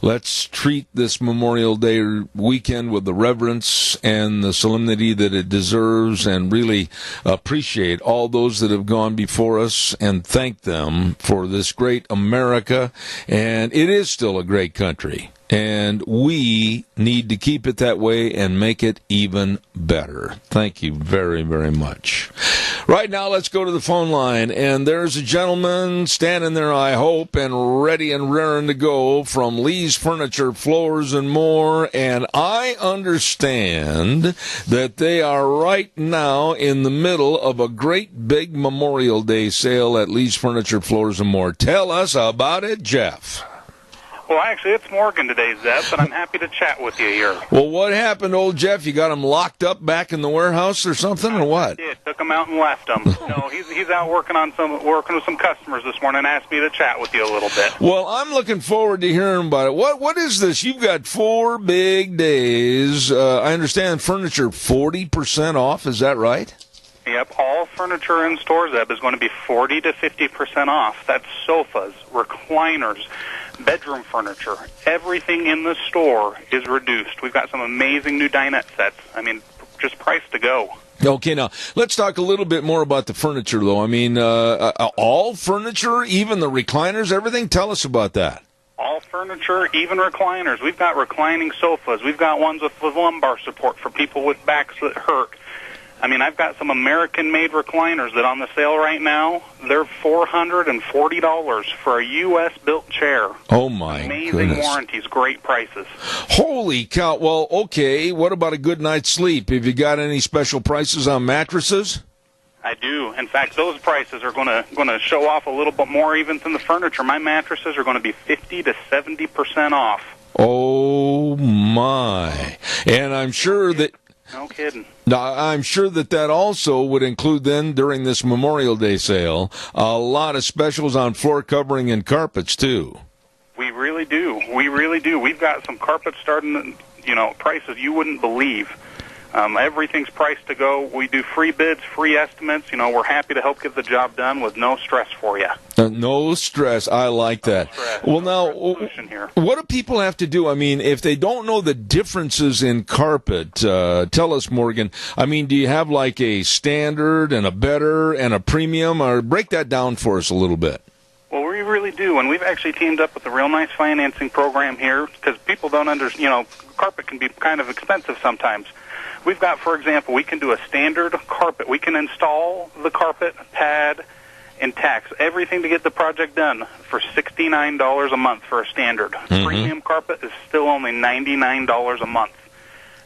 [SPEAKER 2] let's treat this Memorial Day weekend with the reverence and the solemnity that it deserves, and really appreciate all those that have gone before us and thank them for this great America. And it is still a great country. And we need to keep it that way and make it even better. Thank you very, very much. Right now, let's go to the phone line. And there's a gentleman standing there, I hope, and ready and raring to go from Lee's Furniture, Floors, and More. And I understand that they are right now in the middle of a great big Memorial Day sale at Lee's Furniture, Floors, and More. Tell us about it, Jeff.
[SPEAKER 19] Well, actually, it's Morgan today, Zeb, but I'm happy to chat with you here.
[SPEAKER 2] Well, what happened, old Jeff? You got him locked up back in the warehouse or something, or what?
[SPEAKER 19] I did. Took him out and left him. No, he's out working with some customers this morning and asked me to chat with you a little bit.
[SPEAKER 2] Well, I'm looking forward to hearing about it. What is this? You've got 4 big days. I understand furniture 40% off. Is that right?
[SPEAKER 19] Yep, all furniture in store, Zeb, is going to be 40 to 50% off. That's sofas, recliners, bedroom furniture. Everything in the store is reduced. We've got some amazing new dinette sets. I mean, just price to go.
[SPEAKER 2] Okay, now, let's talk a little bit more about the furniture, though. I mean, all furniture, even the recliners, everything? Tell us about that.
[SPEAKER 19] All furniture, even recliners. We've got reclining sofas. We've got ones with lumbar support for people with backs that hurt. I mean, I've got some American-made recliners that on the sale right now, they're $440 for a U.S.-built chair.
[SPEAKER 2] Oh, my
[SPEAKER 19] Amazing
[SPEAKER 2] goodness.
[SPEAKER 19] warranties, great prices.
[SPEAKER 2] Holy cow. Well, okay, what about a good night's sleep? Have you got any special prices on mattresses?
[SPEAKER 19] I do. In fact, those prices are going to show off a little bit more even than the furniture. My mattresses are going to be 50 to 70% off.
[SPEAKER 2] Oh, my. And I'm sure that
[SPEAKER 19] No kidding.
[SPEAKER 2] Now, I'm sure that also would include then, during this Memorial Day sale, a lot of specials on floor covering and carpets, too.
[SPEAKER 19] We really do. We really do. We've got some carpets starting, prices you wouldn't believe. Everything's priced to go. We do free bids, free estimates. We're happy to help get the job done with no stress for you.
[SPEAKER 2] No stress. I like that. Well, now, what do people have to do? I mean, if they don't know the differences in carpet, tell us, Morgan. I mean, do you have like a standard and a better and a premium? Or break that down for us a little bit.
[SPEAKER 19] Well, we really do, and we've actually teamed up with a real nice financing program here because people don't understand, carpet can be kind of expensive sometimes. We've got, for example, we can do a standard carpet. We can install the carpet, pad, and tacks, everything to get the project done for $69 a month for a standard.
[SPEAKER 2] Mm-hmm.
[SPEAKER 19] Premium carpet is still only $99 a month.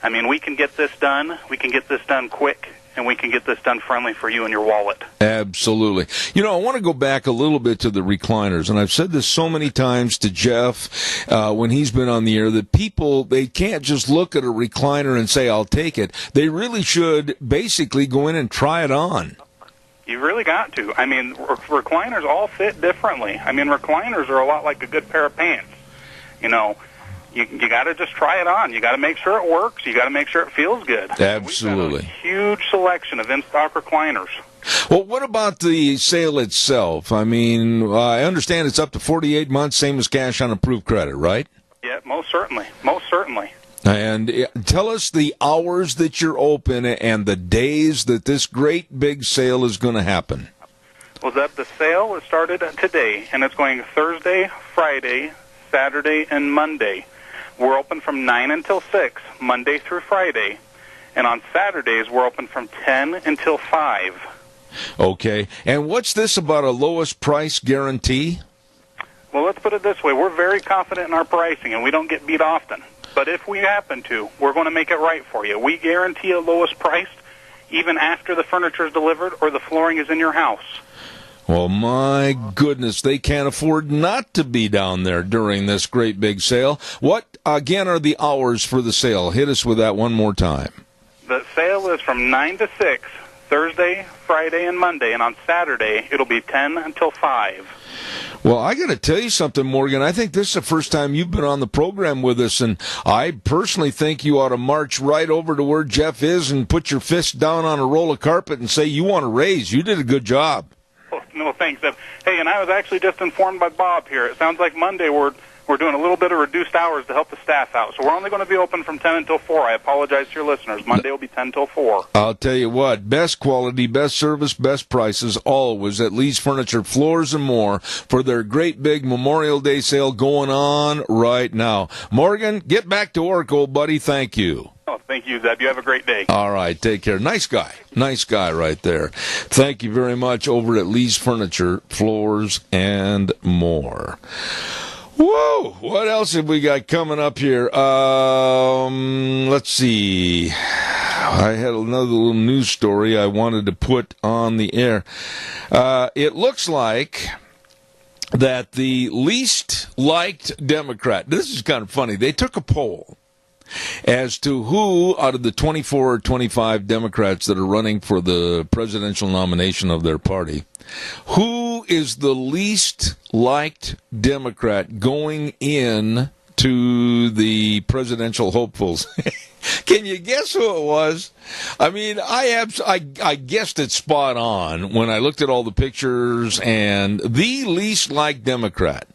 [SPEAKER 19] I mean, we can get this done. We can get this done quick. And we can get this done friendly for you and your wallet.
[SPEAKER 2] Absolutely. I want to go back a little bit to the recliners, and I've said this so many times to Jeff when he's been on the air, that people, they can't just look at a recliner and say, I'll take it. They really should basically go in and try it on.
[SPEAKER 19] You really got to. I mean, recliners all fit differently. I mean, recliners are a lot like a good pair of pants. You got to just try it on. You got to make sure it works. You got to make sure it feels good.
[SPEAKER 2] Absolutely.
[SPEAKER 19] We've got a huge selection of in-stock recliners.
[SPEAKER 2] Well, what about the sale itself? I mean, I understand it's up to 48 months, same as cash on approved credit, right?
[SPEAKER 19] Yeah, most certainly. Most certainly.
[SPEAKER 2] And tell us the hours that you're open and the days that this great big sale is going to happen.
[SPEAKER 19] Well, the sale has started today, and it's going Thursday, Friday, Saturday, and Monday. We're open from 9 until 6, Monday through Friday. And on Saturdays, we're open from 10 until 5.
[SPEAKER 2] Okay. And what's this about a lowest price guarantee?
[SPEAKER 19] Well, let's put it this way. We're very confident in our pricing, and we don't get beat often. But if we happen to, we're going to make it right for you. We guarantee a lowest price even after the furniture is delivered or the flooring is in your house.
[SPEAKER 2] Well, my goodness, they can't afford not to be down there during this great big sale. What, again, are the hours for the sale? Hit us with that one more time.
[SPEAKER 19] The sale is from 9 to 6, Thursday, Friday, and Monday. And on Saturday, it'll be 10 until 5.
[SPEAKER 2] Well, I got to tell you something, Morgan. I think this is the first time you've been on the program with us, and I personally think you ought to march right over to where Jeff is and put your fist down on a roll of carpet and say you want a raise. You did a good job.
[SPEAKER 19] No, thanks, Deb. Hey, and I was actually just informed by Bob here. It sounds like Monday we're doing a little bit of reduced hours to help the staff out. So we're only going to be open from 10 until 4. I apologize to your listeners. Monday will be 10 until 4.
[SPEAKER 2] I'll tell you what, best quality, best service, best prices, always at Lee's Furniture, Floors and More for their great big Memorial Day sale going on right now. Morgan, get back to work, old buddy. Thank you.
[SPEAKER 19] Oh, thank you, Zeb. You have a great day.
[SPEAKER 2] All right, take care. Nice guy right there. Thank you very much over at Lee's Furniture, Floors and More. Whoa, what else have we got coming up here? Let's see. I had another little news story I wanted to put on the air. It looks like that the least liked Democrat, this is kind of funny, they took a poll as to who out of the 24 or 25 Democrats that are running for the presidential nomination of their party, who is the least liked Democrat going in to the presidential hopefuls. Can you guess who it was? I mean, I guessed it spot on when I looked at all the pictures, and the least liked Democrat,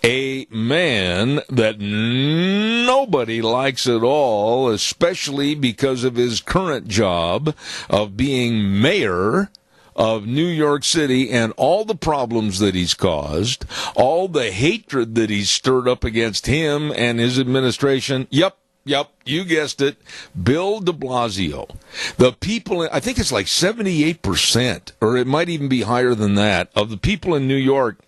[SPEAKER 2] a man that nobody likes at all, especially because of his current job of being mayor of New York City and all the problems that he's caused, all the hatred that he's stirred up against him and his administration. Yep, you guessed it, Bill de Blasio. The people, I think it's like 78%, or it might even be higher than that, of the people in New York,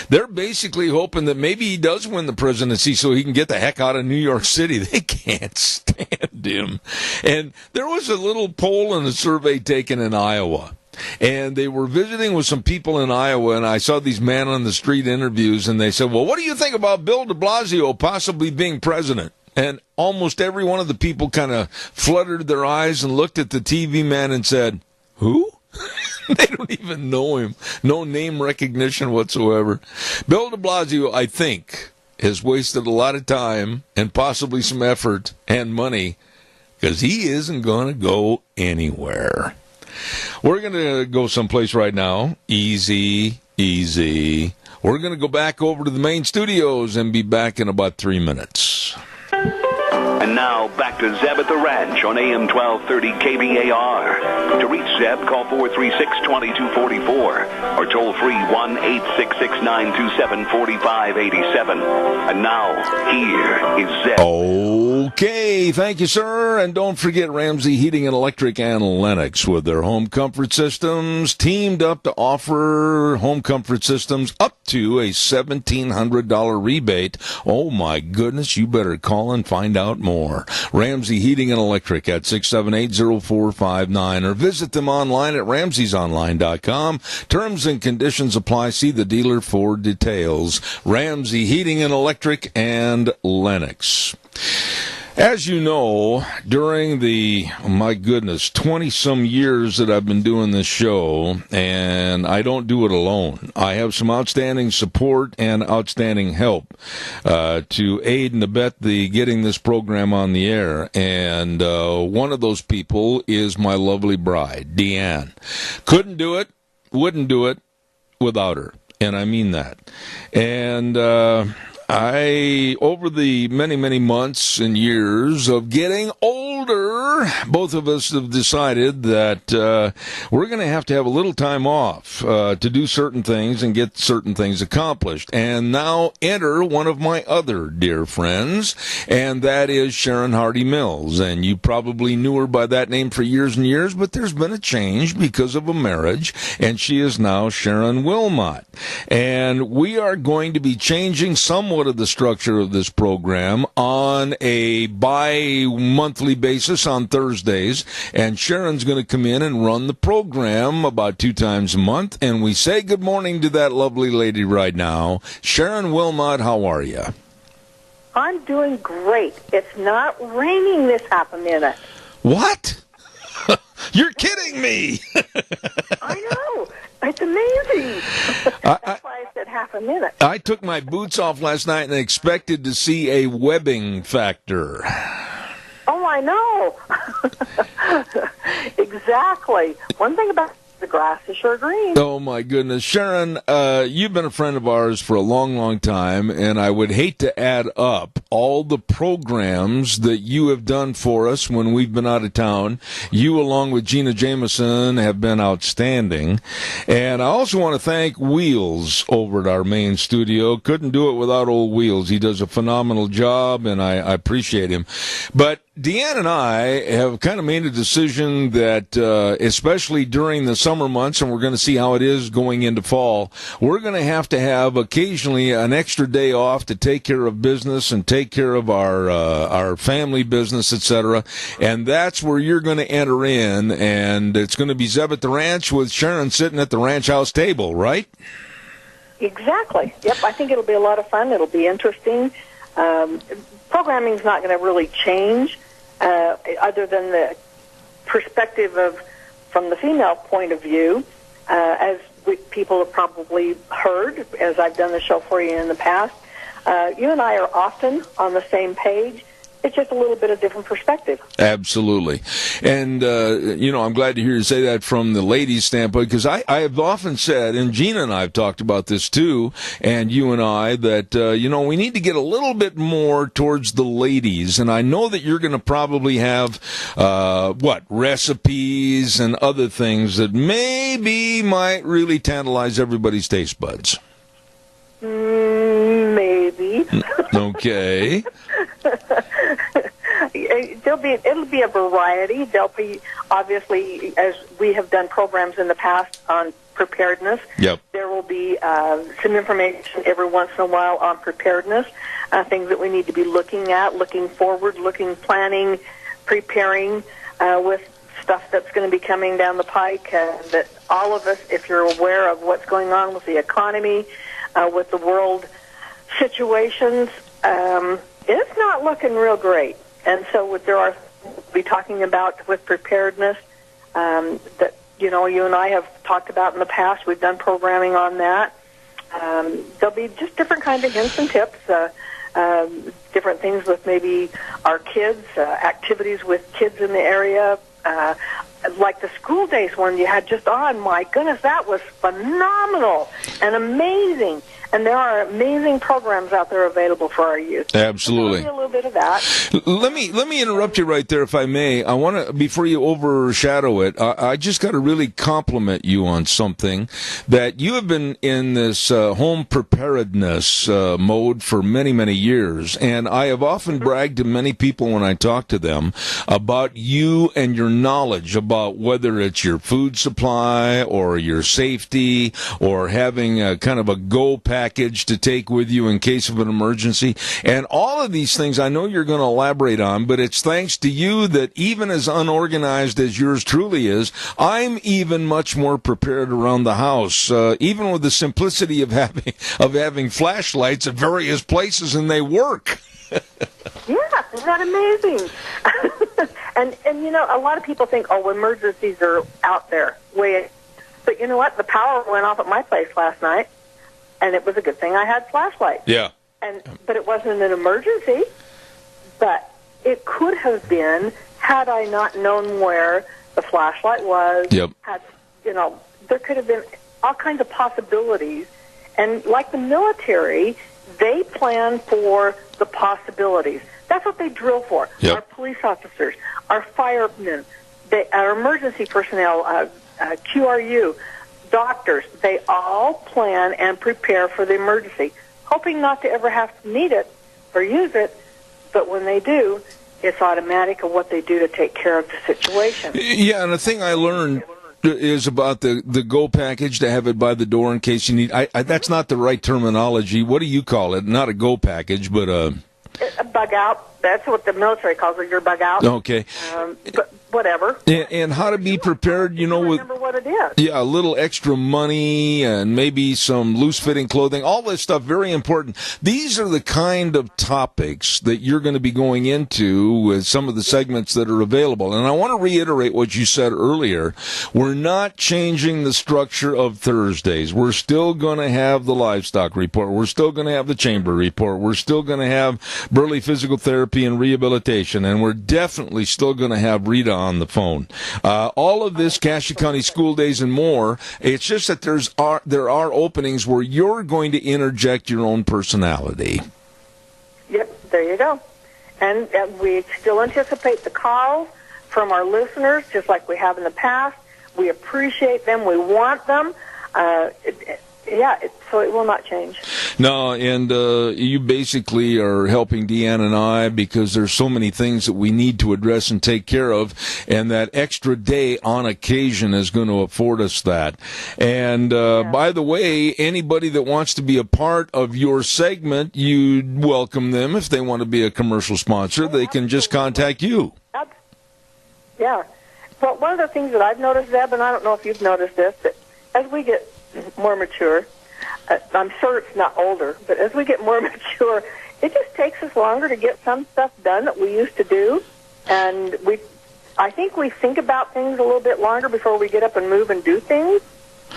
[SPEAKER 2] they're basically hoping that maybe he does win the presidency so he can get the heck out of New York City. They can't stand him. And there was a little poll and a survey taken in Iowa. And they were visiting with some people in Iowa, and I saw these man-on-the-street interviews, and they said, well, what do you think about Bill de Blasio possibly being president? And almost every one of the people kind of fluttered their eyes and looked at the TV man and said, "Who?" They don't even know him. No name recognition whatsoever. Bill de Blasio, I think, has wasted a lot of time and possibly some effort and money because he isn't going to go anywhere. We're going to go someplace right now. Easy. We're going to go back over to the main studios and be back in about 3 minutes.
[SPEAKER 1] And now, back to Zeb at the Ranch on AM 1230 KBAR. To reach Zeb, call 436-2244 or toll free 1-866-927-4587. And now, here is Zeb.
[SPEAKER 2] Okay, thank you, sir. And don't forget Ramsey Heating and Electric and Lennox with their home comfort systems, teamed up to offer home comfort systems up to a $1,700 rebate. Oh, my goodness, you better call and find out more. Ramsey Heating and Electric at 678-0459 or visit them online at ramseysonline.com. Terms and conditions apply. See the dealer for details. Ramsey Heating and Electric and Lennox. As you know, during the, 20-some years that I've been doing this show, and I don't do it alone, I have some outstanding support and outstanding help to aid and abet the getting this program on the air. And one of those people is my lovely bride, Deanne. Couldn't do it, wouldn't do it without her. And I mean that. And over the many months and years of getting older, both of us have decided that we're going to have a little time off to do certain things and get certain things accomplished. And now enter one of my other dear friends, and that is Sharon Hardy Mills. And you probably knew her by that name for years and years, but there's been a change because of a marriage, and she is now Sharon Wilmot. And we are going to be changing somewhat of the structure of this program on a bi-monthly basis on Thursdays, and Sharon's going to come in and run the program about 2 times a month, and we say good morning to that lovely lady right now. Sharon Wilmot, how are you?
[SPEAKER 20] I'm doing great. It's not raining this half a minute.
[SPEAKER 2] What? You're kidding me!
[SPEAKER 20] I know. It's amazing. That's why I said half a minute.
[SPEAKER 2] I took my boots off last night and expected to see a webbing factor.
[SPEAKER 20] Oh, I know. Exactly. One thing about the grass is sure green.
[SPEAKER 2] Oh, my goodness. Sharon, you've been a friend of ours for a long time, and I would hate to add up all the programs that you have done for us when we've been out of town. You, along with Gina Jameson, have been outstanding. And I also want to thank Wheels over at our main studio. Couldn't do it without old Wheels. He does a phenomenal job, and I appreciate him. But Deanne and I have kind of made a decision that, especially during the summer months, and we're going to see how it is going into fall, we're going to have occasionally an extra day off to take care of business and take care of our family business, etc. And that's where you're going to enter in, and it's going to be Zeb at the Ranch with Sharon sitting at the ranch house table, right?
[SPEAKER 20] Exactly. Yep, I think it'll be a lot of fun. It'll be interesting. Programming's not going to really change. Other than the perspective from the female point of view, as people have probably heard, as I've done the show for you in the past, you and I are often on the same page. It's just a little bit of different perspective.
[SPEAKER 2] Absolutely. And, I'm glad to hear you say that from the ladies' standpoint, because I have often said, and Gina and I have talked about this too, and you and I, that, we need to get a little bit more towards the ladies. And I know that you're going to probably have, recipes and other things that maybe might really tantalize everybody's taste buds.
[SPEAKER 20] Maybe.
[SPEAKER 2] Okay.
[SPEAKER 20] It'll be a variety. There'll be, obviously, as we have done programs in the past on preparedness.
[SPEAKER 2] Yep.
[SPEAKER 20] There will be some information every once in a while on preparedness, things that we need to be looking at, looking forward, planning, preparing with stuff that's going to be coming down the pike. That all of us, if you're aware of what's going on with the economy, with the world situations, it's not looking real great. And so there are, we'll be talking about with preparedness that, you and I have talked about in the past. We've done programming on that. There'll be just different kinds of hints and tips, different things with maybe our kids, activities with kids in the area, like the school days one you had just on. My goodness, that was phenomenal and amazing. And there are amazing programs out there available for our youth.
[SPEAKER 2] Absolutely.
[SPEAKER 20] So a little bit of that.
[SPEAKER 2] Let me interrupt you right there, if I may. I want to, before you overshadow it, I just got to really compliment you on something that you have been in this home preparedness mode for many, many years, and I have often bragged to many people when I talk to them about you and your knowledge about whether it's your food supply or your safety or having a kind of a go package to take with you in case of an emergency. And all of these things I know you're going to elaborate on, but it's thanks to you that even as unorganized as yours truly is, I'm even much more prepared around the house, even with the simplicity of having flashlights at various places, and they work.
[SPEAKER 20] Yeah, isn't that amazing? and a lot of people think, oh, emergencies are out there. But you know what? The power went off at my place last night. And it was a good thing I had flashlights.
[SPEAKER 2] Yeah.
[SPEAKER 20] But it wasn't an emergency. But it could have been had I not known where the flashlight was.
[SPEAKER 2] Yep.
[SPEAKER 20] There could have been all kinds of possibilities. And like the military, they plan for the possibilities. That's what they drill for.
[SPEAKER 2] Yep.
[SPEAKER 20] Our police officers, our firemen, our emergency personnel, QRU, doctors, they all plan and prepare for the emergency, hoping not to ever have to need it or use it, but when they do, it's automatic of what they do to take care of the situation.
[SPEAKER 2] Yeah, and the thing I learned is about the go package, to have it by the door in case you need. That's not the right terminology. What do you call it? Not a go package, but a
[SPEAKER 20] bug out. That's what the military calls it, your bug out.
[SPEAKER 2] Okay.
[SPEAKER 20] But whatever.
[SPEAKER 2] And how to be prepared, with
[SPEAKER 20] remember what it is.
[SPEAKER 2] Yeah, a little extra money and maybe some loose-fitting clothing, all this stuff, very important. These are the kind of topics that you're going to be going into with some of the segments that are available. And I want to reiterate what you said earlier. We're not changing the structure of Thursdays. We're still going to have the livestock report. We're still going to have the chamber report. We're still going to have Burley Physical Therapy and Rehabilitation. And we're definitely still going to have Rita on the phone. All of this, Cassia County School Days and more, it's just that there are openings where you're going to interject your own personality.
[SPEAKER 20] Yep, there you go. And we still anticipate the calls from our listeners, just like we have in the past. We appreciate them. We want them. So it will not change.
[SPEAKER 2] No, and you basically are helping Deanne and I because there's so many things that we need to address and take care of, and that extra day on occasion is going to afford us that. And by the way, anybody that wants to be a part of your segment, you'd welcome them. If they want to be a commercial sponsor, they can just contact you.
[SPEAKER 20] Yeah. Well, one of the things that I've noticed, Deb, and I don't know if you've noticed this, that as we get more mature, I'm sure it's not older, but as we get more mature, it just takes us longer to get some stuff done that we used to do. And I think we think about things a little bit longer before we get up and move and do things.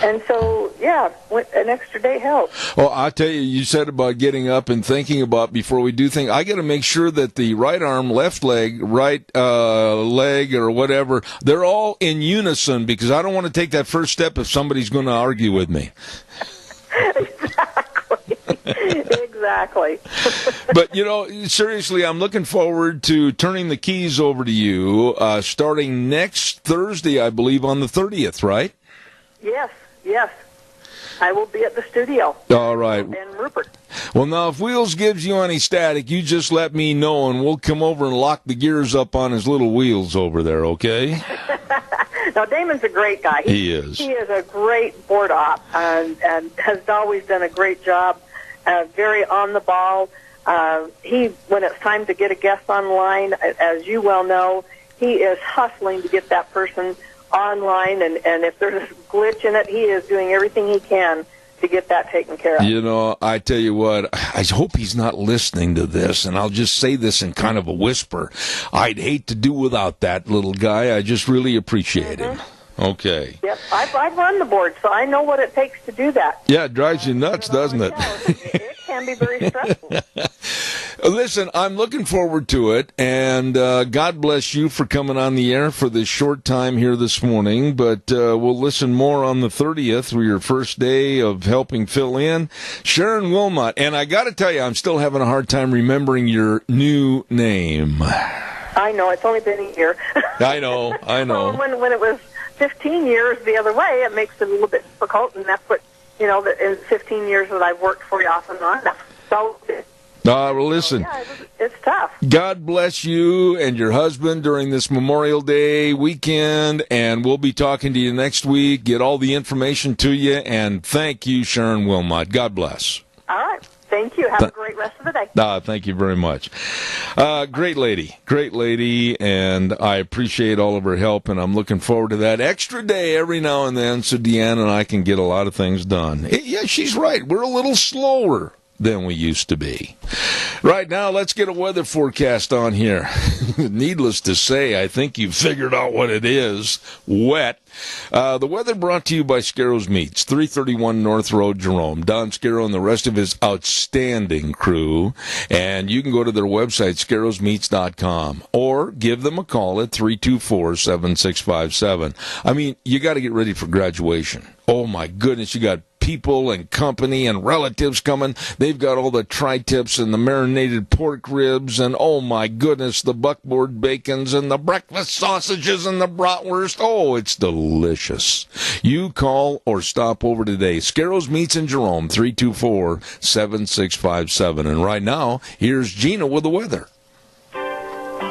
[SPEAKER 20] And so, an extra day helps.
[SPEAKER 2] Well, I'll tell you said about getting up and thinking about before we do things. I got to make sure that the right arm, left leg, right leg, or whatever, they're all in unison, because I don't want to take that first step if somebody's going to argue with me.
[SPEAKER 20] Exactly.
[SPEAKER 2] But, seriously, I'm looking forward to turning the keys over to you starting next Thursday, I believe, on the 30th, right?
[SPEAKER 20] Yes. I will be at the studio.
[SPEAKER 2] All right.
[SPEAKER 20] And Rupert.
[SPEAKER 2] Well, now, if Wheels gives you any static, you just let me know, and we'll come over and lock the gears up on his little wheels over there, okay?
[SPEAKER 20] Now, Damon's a great guy.
[SPEAKER 2] He is.
[SPEAKER 20] He is a great board op and has always done a great job, very on the ball. When it's time to get a guest online, as you well know, he is hustling to get that person online, and if there's a glitch in it, he is doing everything he can to get that taken care of.
[SPEAKER 2] You know, I tell you what, I hope he's not listening to this, and I'll just say this in kind of a whisper. I'd hate to do without that little guy. I just really appreciate him. Okay.
[SPEAKER 20] Yep, I've run the board, so I know what it takes to do that.
[SPEAKER 2] Yeah, it drives you nuts, doesn't it?
[SPEAKER 20] It can be very stressful.
[SPEAKER 2] Listen, I'm looking forward to it, and God bless you for coming on the air for this short time here this morning, but we'll listen more on the 30th, for your first day of helping fill in. Sharon Wilmot, and I got to tell you, I'm still having a hard time remembering your new name.
[SPEAKER 20] I know, it's only been a year.
[SPEAKER 2] I know.
[SPEAKER 20] Well, when it was 15 years the other way, it makes it a little bit difficult, and that's what, in 15 years that I've worked for you off and on. So,
[SPEAKER 2] well, listen.
[SPEAKER 20] Yeah, it's tough.
[SPEAKER 2] God bless you and your husband during this Memorial Day weekend, and we'll be talking to you next week. Get all the information to you, and thank you, Sharon Wilmot. God bless.
[SPEAKER 20] All right. Thank you. Have a great rest of the day.
[SPEAKER 2] Thank you very much. Great lady, and I appreciate all of her help, and I'm looking forward to that extra day every now and then so Deanne and I can get a lot of things done. Yeah, she's right. We're a little slower than we used to be. Right now, let's get a weather forecast on here. Needless to say, I think you've figured out what it is. Wet. The weather brought to you by Scarro's Meats, 331 North Road, Jerome. Don Scarrow and the rest of his outstanding crew. And you can go to their website, scarrowsmeats.com, or give them a call at 324-7657. I mean, you got to get ready for graduation. Oh, my goodness, you got people and company and relatives coming. They've got all the tri-tips and the marinated pork ribs and, oh my goodness, the buckboard bacons and the breakfast sausages and the bratwurst. Oh, it's delicious. You call or stop over today. Scarro's Meats in Jerome, 324-7657. And right now, here's Gina with the weather.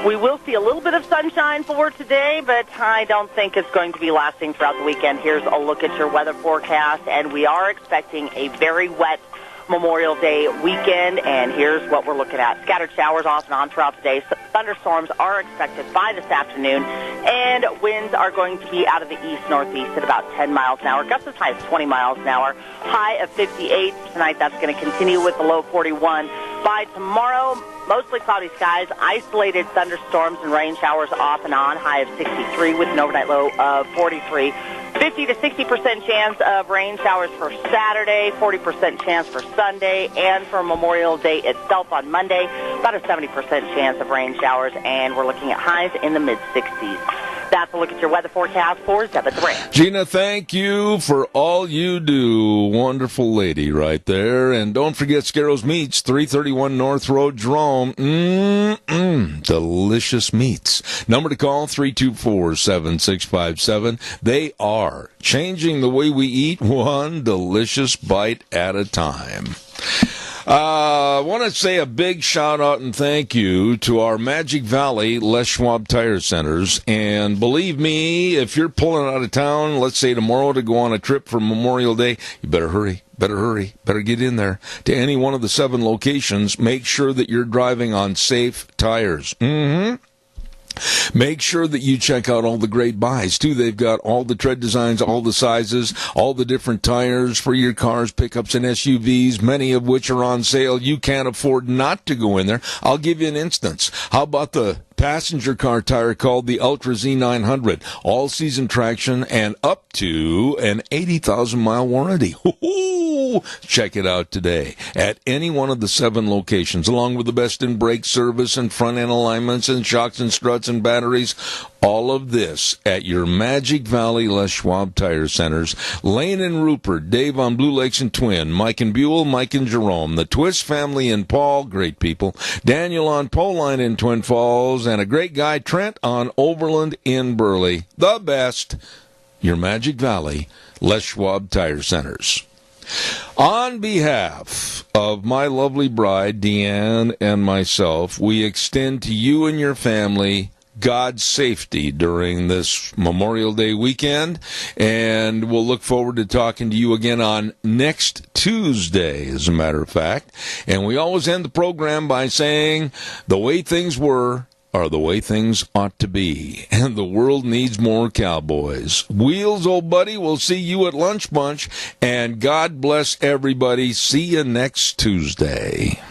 [SPEAKER 4] We will see a little bit of sunshine for today, but I don't think it's going to be lasting throughout the weekend. Here's a look at your weather forecast, and we are expecting a very wet Memorial Day weekend, and here's what we're looking at. Scattered showers off and on throughout the day. Thunderstorms are expected by this afternoon, and winds are going to be out of the east-northeast at about 10 miles an hour. Gusts as high as 20 miles an hour. High of 58 tonight. That's going to continue with the low 41. By tomorrow, mostly cloudy skies, isolated thunderstorms and rain showers off and on, high of 63 with an overnight low of 43. 50 to 60% chance of rain showers for Saturday, 40% chance for Sunday, and for Memorial Day itself on Monday, about a 70% chance of rain showers, and we're looking at highs in the mid-60s. That's a look at your weather forecast for Zeb at the Ranch.
[SPEAKER 2] Gina, thank you for all you do. Wonderful lady right there. And don't forget Scarro's Meats, 331 North Road, Jerome. Delicious meats. Number to call, 324-7657. They are changing the way we eat, one delicious bite at a time. I want to say a big shout-out and thank you to our Magic Valley Les Schwab Tire Centers. And believe me, if you're pulling out of town, let's say tomorrow to go on a trip for Memorial Day, you better hurry, better get in there. To any one of the 7 locations, make sure that you're driving on safe tires. Make sure that you check out all the great buys, too. They've got all the tread designs, all the sizes, all the different tires for your cars, pickups, and SUVs, many of which are on sale. You can't afford not to go in there. I'll give you an instance. How about the passenger car tire called the Ultra Z900, all-season traction and up to an 80,000-mile warranty. Check it out today at any one of the 7 locations, along with the best in brake service and front-end alignments and shocks and struts and batteries. All of this at your Magic Valley Les Schwab Tire Centers. Lane and Rupert, Dave on Blue Lakes and Twin, Mike and Buell, Mike and Jerome, the Twist family in Paul, great people, Daniel on Poline in Twin Falls, and a great guy, Trent, on Overland in Burley. The best, your Magic Valley Les Schwab Tire Centers. On behalf of my lovely bride, Deanne, and myself, we extend to you and your family God's safety during this Memorial Day weekend, and we'll look forward to talking to you again on next Tuesday, as a matter of fact. And we always end the program by saying, the way things were are the way things ought to be, and the world needs more cowboys. Wheels, old buddy, we'll see you at Lunch Bunch, and God bless everybody. See you next Tuesday.